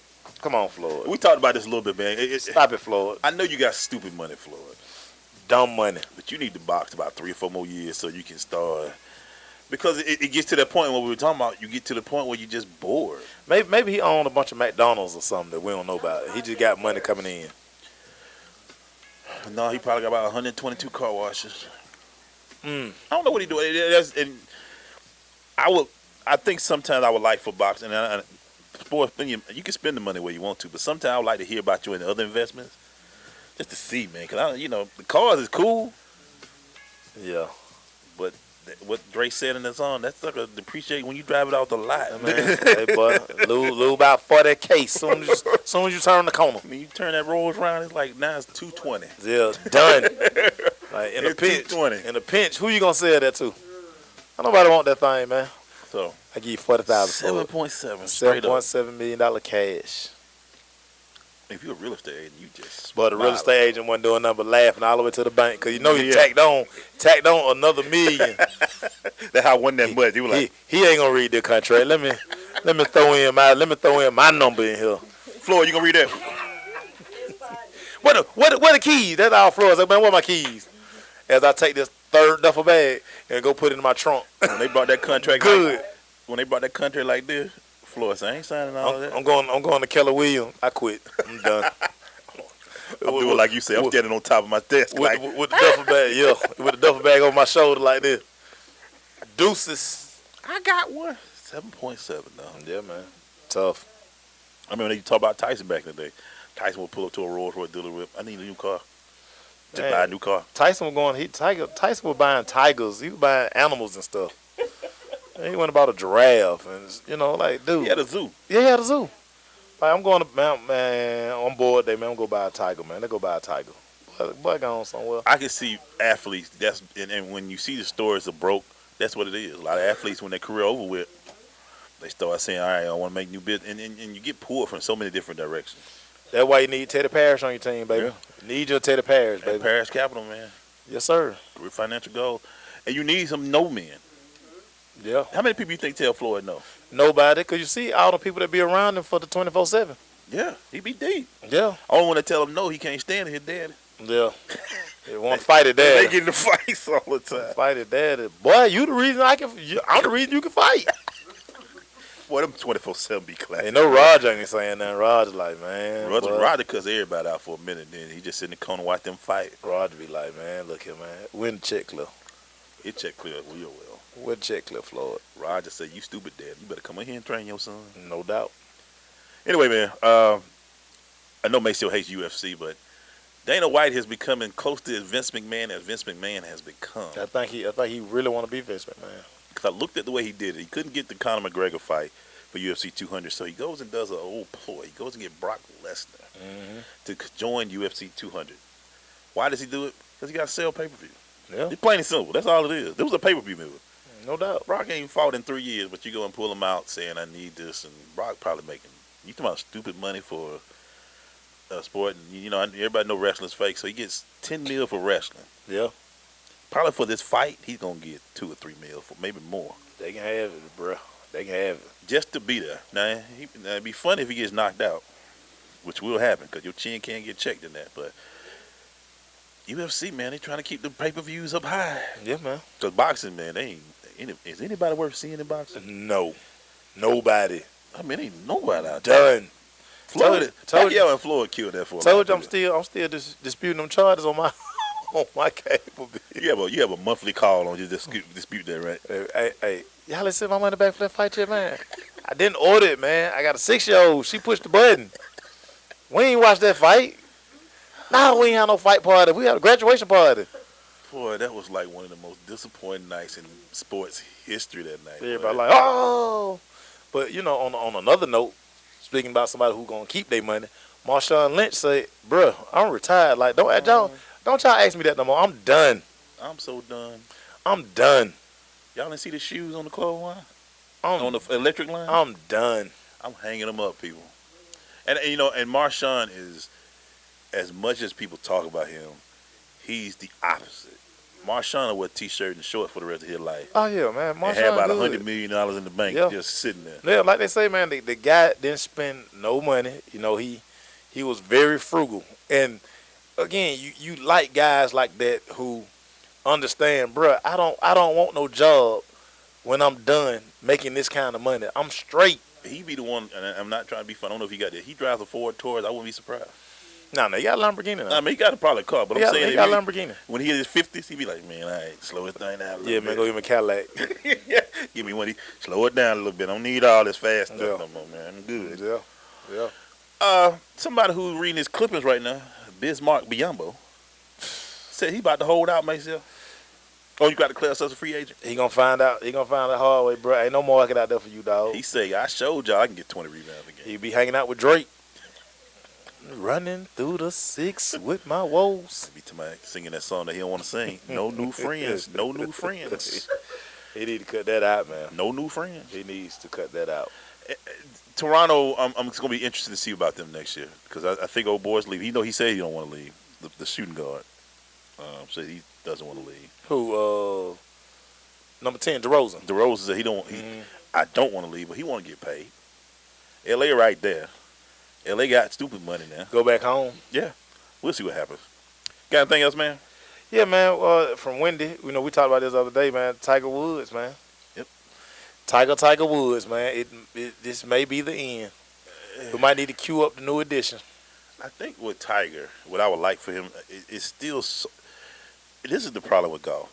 Come on, Floyd. We talked about this a little bit, man. Stop it, Floyd. I know you got stupid money, Floyd. Dumb money. But you need to box about 3 or 4 more years so you can start. Because it gets to that point when we were talking about, you get to the point where you're just bored. Maybe he owned a bunch of McDonald's or something that we don't know about. He just got money coming in. No, he probably got about 122 car washes. I don't know what he doing. I think sometimes I would like for boxing, and sports, you can spend the money where you want to, but sometimes I would like to hear about you in other investments, just to see, man. Because the cars is cool. Yeah. But what Dre said in the song, that's like a depreciate when you drive it off the lot, man. Hey, boy, lose about 40K soon as you turn the corner. I mean, you turn that Rolls around, it's like now it's 220. Yeah, done. Like in a It's pinch. 220. In a pinch, who you gonna sell that to? Nobody want that thing, man. So I give you $40,000 for it. $7.7 million cash. If you're a real estate agent, you just. But the real estate agent wasn't doing nothing but laughing all the way to the bank because he tacked on another $1 million. That's how I won that much. He was like, he ain't gonna read the contract. Let me throw in my number in here. Floyd, you gonna read that? Where the keys? That's all Floyd said, man. Where my keys? As I take this third duffel bag and go put it in my trunk. When they brought that contract, good. When they brought that contract like this, Floyd said, I ain't signing all that. I'm going to Keller Williams. I quit. I'm done. I'm doing like you said. I'm standing on top of my desk with the duffel bag. Yeah, with the duffel bag over my shoulder like this. Deuces. I got one. 7.7 though. Yeah, man. Tough. I mean, when you talk about Tyson back in the day, Tyson would pull up to a Rolls Royce dealer with, I need a new car. To buy a new car. Tyson was buying tigers. He was buying animals and stuff. He went about a giraffe and like, dude. He had a zoo. Yeah, he had a zoo. Like, I'm going to man. I'm bored today, man. I'm gonna go buy a tiger, man. They go buy a tiger. Boy, gone somewhere. I can see athletes. And when you see the stories of broke, that's what it is. A lot of athletes, when their career over with, they start saying, all right, I want to make new business. And you get pulled from so many different directions. That's why you need Teddy Parrish on your team, baby. Yeah. You need your Teddy Parrish, baby. Parrish Capital, man. Yes, sir. With financial goals. And you need some no men. Yeah. How many people you think tell Floyd no? Nobody, because you see all the people that be around him for the 24/7. Yeah, he be deep. Yeah. Only when they tell him no, he can't stand his daddy. Yeah. They want to fight it, daddy. They get in the fights all the time. Fight it, daddy. Boy, you the reason I'm the reason you can fight. Boy, them 24/7 be classic. Ain't no Roger ain't saying nothing. Roger like, man. Roger cuss everybody out for a minute, then he just sit in the corner and watch them fight. Roger be like, man, look here, man. When the check clear? His check clear real well. When the check clear, Floyd? Roger said, you stupid dad. You better come in here and train your son. No doubt. Anyway, man, I know Maceo hates UFC, but Dana White has becoming close to Vince McMahon as Vince McMahon has become. I think he really want to be Vince McMahon. Because I looked at the way he did it. He couldn't get the Conor McGregor fight for UFC 200, so he goes and does an old ploy. He goes and get Brock Lesnar to join UFC 200. Why does he do it? Because he got to sell pay-per-view. Yeah. It's plain and simple. That's all it is. It was a pay-per-view move. No doubt. Brock ain't fought in 3 years, but you go and pull him out saying, I need this, and Brock probably making, you talking about stupid money for sport, and everybody know wrestling's fake, so he gets $10 million for wrestling. Yeah. Probably for this fight, he's going to get $2 or $3 million, for maybe more. They can have it, bro. They can have it. Just to be there. Now, it'd be funny if he gets knocked out, which will happen, because your chin can't get checked in that, but UFC, man, they trying to keep the pay-per-views up high. Yeah, man. Because boxing, man, is anybody worth seeing in boxing? No. Nobody. I mean, ain't nobody out there. Done. Floyd, Pacquiao and Floyd killed that for Told you I'm still disputing them charges on my on my cable bill. You have a monthly call on your dispute that, right? Hey, y'all let's send my money back for that fight yet, man. I didn't order it, man. I got a 6-year-old. She pushed the button. We ain't watched that fight. No, we ain't had no fight party. We had a graduation party. Boy, that was like one of the most disappointing nights in sports history that night. Everybody like, oh. But, you know, on another note, speaking about somebody who going to keep their money, Marshawn Lynch said, bruh, I'm retired. Like, don't y'all ask me that no more. I'm done. I'm so done. I'm done. Y'all didn't see the shoes on the clothesline? On the electric line? I'm done. I'm hanging them up, people. And you know, and Marshawn is, as much as people talk about him, he's the opposite. Marshawn will wear a t-shirt and shorts for the rest of his life. Oh, yeah, man. Marshawn and have about good. $100 million in the bank just sitting there. Yeah, like they say, man, the guy didn't spend no money. You know, he was very frugal. And, again, you like guys like that who understand, bruh, I don't want no job when I'm done making this kind of money. I'm straight. He be the one, and I'm not trying to be fun. I don't know if he got that. He drives a Ford Taurus. I wouldn't be surprised. No, he got a Lamborghini now. I mean, he got probably a car, but I'm saying he got a Lamborghini. When he hit his 50s, he be like, man, all right, slow this thing down a little bit. Yeah, man, go give him a Cadillac. Give me one. Slow it down a little bit. I don't need all this fast stuff no more, man. I'm good. Yeah. Somebody who's reading his clippings right now, Bismarck Biyombo, said he about to hold out myself. Oh, you got to declare yourself a free agent? He gonna find out. He gonna find out the hard way, bro. Ain't no market out there for you, dog. He say, I showed y'all I can get 20 rebounds a game. He be hanging out with Drake. Running through the 6 with my woes. Be singing that song that he don't want to sing. No new friends. No new friends. He need to cut that out, man. No new friends. He needs to cut that out. Toronto, I'm going to be interested to see about them next year because I think old boy's leave. He said he don't want to leave. The shooting guard said he doesn't want to leave. Who? Number 10, DeRozan. DeRozan said he don't. I don't want to leave, but he want to get paid. LA right there. LA got stupid money now. Go back home. Yeah, we'll see what happens. Got anything else, man? Yeah, man. From Wendy, we talked about this the other day, man. Tiger Woods, man. Yep. Tiger Woods, man. This may be the end. We might need to queue up the new edition. I think with Tiger, what I would like for him is still. This is the problem with golf.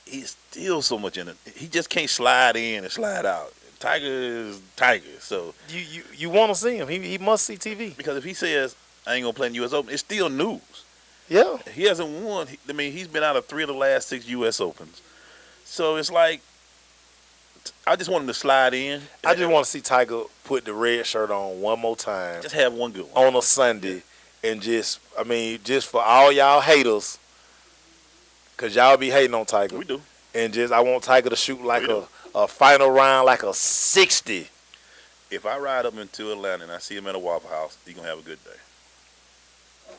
He's still so much in it. He just can't slide in and slide out. Tiger is Tiger, so you want to see him. He must see TV. Because if he says I ain't gonna play in the U.S. Open, it's still news. Yeah, he hasn't won. I mean, he's been out of 3 of the last 6 U.S. Opens, so it's like I just want him to slide in. I just want to see Tiger put the red shirt on one more time. Just have one good one on a Sunday, and just for all y'all haters, cause y'all be hating on Tiger. We do. And I want Tiger to shoot like a final round, like a 60. If I ride up into Atlanta and I see him at a Waffle House, he gonna have a good day.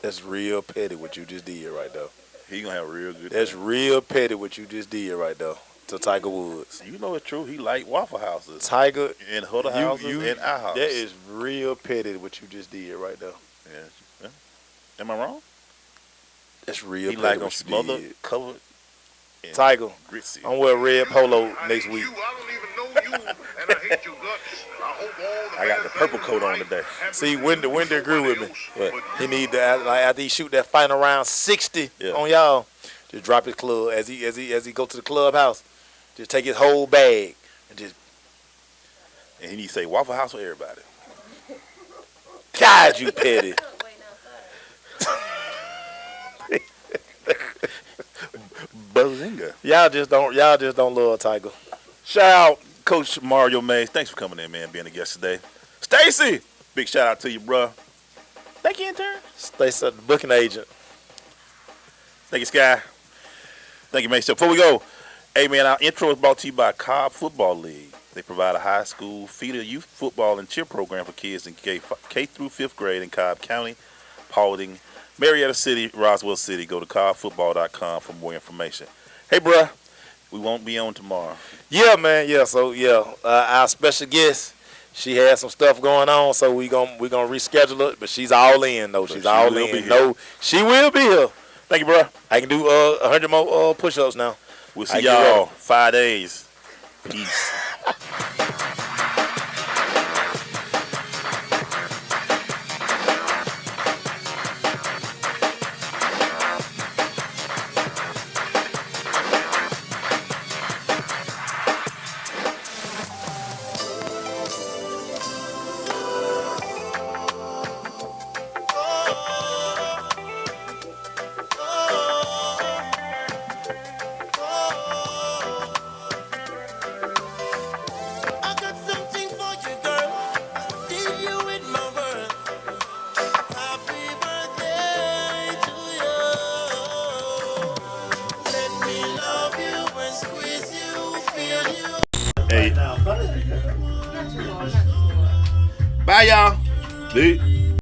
That's real petty what you just did right there. He gonna have a real good day. That's real petty what you just did right there to Tiger Woods. You know it's true. He like Waffle Houses. Tiger and Huddle Houses and our house. That is real petty what you just did right there. Yeah. Am I wrong? That's real he petty. He like them smothered, covered. Tiger, gritty. I'm wearing red polo next week. I got the purple coat on today. See, Wendy agree with me. What? He need to after he shoot that final round 60 on y'all, just drop his club as he go to the clubhouse. Just take his whole bag and he need to say Waffle House for everybody. God, you petty. Bazinga. Y'all just don't love Tiger. Shout out Coach Mario Mays. Thanks for coming in, man, being a guest today. Stacey, big shout out to you, bro. Thank you, intern. Stacey, the booking agent. Thank you, Sky. Thank you, Mace. So before we go, hey, man, our intro is brought to you by Cobb Football League. They provide a high school feeder youth football and cheer program for kids in K through 5th grade in Cobb County, Paulding, Marietta City, Roswell City. Go to cobbfootball.com for more information. Hey, bruh, we won't be on tomorrow. Yeah, man. Yeah, so, our special guest, she has some stuff going on, so we gonna reschedule it, but she's all in, though. She's all in. No, she will be here. Thank you, bruh. I can do 100 more push-ups now. We'll see y'all 5 days. Peace. Bye, y'all. Peace.